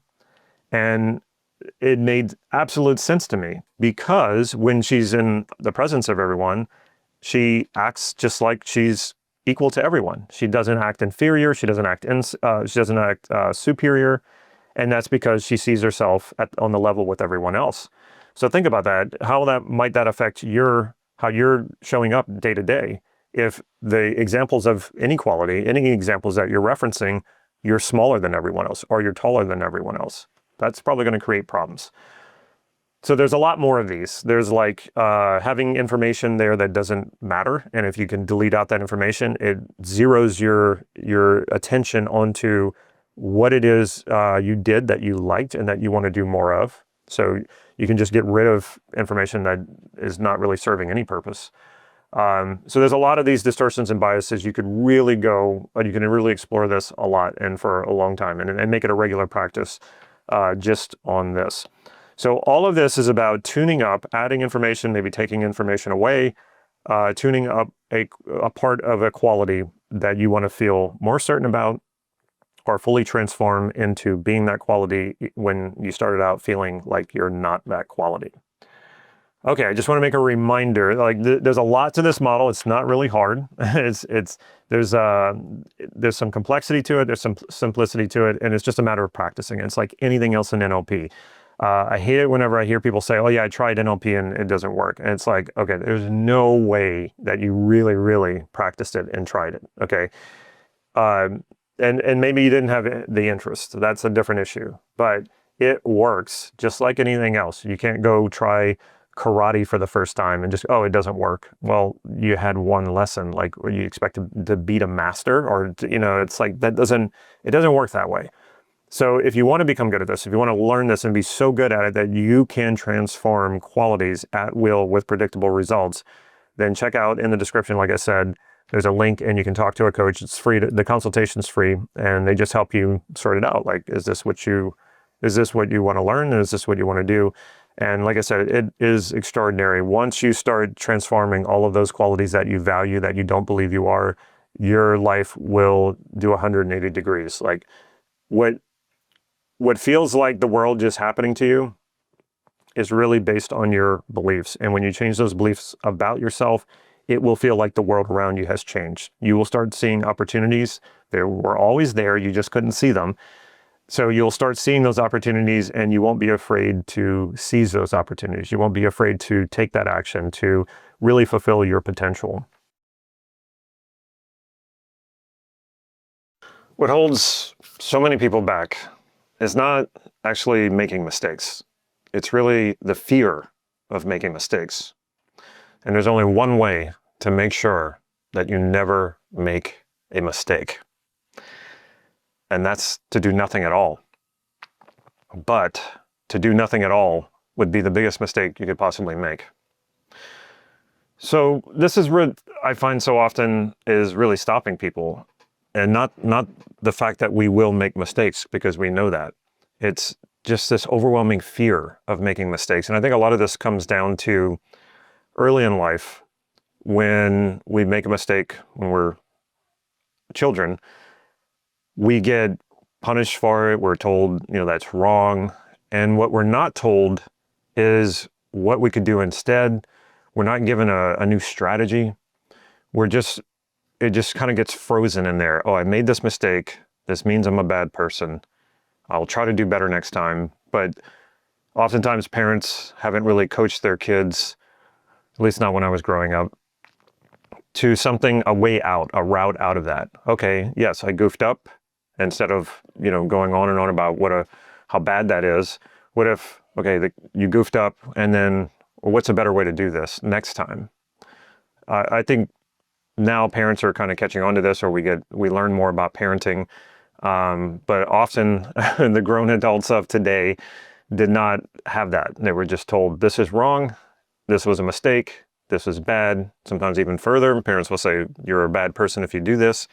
and it made absolute sense to me, because when she's in the presence of everyone, she acts just like she's equal to everyone. She doesn't act inferior. She doesn't act superior, and that's because she sees herself on the level with everyone else. So think about that. How might that affect how you're showing up day to day? If the examples of inequality, any examples that you're referencing, you're smaller than everyone else, or you're taller than everyone else, that's probably going to create problems. So there's a lot more of these. There's like having information there that doesn't matter. And if you can delete out that information, it zeroes your attention onto what it is you did that you liked and that you want to do more of. So you can just get rid of information that is not really serving any purpose. So there's a lot of these distortions and biases. You can really explore this a lot and for a long time, and make it a regular practice just on this. So all of this is about tuning up, adding information, maybe taking information away, tuning up a part of a quality that you want to feel more certain about, or fully transform into being that quality when you started out feeling like you're not that quality. Okay, I just want to make a reminder, like there's a lot to this model. It's not really hard. There's some complexity to it, there's some simplicity to it, and it's just a matter of practicing. It's like anything else in NLP. I hate it whenever I hear people say, oh yeah, I tried NLP and it doesn't work. And it's like, okay, there's no way that you really, really practiced it and tried it, okay? And maybe you didn't have the interest. That's a different issue. But it works just like anything else. You can't go try karate for the first time and just, oh, it doesn't work. Well, you had one lesson. Like, you expect to beat a master, or it's like it doesn't work that way. So if you want to become good at this, if you want to learn this and be so good at it that you can transform qualities at will with predictable results, then check out in the description, like I said, there's a link and you can talk to a coach. It's free. The consultation's free, and they just help you sort it out. Like, is this what you want to learn? Is this what you want to do? And like I said, it is extraordinary. Once you start transforming all of those qualities that you value, that you don't believe you are, your life will do 180 degrees. Like, what feels like the world just happening to you is really based on your beliefs. And when you change those beliefs about yourself, it will feel like the world around you has changed. You will start seeing opportunities. They were always there, you just couldn't see them. So you'll start seeing those opportunities, and you won't be afraid to seize those opportunities. You won't be afraid to take that action to really fulfill your potential. What holds so many people back is not actually making mistakes. It's really the fear of making mistakes. And there's only one way to make sure that you never make a mistake. And that's to do nothing at all. But to do nothing at all would be the biggest mistake you could possibly make. So this is what I find so often is really stopping people. And not the fact that we will make mistakes, because we know that. It's just this overwhelming fear of making mistakes. And I think a lot of this comes down to early in life, when we make a mistake when we're children, we get punished for it. We're told, that's wrong. And what we're not told is what we could do instead. We're not given a new strategy. It just kind of gets frozen in there. Oh, I made this mistake. This means I'm a bad person. I'll try to do better next time. But oftentimes parents haven't really coached their kids, at least not when I was growing up, to something, a way out, a route out of that. Okay, yes, I goofed up. Instead of, going on and on about how bad that is, what if, okay, you goofed up, and then what's a better way to do this next time? I think now parents are kind of catching on to this, or we learn more about parenting. But often the grown adults of today did not have that. They were just told, this is wrong, this was a mistake, this is bad. Sometimes even further, parents will say, you're a bad person if you do this.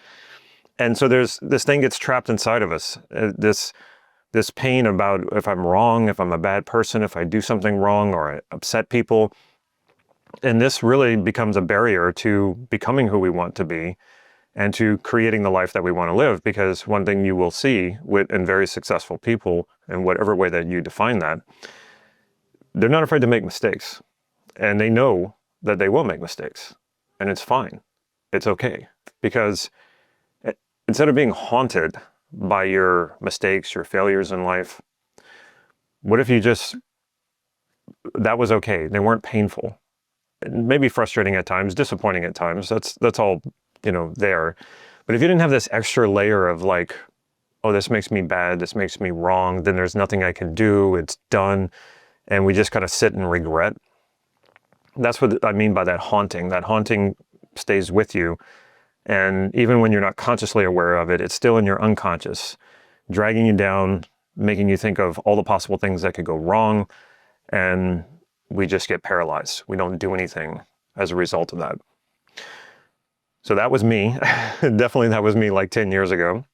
And so this thing gets trapped inside of us, this pain about if I'm wrong, if I'm a bad person, if I do something wrong or I upset people. And this really becomes a barrier to becoming who we want to be and to creating the life that we want to live. Because one thing you will see in very successful people, in whatever way that you define that, they're not afraid to make mistakes. And they know that they will make mistakes. And it's fine. It's okay. Because instead of being haunted by your mistakes, your failures in life, what if that was okay? They weren't painful. Maybe frustrating at times, disappointing at times. That's all, there. But if you didn't have this extra layer of like, oh, this makes me bad, this makes me wrong, then there's nothing I can do, it's done, and we just kind of sit in regret. That's what I mean by that haunting. That haunting stays with you. And even when you're not consciously aware of it, it's still in your unconscious, dragging you down, making you think of all the possible things that could go wrong. And we just get paralyzed. We don't do anything as a result of that. So that was me. Definitely that was me like 10 years ago.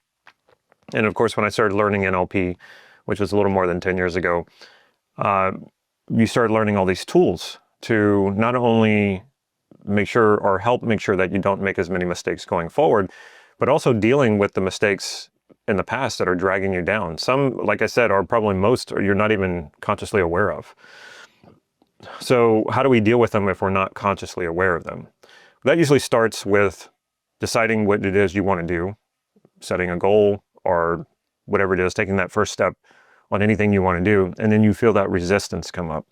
And of course, when I started learning NLP, which was a little more than 10 years ago, you started learning all these tools to not only help make sure that you don't make as many mistakes going forward, but also dealing with the mistakes in the past that are dragging you down. Some, like I said, are probably you're not even consciously aware of. So how do we deal with them if we're not consciously aware of them? That usually starts with deciding what it is you want to do, setting a goal or whatever it is, taking that first step on anything you want to do, and then you feel that resistance come up.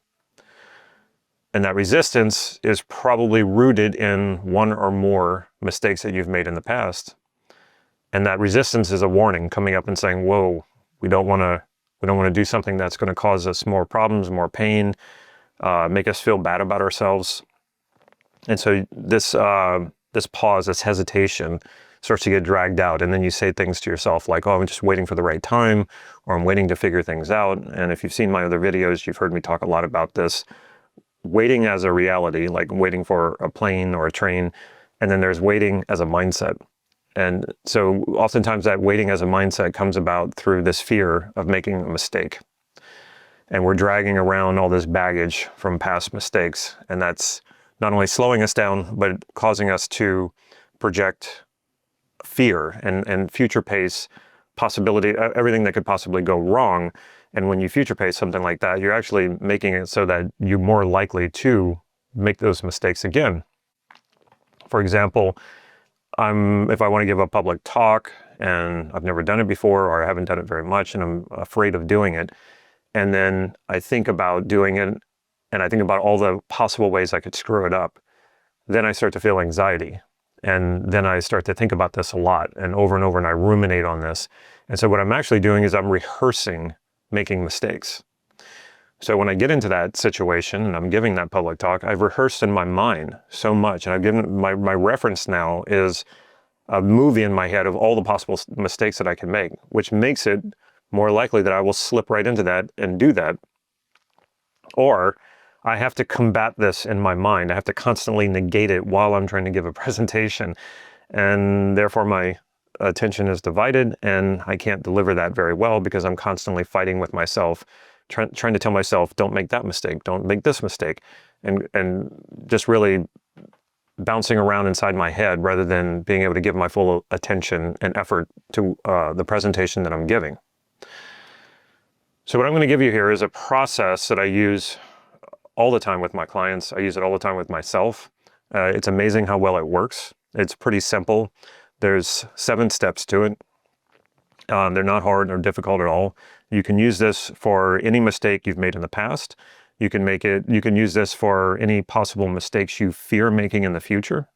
And that resistance is probably rooted in one or more mistakes that you've made in the past. And that resistance is a warning coming up and saying, whoa, we don't want to do something that's going to cause us more problems, more pain, make us feel bad about ourselves. And so this pause, this hesitation starts to get dragged out. And then you say things to yourself like, oh, I'm just waiting for the right time, or I'm waiting to figure things out. And if you've seen my other videos, you've heard me talk a lot about this. Waiting as a reality, like waiting for a plane or a train, and then there's waiting as a mindset. And so oftentimes that waiting as a mindset comes about through this fear of making a mistake. And we're dragging around all this baggage from past mistakes, and that's not only slowing us down, but causing us to project fear and future pace possibility, everything that could possibly go wrong. And when you future pace something like that, you're actually making it so that you're more likely to make those mistakes again. For example, if I want to give a public talk and I've never done it before, or I haven't done it very much and I'm afraid of doing it, and then I think about doing it and I think about all the possible ways I could screw it up, then I start to feel anxiety. And then I start to think about this a lot and over, and I ruminate on this. And so what I'm actually doing is I'm rehearsing making mistakes. So when I get into that situation and I'm giving that public talk, I've rehearsed in my mind so much, and I've given my reference now is a movie in my head of all the possible mistakes that I can make, which makes it more likely that I will slip right into that and do that. Or I have to combat this in my mind. I have to constantly negate it while I'm trying to give a presentation. And therefore my attention is divided and I can't deliver that very well because I'm constantly fighting with myself, trying to tell myself, don't make that mistake, don't make this mistake. And just really bouncing around inside my head rather than being able to give my full attention and effort to the presentation that I'm giving. So what I'm going to give you here is a process that I use all the time with my clients. I use it all the time with myself. It's amazing how well it works. It's pretty simple. There's 7 steps to it. They're not hard or difficult at all. You can use this for any mistake you've made in the past. You can use this for any possible mistakes you fear making in the future.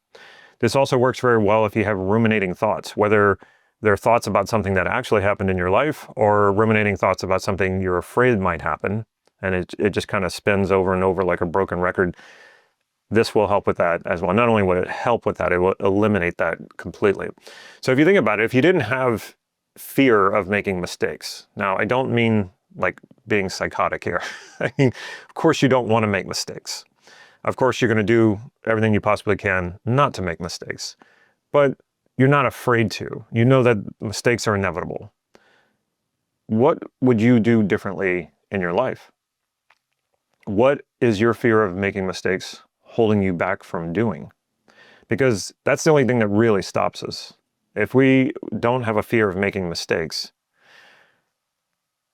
This also works very well if you have ruminating thoughts, whether they're thoughts about something that actually happened in your life or ruminating thoughts about something you're afraid might happen. And it just kind of spins over and over like a broken record. This will help with that as well. Not only will it help with that, it will eliminate that completely. So if you think about it, if you didn't have fear of making mistakes, now I don't mean like being psychotic here. I mean, of course you don't want to make mistakes. Of course you're going to do everything you possibly can not to make mistakes, but you're not afraid to. You know that mistakes are inevitable. What would you do differently in your life? What is your fear of making mistakes holding you back from doing? Because that's the only thing that really stops us. If we don't have a fear of making mistakes,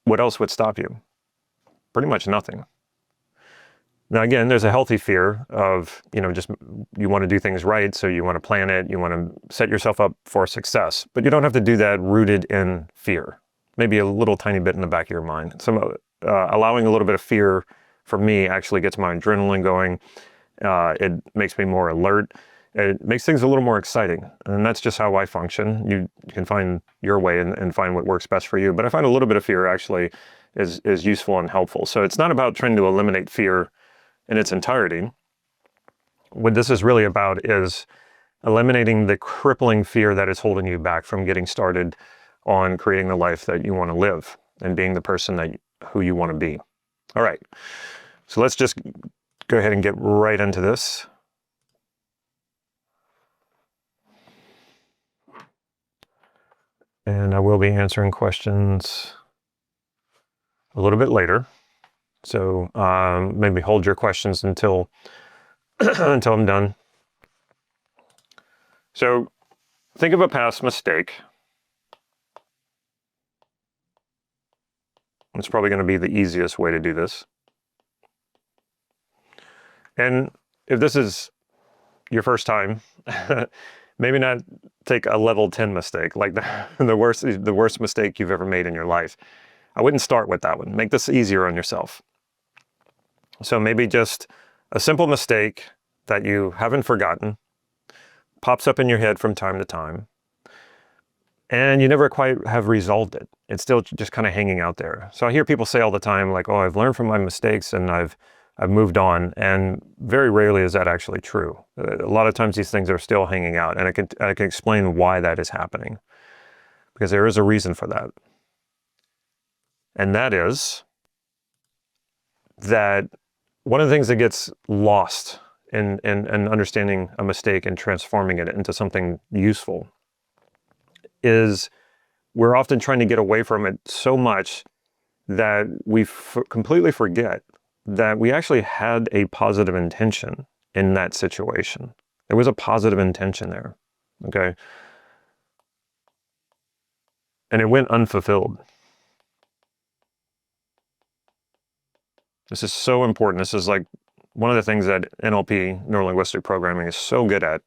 what else would stop you? Pretty much nothing. Now, again, there's a healthy fear of, just you want to do things right, so you want to plan it, you want to set yourself up for success, but you don't have to do that rooted in fear. Maybe a little tiny bit in the back of your mind. Allowing a little bit of fear for me actually gets my adrenaline going. It makes me more alert. It makes things a little more exciting. And that's just how I function. You can find your way and find what works best for you. But I find a little bit of fear actually is useful and helpful. So it's not about trying to eliminate fear in its entirety. What this is really about is eliminating the crippling fear that is holding you back from getting started on creating the life that you want to live and being the person who you want to be. All right, so let's just go ahead and get right into this. And I will be answering questions a little bit later. So maybe hold your questions until until I'm done. So think of a past mistake. It's probably going to be the easiest way to do this. And if this is your first time, maybe not take a level 10 mistake, like the worst mistake you've ever made in your life. I wouldn't start with that one. Make this easier on yourself. So maybe just a simple mistake that you haven't forgotten, pops up in your head from time to time, and you never quite have resolved it. It's still just kind of hanging out there. So I hear people say all the time, like, oh, I've learned from my mistakes and I've moved on. And very rarely is that actually true. A lot of times these things are still hanging out, and I can explain why that is happening, because there is a reason for that. And that is that one of the things that gets lost in understanding a mistake and transforming it into something useful is we're often trying to get away from it so much that we completely forget that we actually had a positive intention in that situation. There was a positive intention there, okay? And it went unfulfilled. This is so important. This is like one of the things that NLP, Neuro Linguistic Programming, is so good at,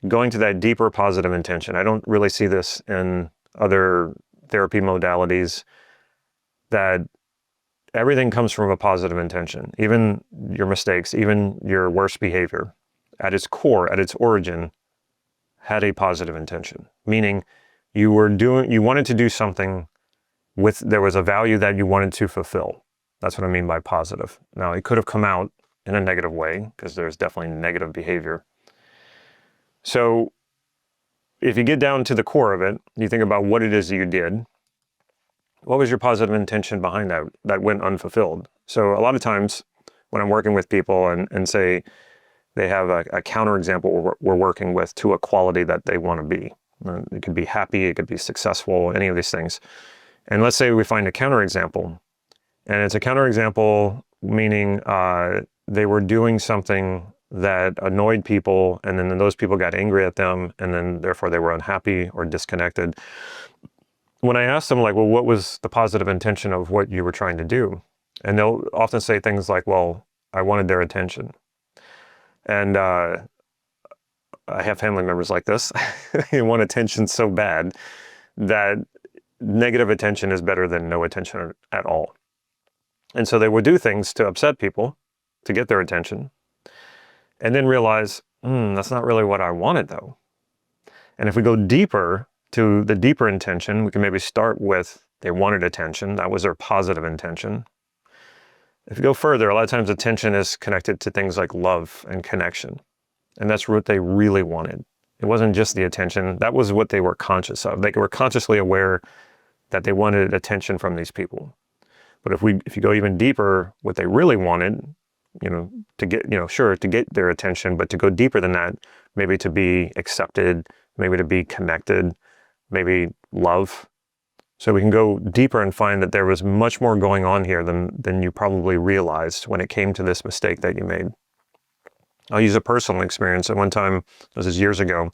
going to that deeper positive intention. I don't really see this in other therapy modalities, that everything comes from a positive intention. Even your mistakes, even your worst behavior, at its core, at its origin, had a positive intention. Meaning you wanted to do something there was a value that you wanted to fulfill. That's what I mean by positive. Now, it could have come out in a negative way, because there's definitely negative behavior. So if you get down to the core of it, you think about what it is that you did. What was your positive intention behind that went unfulfilled? So a lot of times when I'm working with people and say they have a counterexample we're working with to a quality that they want to be. It could be happy, it could be successful, any of these things. And let's say we find a counterexample, and it's a counterexample meaning they were doing something that annoyed people, and then those people got angry at them, and then therefore they were unhappy or disconnected. When I ask them, like, well, what was the positive intention of what you were trying to do? And they'll often say things like, well, I wanted their attention. And I have family members like this. They want attention so bad that negative attention is better than no attention at all. And so they would do things to upset people, to get their attention, and then realize, that's not really what I wanted though. And if we go deeper to the deeper intention, we can maybe start with they wanted attention. That was their positive intention. If you go further, a lot of times attention is connected to things like love and connection. And that's what they really wanted. It wasn't just the attention. That was what they were conscious of. They were consciously aware that they wanted attention from these people. But if you go even deeper, what they really wanted, to get, sure, to get their attention, but to go deeper than that, maybe to be accepted, maybe to be connected, maybe love. So we can go deeper and find that there was much more going on here than you probably realized when it came to this mistake that you made. I'll use a personal experience. At one time, this is years ago,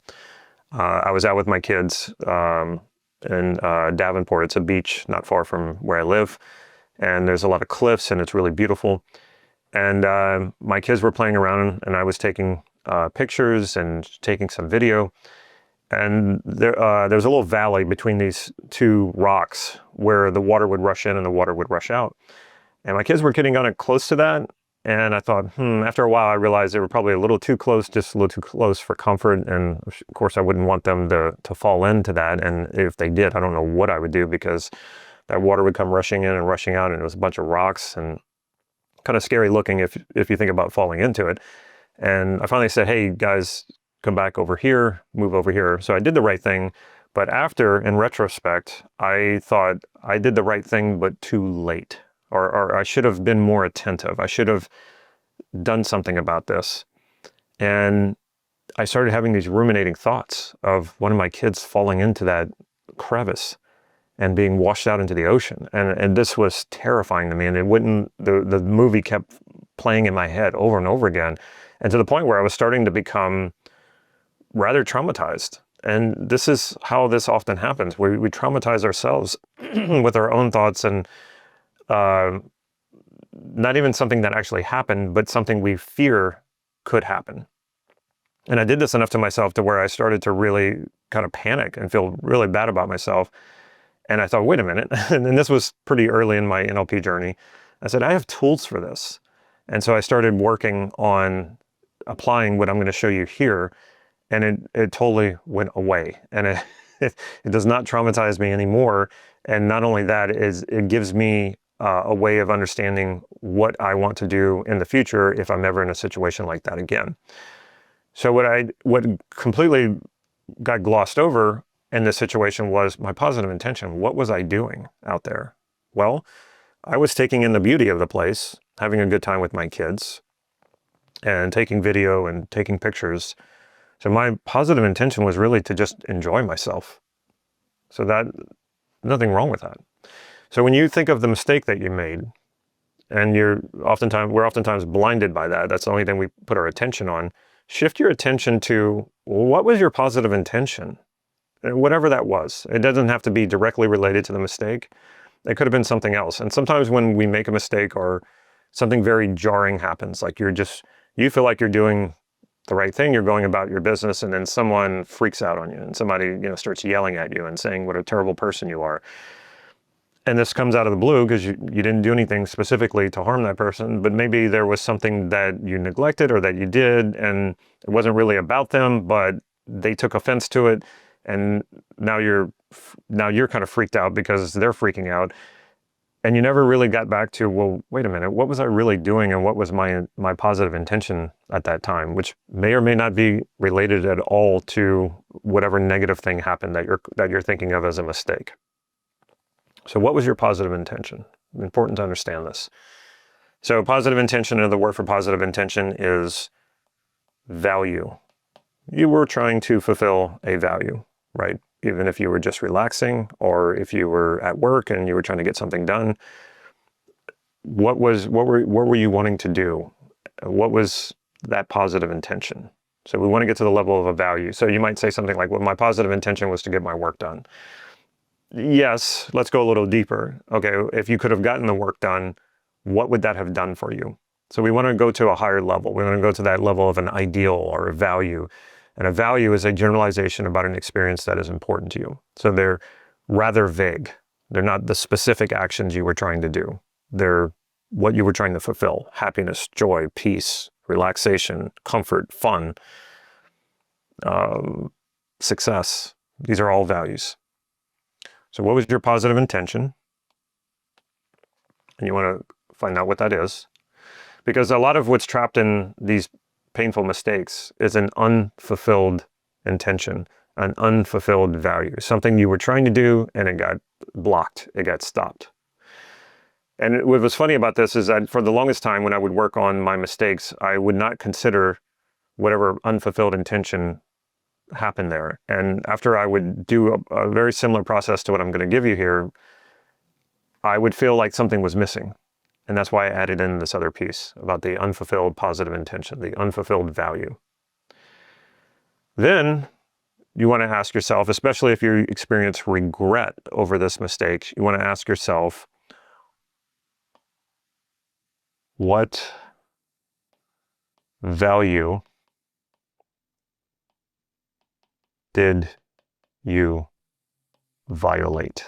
I was out with my kids in Davenport. It's a beach not far from where I live. And there's a lot of cliffs and it's really beautiful. And my kids were playing around and I was taking pictures and taking some video. And there's a little valley between these two rocks where the water would rush in and the water would rush out. And my kids were getting on it close to that. And I thought, after a while, I realized they were probably a little too close, just a little too close for comfort. And of course, I wouldn't want them to fall into that. And if they did, I don't know what I would do because that water would come rushing in and rushing out. And it was a bunch of rocks and kind of scary looking if you think about falling into it. And I finally said, hey, guys, come back over here, move over here. So I did the right thing. But after, in retrospect, I thought I did the right thing, but too late. Or I should have been more attentive. I should have done something about this. And I started having these ruminating thoughts of one of my kids falling into that crevice and being washed out into the ocean. And this was terrifying to me. And the movie kept playing in my head over and over again. And to the point where I was starting to become rather traumatized. And this is how this often happens. We traumatize ourselves with our own thoughts and not even something that actually happened, but something we fear could happen. And I did this enough to myself to where I started to really kind of panic and feel really bad about myself. And I thought, wait a minute. And this was pretty early in my NLP journey. I said, I have tools for this. And so I started working on applying what I'm going to show you here. And it totally went away. And it does not traumatize me anymore. And not only that, it gives me a way of understanding what I want to do in the future if I'm ever in a situation like that again. So what completely got glossed over in this situation was my positive intention. What was I doing out there? Well, I was taking in the beauty of the place, having a good time with my kids, and taking video and taking pictures. So my positive intention was really to just enjoy myself. So nothing wrong with that. So when you think of the mistake that you made, and we're oftentimes blinded by that, that's the only thing we put our attention on, shift your attention to, well, what was your positive intention? And whatever that was. It doesn't have to be directly related to the mistake. It could have been something else. And sometimes when we make a mistake or something very jarring happens, like you feel like you're doing the right thing, you're going about your business, and then someone freaks out on you and somebody, starts yelling at you and saying what a terrible person you are. And this comes out of the blue because you didn't do anything specifically to harm that person, but maybe there was something that you neglected or that you did, and it wasn't really about them, but they took offense to it, and now you're kind of freaked out because they're freaking out, and you never really got back to, well, wait a minute, what was I really doing, and what was my positive intention at that time, which may or may not be related at all to whatever negative thing happened that you're thinking of as a mistake. So what was your positive intention? Important to understand this. So positive intention, and the word for positive intention is value. You were trying to fulfill a value, right? Even if you were just relaxing or if you were at work and you were trying to get something done, what were you wanting to do? What was that positive intention? So we want to get to the level of a value. So you might say something like, well, my positive intention was to get my work done. Yes, let's go a little deeper. Okay, if you could have gotten the work done, what would that have done for you? So we want to go to a higher level. We want to go to that level of an ideal or a value. And a value is a generalization about an experience that is important to you. So they're rather vague. They're not the specific actions you were trying to do. They're what you were trying to fulfill: happiness, joy, peace, relaxation, comfort, fun, success. These are all values. So what was your positive intention? And you want to find out what that is. Because a lot of what's trapped in these painful mistakes is an unfulfilled intention, an unfulfilled value, something you were trying to do and it got blocked, it got stopped. And what was funny about this is that for the longest time when I would work on my mistakes, I would not consider whatever unfulfilled intention happened there. And after I would do a very similar process to what I'm going to give you here, I would feel like something was missing. And that's why I added in this other piece about the unfulfilled positive intention, the unfulfilled value. Then you want to ask yourself, especially if you experience regret over this mistake, you want to ask yourself, what value did you violate?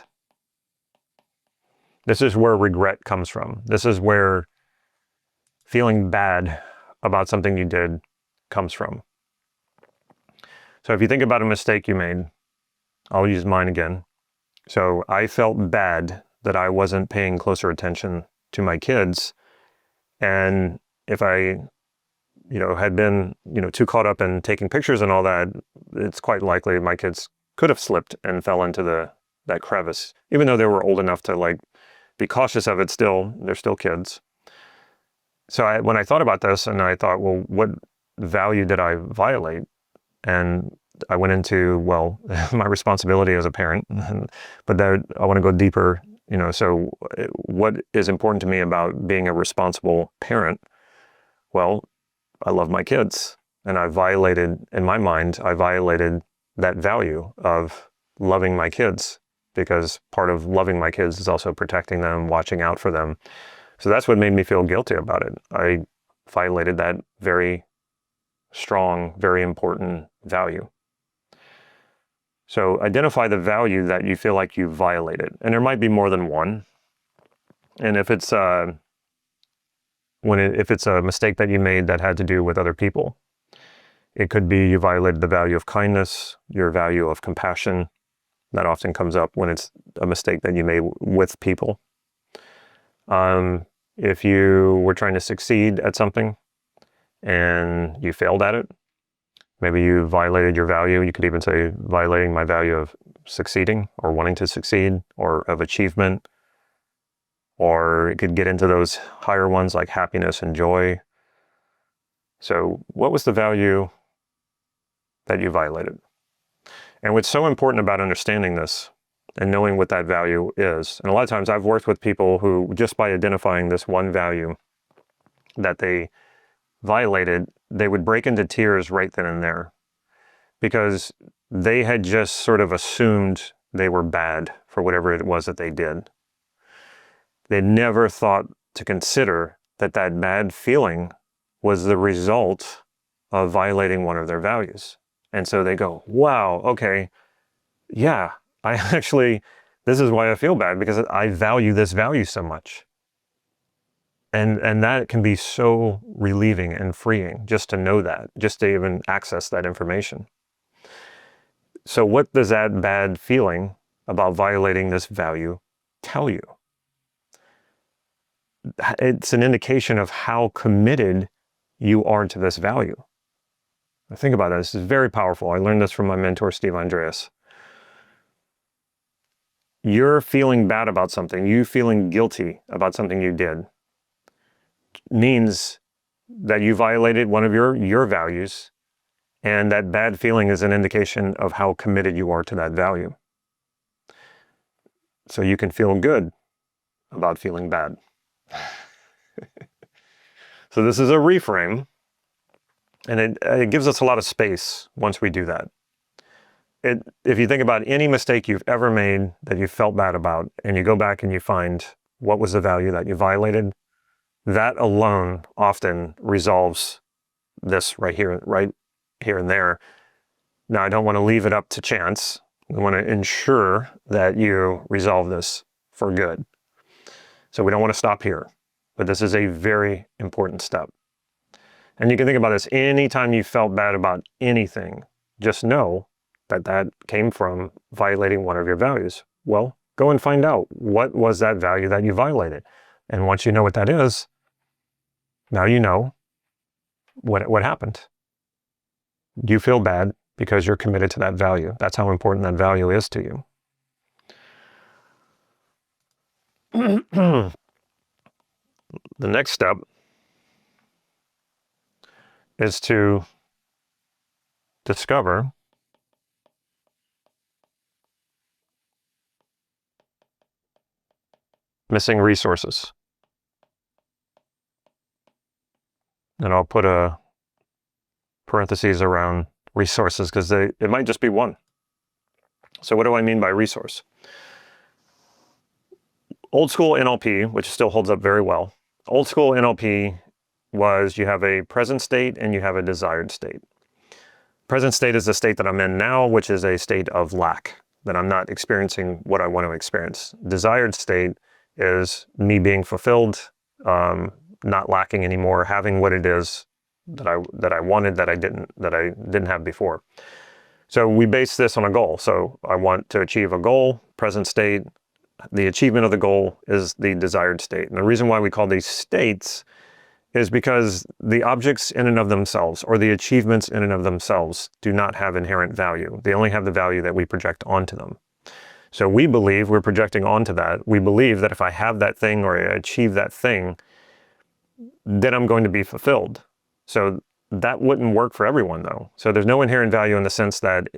This is where regret comes from. This is where feeling bad about something you did comes from. So if you think about a mistake you made, I'll use mine again. So I felt bad that I wasn't paying closer attention to my kids. And if I, had been, too caught up in taking pictures and all that, it's quite likely my kids could have slipped and fell into that crevice, even though they were old enough to be cautious of it. They're still kids. So when I thought about this and I thought, well, what value did I violate? And I went into, my responsibility as a parent, but I want to go deeper, so what is important to me about being a responsible parent? Well, I love my kids, and in my mind, I violated that value of loving my kids, because part of loving my kids is also protecting them, watching out for them. So that's what made me feel guilty about it. I violated that very strong, very important value. So identify the value that you feel like you violated. And there might be more than one. And if it's if it's a mistake that you made that had to do with other people, it could be you violated the value of kindness, your value of compassion. That often comes up when it's a mistake that you made with people. If you were trying to succeed at something and you failed at it, maybe you violated your value. You could even say violating my value of succeeding or wanting to succeed, or of achievement. Or it could get into those higher ones like happiness and joy. So what was the value that you violated? And what's so important about understanding this and knowing what that value is, and a lot of times I've worked with people who, just by identifying this one value that they violated, they would break into tears right then and there, because they had just sort of assumed they were bad for whatever it was that they did. They never thought to consider that that bad feeling was the result of violating one of their values. And so they go, wow, okay, yeah, this is why I feel bad, because I value this value so much. And that can be so relieving and freeing just to know that, just to even access that information. So what does that bad feeling about violating this value tell you? It's an indication of how committed you are to this value. Think about it. This is very powerful. I learned this from my mentor, Steve Andreas. You're feeling bad about something, you feeling guilty about something you did, means that you violated one of your values, and that bad feeling is an indication of how committed you are to that value. So you can feel good about feeling bad. So this is a reframe, and it gives us a lot of space once we do that. If you think about any mistake you've ever made that you felt bad about, and you go back and you find what was the value that you violated, that alone often resolves this right here and there. Now, I don't want to leave it up to chance. We want to ensure that you resolve this for good. So we don't want to stop here, but this is a very important step. And you can think about this anytime you felt bad about anything, just know that that came from violating one of your values. Well, go and find out what was that value that you violated. And once you know what that is, now you know what happened. You feel bad because you're committed to that value. That's how important that value is to you. The next step is to discover missing resources. And I'll put a parentheses around resources because it might just be one. So what do I mean by resource? Old school NLP, which still holds up very well. Old school NLP was you have a present state and you have a desired state. Present state is the state that I'm in now, which is a state of lack, that I'm not experiencing what I want to experience. Desired state is me being fulfilled, not lacking anymore, having what it is that I wanted that I didn't have before. So we base this on a goal. So I want to achieve a goal, present state. The achievement of the goal is the desired state. And the reason why we call these states is because the objects in and of themselves, or the achievements in and of themselves, do not have inherent value. They only have the value that we project onto them. So we believe we're projecting onto that. We believe that if I have that thing or I achieve that thing, then I'm going to be fulfilled. So that wouldn't work for everyone though. So there's no inherent value in the sense that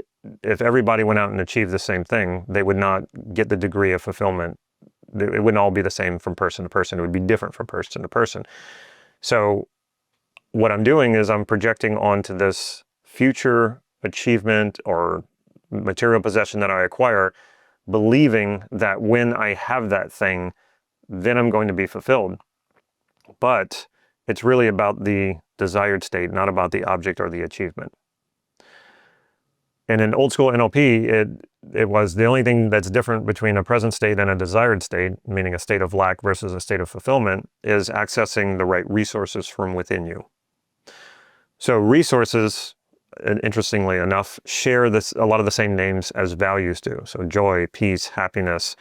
if everybody went out and achieved the same thing, they would not get the degree of fulfillment. It wouldn't all be the same from person to person. It would be different from person to person. So what I'm doing is I'm projecting onto this future achievement or material possession that I acquire, believing that when I have that thing, then I'm going to be fulfilled. But it's really about the desired state, not about the object or the achievement. And in old school NLP, it was the only thing that's different between a present state and a desired state, meaning a state of lack versus a state of fulfillment, is accessing the right resources from within you. So resources, interestingly enough, share a lot of the same names as values do. So joy, peace, happiness,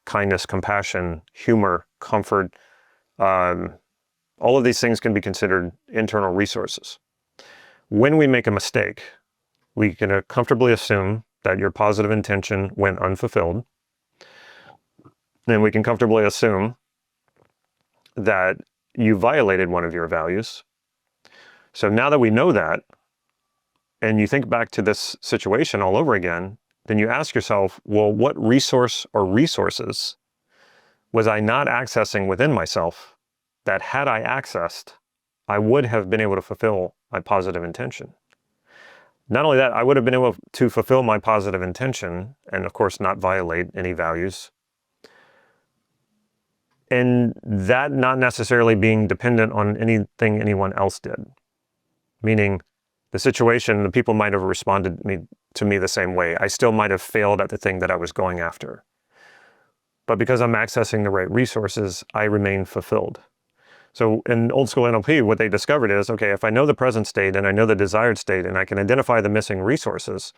kindness, compassion, humor, comfort, all of these things can be considered internal resources. When we make a mistake, we can comfortably assume that your positive intention went unfulfilled. And we can comfortably assume that you violated one of your values. So now that we know that, and you think back to this situation all over again, then you ask yourself, well, what resource or resources was I not accessing within myself that had I accessed, I would have been able to fulfill my positive intention? Not only that, I would have been able to fulfill my positive intention and of course not violate any values. And that not necessarily being dependent on anything anyone else did. Meaning the situation, the people might have responded to me the same way. I still might have failed at the thing that I was going after. But because I'm accessing the right resources, I remain fulfilled. So in old school NLP, what they discovered is, okay, if I know the present state and I know the desired state and I can identify the missing resources,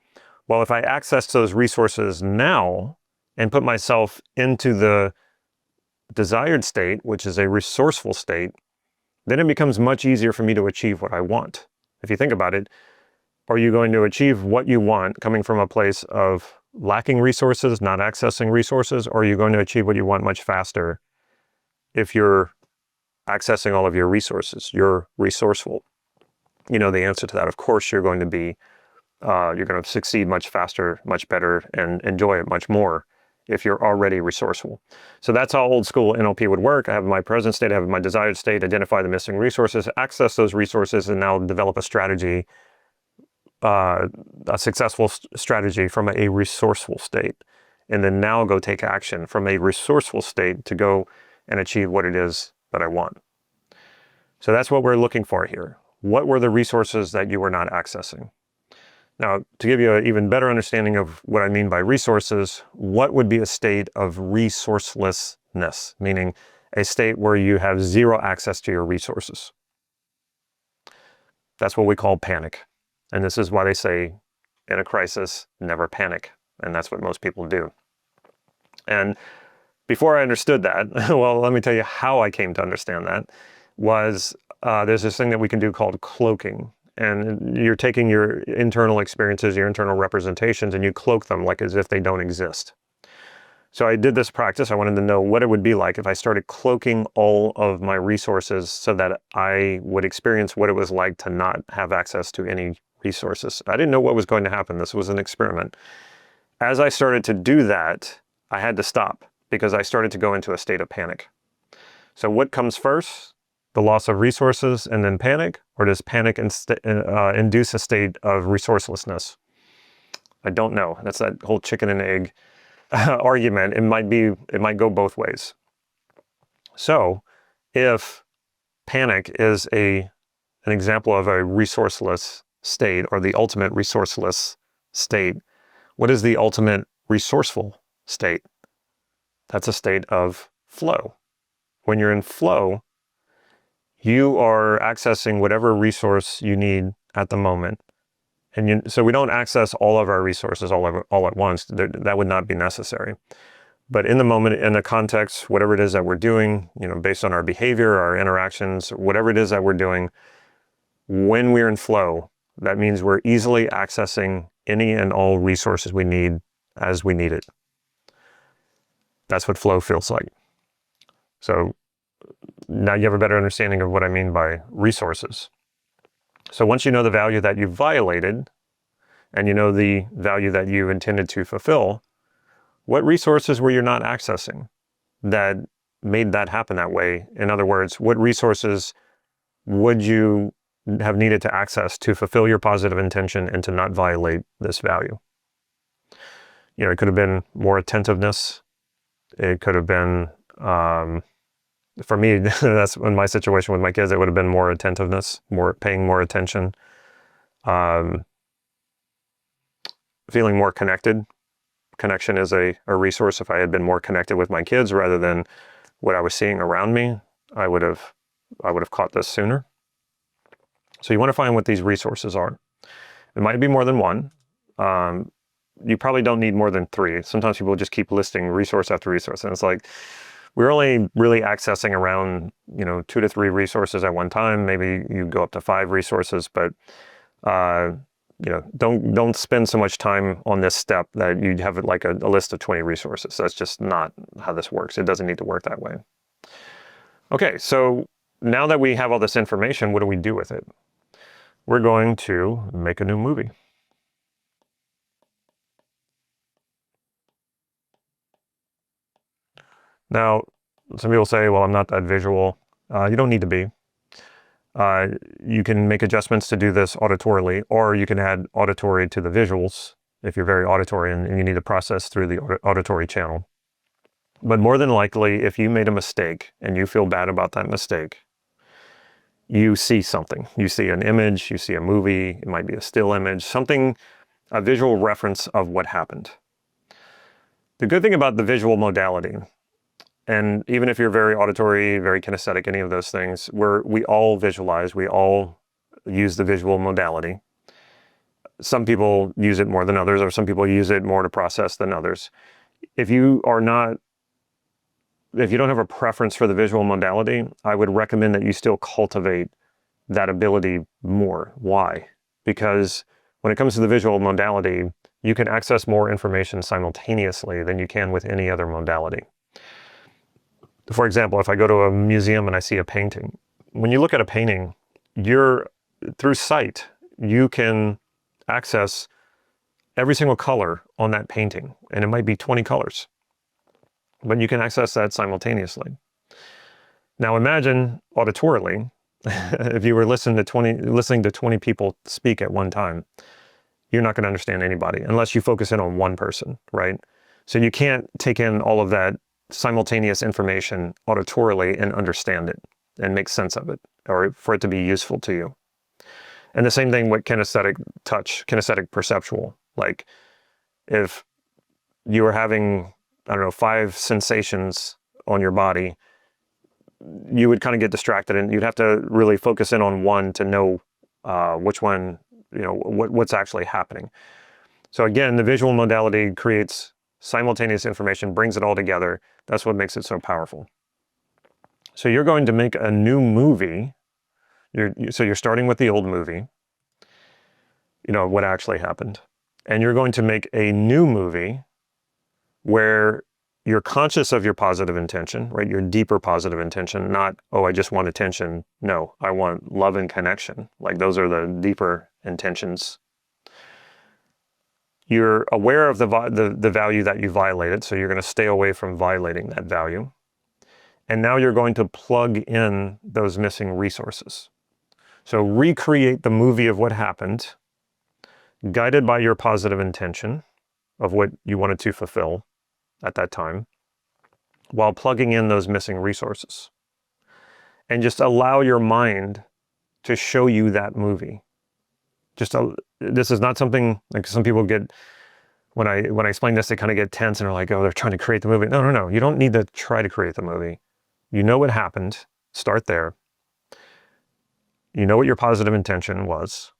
well, if I access those resources now and put myself into the desired state, which is a resourceful state, then it becomes much easier for me to achieve what I want. If you think about it, are you going to achieve what you want coming from a place of lacking resources, not accessing resources, or are you going to achieve what you want much faster if you're accessing all of your resources? You're resourceful. You know the answer to that. Of course, you're going to succeed much faster, much better, and enjoy it much more if you're already resourceful. So that's how old school NLP would work. I have my present state, I have my desired state, identify the missing resources, access those resources, and now develop a strategy, a successful strategy from a resourceful state. And then now go take action from a resourceful state to go and achieve what it is that I want. So that's what we're looking for here. What were the resources that you were not accessing? Now, to give you an even better understanding of what I mean by resources, what would be a state of resourcelessness, meaning a state where you have zero access to your resources? That's what we call panic. And this is why they say, in a crisis, never panic. And that's what most people do. And before I understood that, well, let me tell you how I came to understand that, was there's this thing that we can do called cloaking. And you're taking your internal experiences, your internal representations, and you cloak them like as if they don't exist. So I did this practice. I wanted to know what it would be like if I started cloaking all of my resources so that I would experience what it was like to not have access to any resources. I didn't know what was going to happen. This was an experiment. As I started to do that, I had to stop because I started to go into a state of panic. So what comes first? The loss of resources and then panic? Or does panic induce a state of resourcelessness? I don't know. That's that whole chicken and egg argument. It might go both ways. So if panic is an example of a resourceless state, or the ultimate resourceless state, what is the ultimate resourceful state? That's a state of flow. When you're in flow, you are accessing whatever resource you need at the moment. And so we don't access all of our resources all at once. That would not be necessary. But in the moment, in the context, whatever it is that we're doing, based on our behavior, our interactions, whatever it is that we're doing, when we're in flow, that means we're easily accessing any and all resources we need as we need it. That's what flow feels like. So now you have a better understanding of what I mean by resources. So once you know the value that you violated, and you know the value that you intended to fulfill, what resources were you not accessing that made that happen that way? In other words, what resources would you have needed to access to fulfill your positive intention and to not violate this value? It could have been more attentiveness. It could have been, for me, that's in my situation with my kids, it would have been more attentiveness, paying more attention, feeling more connected. Connection is a resource. If I had been more connected with my kids rather than what I was seeing around me, I would have caught this sooner. So you want to find what these resources are. It might be more than one. You probably don't need more than 3. Sometimes people just keep listing resource after resource, and it's like, we're only really accessing around 2 to 3 resources at one time. Maybe you go up to 5 resources, but don't spend so much time on this step that you have like a list of 20 resources. That's just not how this works. It doesn't need to work that way. Okay, so now that we have all this information, what do we do with it? We're going to make a new movie. Now, some people say, well, I'm not that visual. You don't need to be. You can make adjustments to do this auditorily, or you can add auditory to the visuals if you're very auditory and you need to process through the auditory channel. But more than likely, if you made a mistake and you feel bad about that mistake, you see something. You see an image, you see a movie, it might be a still image, something, a visual reference of what happened. The good thing about the visual modality, and even if you're very auditory, very kinesthetic, any of those things, we all visualize, we all use the visual modality. Some people use it more than others, or some people use it more to process than others. If you don't have a preference for the visual modality, I would recommend that you still cultivate that ability more. Why? Because when it comes to the visual modality, you can access more information simultaneously than you can with any other modality. For example, if I go to a museum and I see a painting, when you look at a painting, through sight, you can access every single color on that painting, and it might be 20 colors, but you can access that simultaneously. Now imagine auditorily, if you were listening to 20 people speak at one time, you're not going to understand anybody unless you focus in on one person, right? So you can't take in all of that simultaneous information auditorily and understand it and make sense of it, or for it to be useful to you. And the same thing with kinesthetic touch, kinesthetic perceptual. Like if you were having, I don't know, 5 sensations on your body, you would kind of get distracted and you'd have to really focus in on one to know which one, what's actually happening. So again, the visual modality creates simultaneous information, brings it all together. That's what makes it so powerful. So you're going to make a new movie. So you're starting with the old movie, what actually happened. And you're going to make a new movie where you're conscious of your positive intention, right? Your deeper positive intention, not, oh, I just want attention. No, I want love and connection. Like those are the deeper intentions. You're aware of the value that you violated, so you're going to stay away from violating that value. And now you're going to plug in those missing resources. So recreate the movie of what happened, guided by your positive intention of what you wanted to fulfill at that time, while plugging in those missing resources. And just allow your mind to show you that movie. This is not something, like some people get, when I explain this, they kind of get tense and are like, oh, they're trying to create the movie. No. You don't need to try to create the movie. You know what happened. Start there. You know what your positive intention was.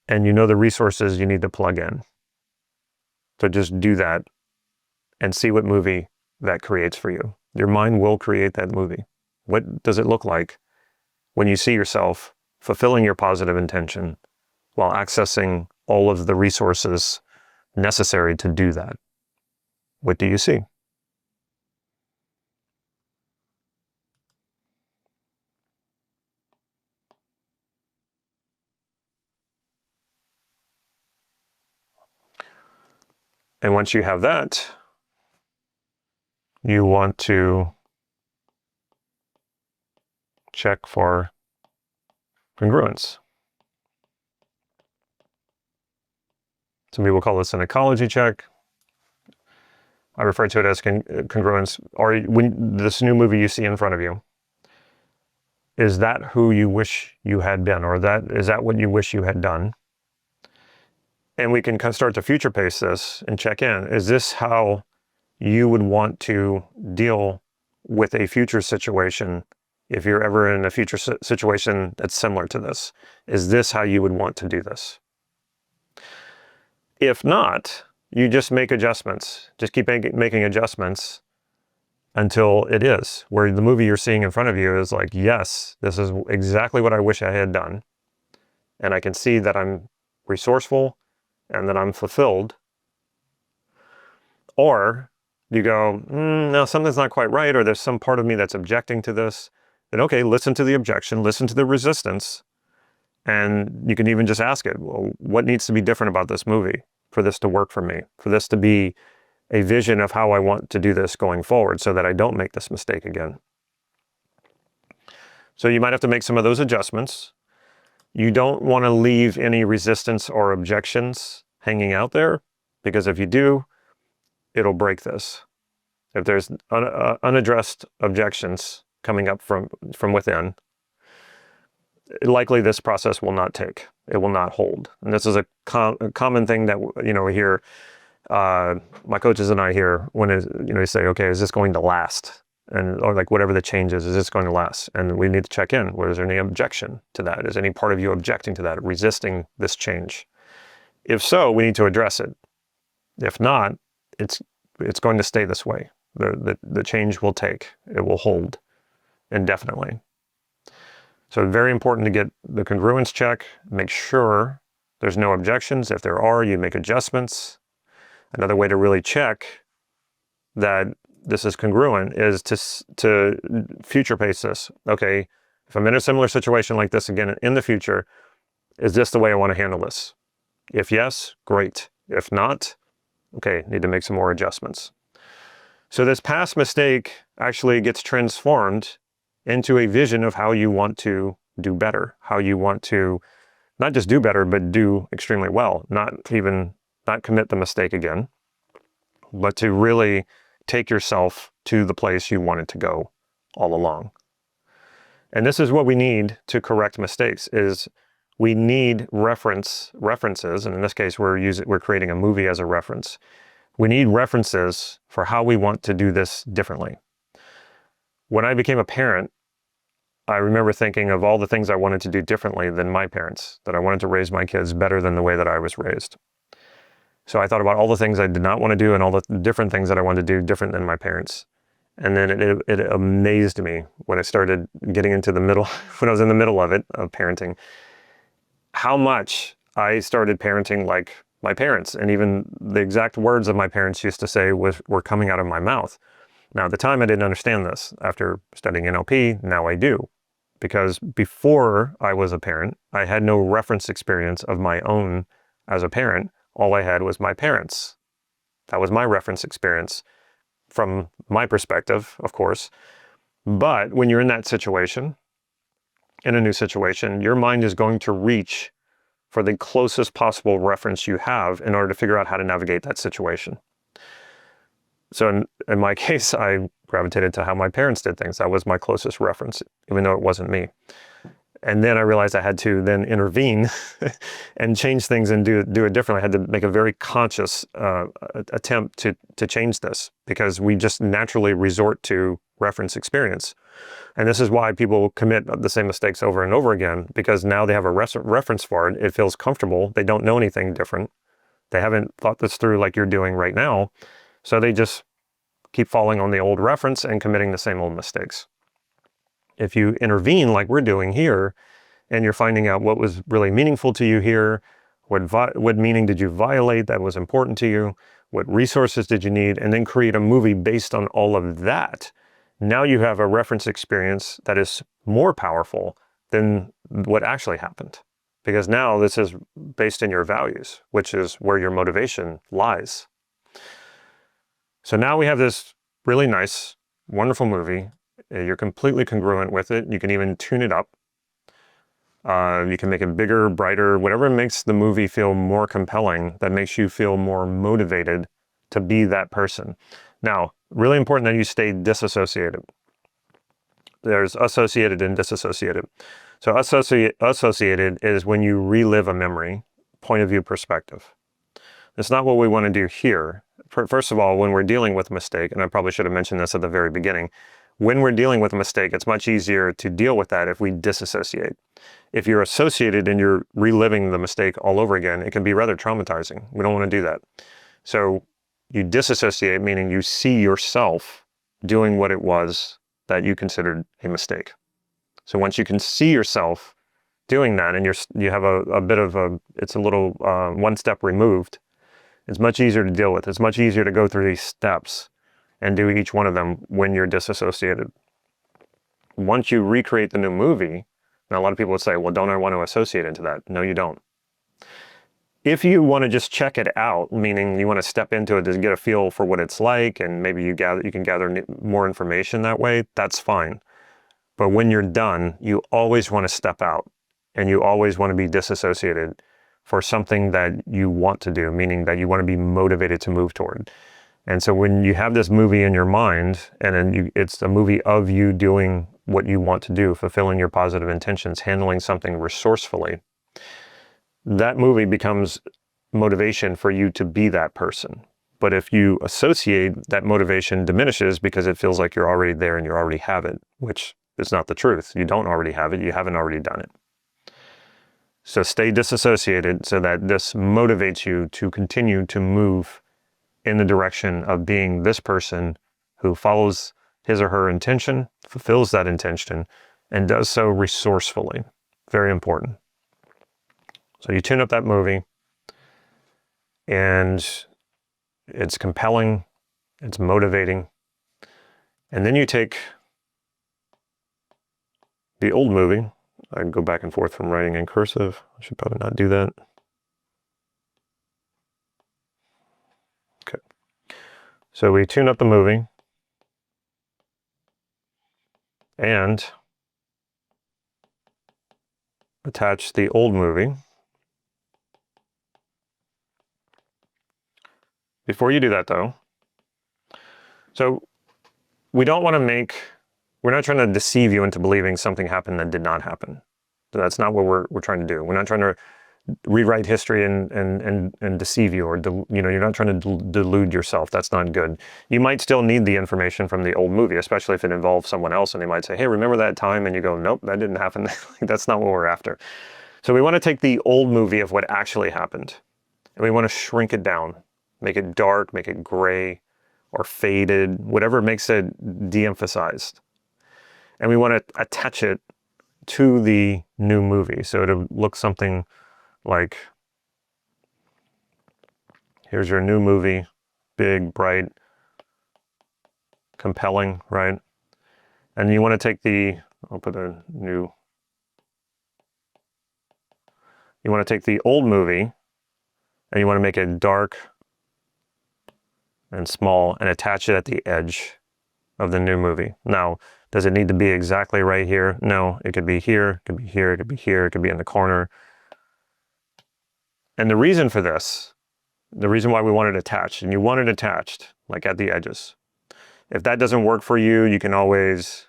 And you know the resources you need to plug in. So just do that and see what movie that creates for you. Your mind will create that movie. What does it look like when you see yourself fulfilling your positive intention while accessing all of the resources necessary to do that? What do you see? And once you have that, you want to check for congruence. Some people call this an ecology check. I refer to it as congruence. When this new movie you see in front of you, is that who you wish you had been, or is that what you wish you had done? And we can start to future pace this and check in. Is this how you would want to deal with a future situation if you're ever in a future situation that's similar to this? Is this how you would want to do this? If not, you just make adjustments. Just keep making adjustments until it is, where the movie you're seeing in front of you is like, yes, this is exactly what I wish I had done. And I can see that I'm resourceful and that I'm fulfilled. Or you go, no, something's not quite right, or there's some part of me that's objecting to this. Then okay, listen to the objection, listen to the resistance, and you can even just ask it, well, what needs to be different about this movie for this to work for me, for this to be a vision of how I want to do this going forward so that I don't make this mistake again. So you might have to make some of those adjustments. You don't want to leave any resistance or objections hanging out there, because if you do, it'll break this. If there's unaddressed objections coming up from within, likely this process will not take. It will not hold. And this is a common thing that we hear. My coaches and I hear when they say, okay, is this going to last? Or like whatever the change is this going to last? And we need to check in. Was there any objection to that? Is any part of you objecting to that, resisting this change? If so, we need to address it. If not, it's going to stay this way. The change will take. It will hold indefinitely. So very important to get the congruence check. Make sure there's no objections. If there are, you make adjustments. Another way to really check that this is congruent is to future pace this. Okay, if I'm in a similar situation like this again in the future, is this the way I want to handle this? If yes, great. If not, okay, need to make some more adjustments. So this past mistake actually gets transformed into a vision of how you want to do better, how you want to not just do better, but do extremely well, not commit the mistake again, but to really take yourself to the place you wanted to go all along. And this is what we need to correct mistakes, is we need references, and in this case, we're creating a movie as a reference. We need references for how we want to do this differently. When I became a parent, I remember thinking of all the things I wanted to do differently than my parents, that I wanted to raise my kids better than the way that I was raised. So I thought about all the things I did not want to do and all the different things that I wanted to do different than my parents. And then it amazed me when I started getting into the middle, when I was in the middle of it, of parenting, how much I started parenting like my parents. And even the exact words of my parents used to say were coming out of my mouth. Now, at the time, I didn't understand this. After studying NLP, now I do. Because before I was a parent, I had no reference experience of my own as a parent. All I had was my parents. That was my reference experience from my perspective, of course. But when you're in that situation, in a new situation, your mind is going to reach for the closest possible reference you have in order to figure out how to navigate that situation. So in my case, I gravitated to how my parents did things. That was my closest reference, even though it wasn't me. And then I realized I had to then intervene and change things and do it differently. I had to make a very conscious attempt to change this, because we just naturally resort to reference experience. And this is why people commit the same mistakes over and over again, because now they have a reference for it. It feels comfortable. They don't know anything different. They haven't thought this through like you're doing right now. So they just keep falling on the old reference and committing the same old mistakes. If you intervene like we're doing here, and you're finding out what was really meaningful to you here, what meaning did you violate that was important to you, what resources did you need, and then create a movie based on all of that, now you have a reference experience that is more powerful than what actually happened. Because now this is based in your values, which is where your motivation lies. So now we have this really nice, wonderful movie. You're completely congruent with it. You can even tune it up. You can make it bigger, brighter, whatever makes the movie feel more compelling, that makes you feel more motivated to be that person. Now, really important that you stay disassociated. There's associated and disassociated. So associated is when you relive a memory, point of view perspective. That's not what we want to do here. First of all, when we're dealing with a mistake, and I probably should have mentioned this at the very beginning, when we're dealing with a mistake, it's much easier to deal with that if we disassociate. If you're associated and you're reliving the mistake all over again, it can be rather traumatizing. We don't want to do that. So you disassociate, meaning you see yourself doing what it was that you considered a mistake. So once you can see yourself doing that, and you have a bit of it's a little one step removed, it's much easier to deal with. It's much easier to go through these steps and do each one of them when you're disassociated. Once you recreate the new movie, now a lot of people would say, well, don't I want to associate into that? No, you don't. If you want to just check it out, meaning you want to step into it to get a feel for what it's like, and maybe you can gather more information that way, that's fine. But when you're done, you always want to step out, and you always want to be disassociated for something that you want to do, meaning that you want to be motivated to move toward. And so when you have this movie in your mind, and then it's a movie of you doing what you want to do, fulfilling your positive intentions, handling something resourcefully, that movie becomes motivation for you to be that person. But if you associate, that motivation diminishes because it feels like you're already there and you already have it, which is not the truth. You don't already have it. You haven't already done it. So stay disassociated so that this motivates you to continue to move in the direction of being this person who follows his or her intention, fulfills that intention, and does so resourcefully. Very important. So you tune up that movie, and it's compelling, it's motivating, and then you take the old movie. I can go back and forth from writing in cursive. I should probably not do that. Okay. So we tune up the movie, and attach the old movie. Before you do that, though, so we don't want to we're not trying to deceive you into believing something happened that did not happen. That's not what we're trying to do. We're not trying to rewrite history and deceive you, or you're not trying to delude yourself. That's not good. You might still need the information from the old movie, especially if it involves someone else, and they might say, hey, remember that time? And you go, nope, that didn't happen. That's not what we're after. So we want to take the old movie of what actually happened, and we want to shrink it down, make it dark, make it gray or faded, whatever makes it de-emphasized. And we want to attach it to the new movie. So it'll look something like, here's your new movie, big, bright, compelling, right? And you want to take I'll put a new, you want to take the old movie and you want to make it dark and small and attach it at the edge of the new movie. Now, does it need to be exactly right here? No, it could be here, it could be here, it could be here, it could be in the corner. And the reason for this, the reason why we want it attached, and you want it attached, like at the edges. If that doesn't work for you, you can always,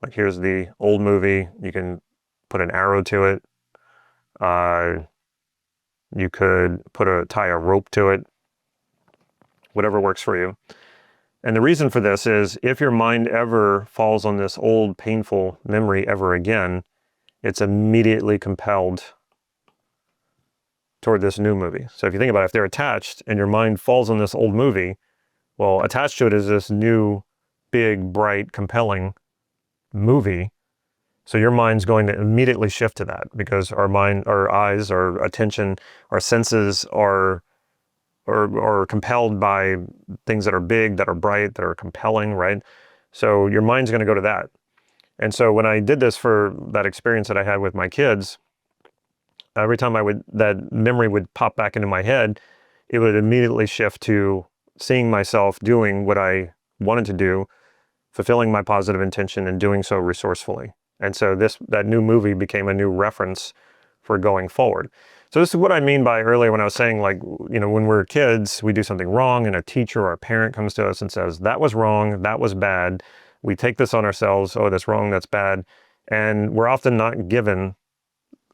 like here's the old movie, you can put an arrow to it. You could tie a rope to it, whatever works for you. And the reason for this is if your mind ever falls on this old painful memory ever again, it's immediately compelled toward this new movie. So if you think about it, if they're attached and your mind falls on this old movie, well, attached to it is this new, big, bright, compelling movie. So your mind's going to immediately shift to that because our mind, our eyes, our attention, our senses are compelled by things that are big, that are bright, that are compelling, right? So your mind's going to go to that. And so when I did this for that experience that I had with my kids, every time that memory would pop back into my head, it would immediately shift to seeing myself doing what I wanted to do, fulfilling my positive intention and doing so resourcefully. And so that new movie became a new reference for going forward. So this is what I mean by earlier when I was saying, like, when we're kids, we do something wrong and a teacher or a parent comes to us and says, that was wrong, that was bad. We take this on ourselves, oh, that's wrong, that's bad. And we're often not given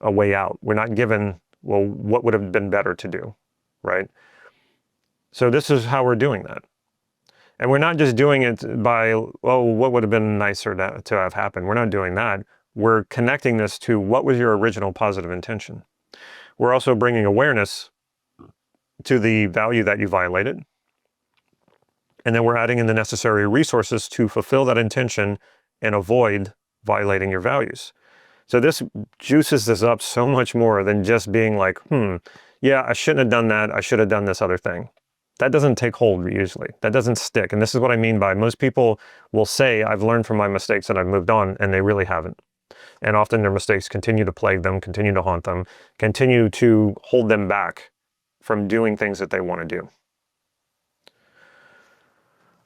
a way out. We're not given, well, what would have been better to do, right? So this is how we're doing that. And we're not just doing it by, oh, what would have been nicer to have happened. We're not doing that. We're connecting this to what was your original positive intention. We're also bringing awareness to the value that you violated. And then we're adding in the necessary resources to fulfill that intention and avoid violating your values. So this juices this up so much more than just being like, yeah, I shouldn't have done that. I should have done this other thing. That doesn't take hold usually. That doesn't stick. And this is what I mean by most people will say, I've learned from my mistakes and I've moved on, and they really haven't. And often their mistakes continue to plague them, continue to haunt them, continue to hold them back from doing things that they want to do.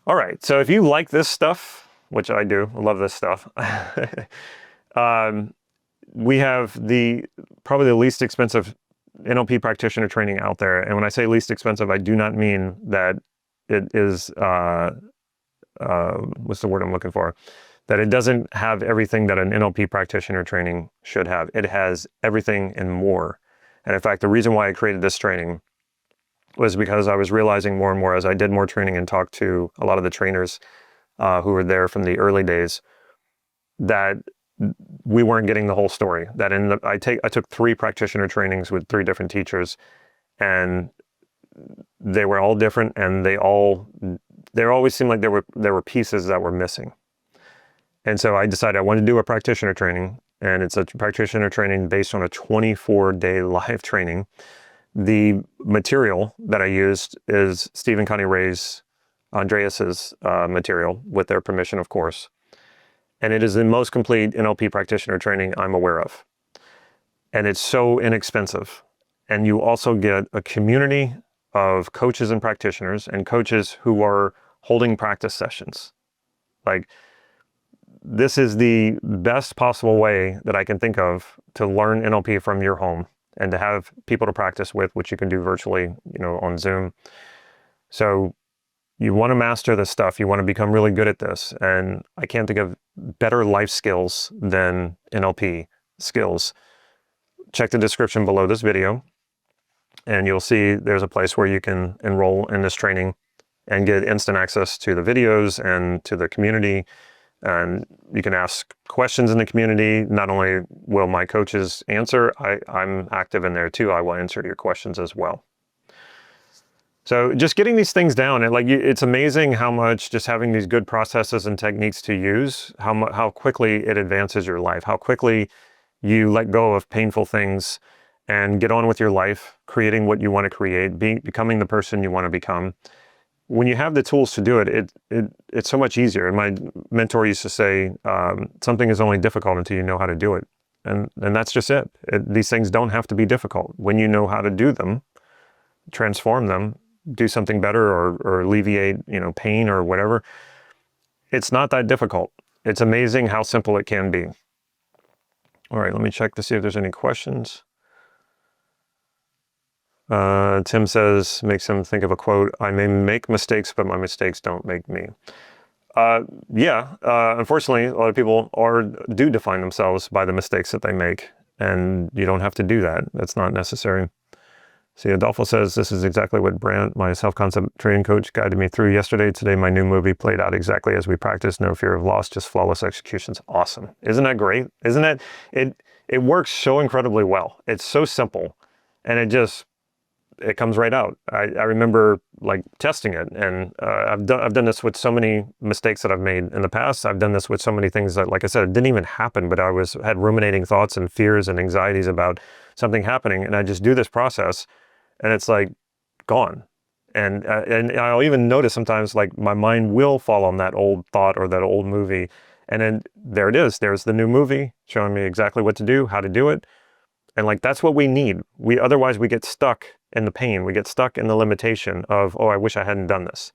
All right, so if you like this stuff, which I do, I love this stuff, we have probably the least expensive NLP practitioner training out there. And when I say least expensive, I do not mean that it is, what's the word I'm looking for? That it doesn't have everything that an NLP practitioner training should have. It has everything and more. And in fact, the reason why I created this training was because I was realizing more and more as I did more training and talked to a lot of the trainers who were there from the early days, that we weren't getting the whole story. That I took 3 practitioner trainings with 3 different teachers, and they were all different, and there always seemed like there were pieces that were missing. And so I decided I wanted to do a practitioner training, and it's a practitioner training based on a 24-day live training. The material that I used is Stephen Connie Ray's, Andreas's material, with their permission, of course. And it is the most complete NLP practitioner training I'm aware of. And it's so inexpensive. And you also get a community of coaches and practitioners and coaches who are holding practice sessions. Like, this is the best possible way that I can think of to learn NLP from your home and to have people to practice with, which you can do virtually, on Zoom. So you want to master this stuff. You want to become really good at this. And I can't think of better life skills than NLP skills, check the description below this video, and you'll see there's a place where you can enroll in this training and get instant access to the videos and to the community. And you can ask questions in the community. Not only will my coaches answer, I'm active in there too. I will answer your questions as well. So just getting these things down, and it's amazing how much just having these good processes and techniques to use, how quickly it advances your life, how quickly you let go of painful things and get on with your life, creating what you want to create, becoming the person you want to become. When you have the tools to do it, it's so much easier. And my mentor used to say, something is only difficult until you know how to do it. And that's just it. These things don't have to be difficult. When you know how to do them, transform them, do something better, or alleviate, pain or whatever, it's not that difficult. It's amazing how simple it can be. All right, let me check to see if there's any questions. Tim says, makes him think of a quote, "I may make mistakes, but my mistakes don't make me." Unfortunately, a lot of people do define themselves by the mistakes that they make, and you don't have to do that. That's not necessary. See, Adolfo says, "This is exactly what Brant, my self-concept training coach, guided me through yesterday. Today, my new movie played out exactly as we practiced. No fear of loss, just flawless executions." Awesome. Isn't that great? Isn't it? It works so incredibly well. It's so simple, and it comes right out. I remember testing it, and I've done this with so many mistakes that I've made in the past. I've done this with so many things that, like I said, it didn't even happen, but I had ruminating thoughts and fears and anxieties about something happening, and I just do this process, and it's gone. And I'll even notice sometimes my mind will fall on that old thought or that old movie, and then there it is. There's the new movie showing me exactly what to do, how to do it. And that's what we need. Otherwise we get stuck in the pain. We get stuck in the limitation of, oh, I wish I hadn't done this.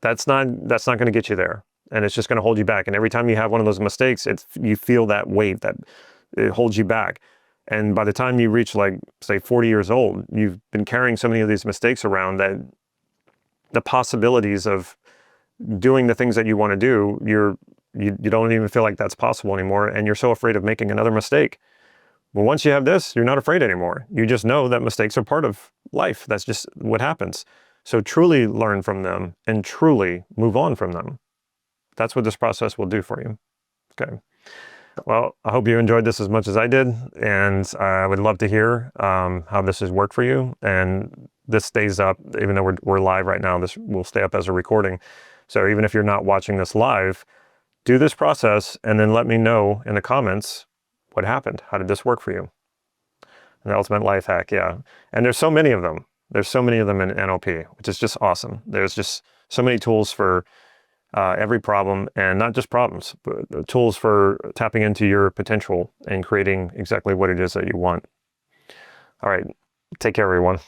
That's not going to get you there. And it's just going to hold you back. And every time you have one of those mistakes, you feel that weight that it holds you back. And by the time you reach say 40 years old, you've been carrying so many of these mistakes around that the possibilities of doing the things that you want to do, you don't even feel like that's possible anymore. And you're so afraid of making another mistake. But once you have this, you're not afraid anymore. You just know that mistakes are part of life. That's just what happens. So truly learn from them and truly move on from them. That's what this process will do for you. Okay. Well, I hope you enjoyed this as much as I did, and I would love to hear how this has worked for you. And this stays up, even though we're live right now, this will stay up as a recording. So even if you're not watching this live, do this process and then let me know in the comments what happened. How did this work for you? An ultimate life hack, yeah. And there's so many of them. There's so many of them in NLP, which is just awesome. There's just so many tools for every problem, and not just problems, but tools for tapping into your potential and creating exactly what it is that you want. All right, take care, everyone.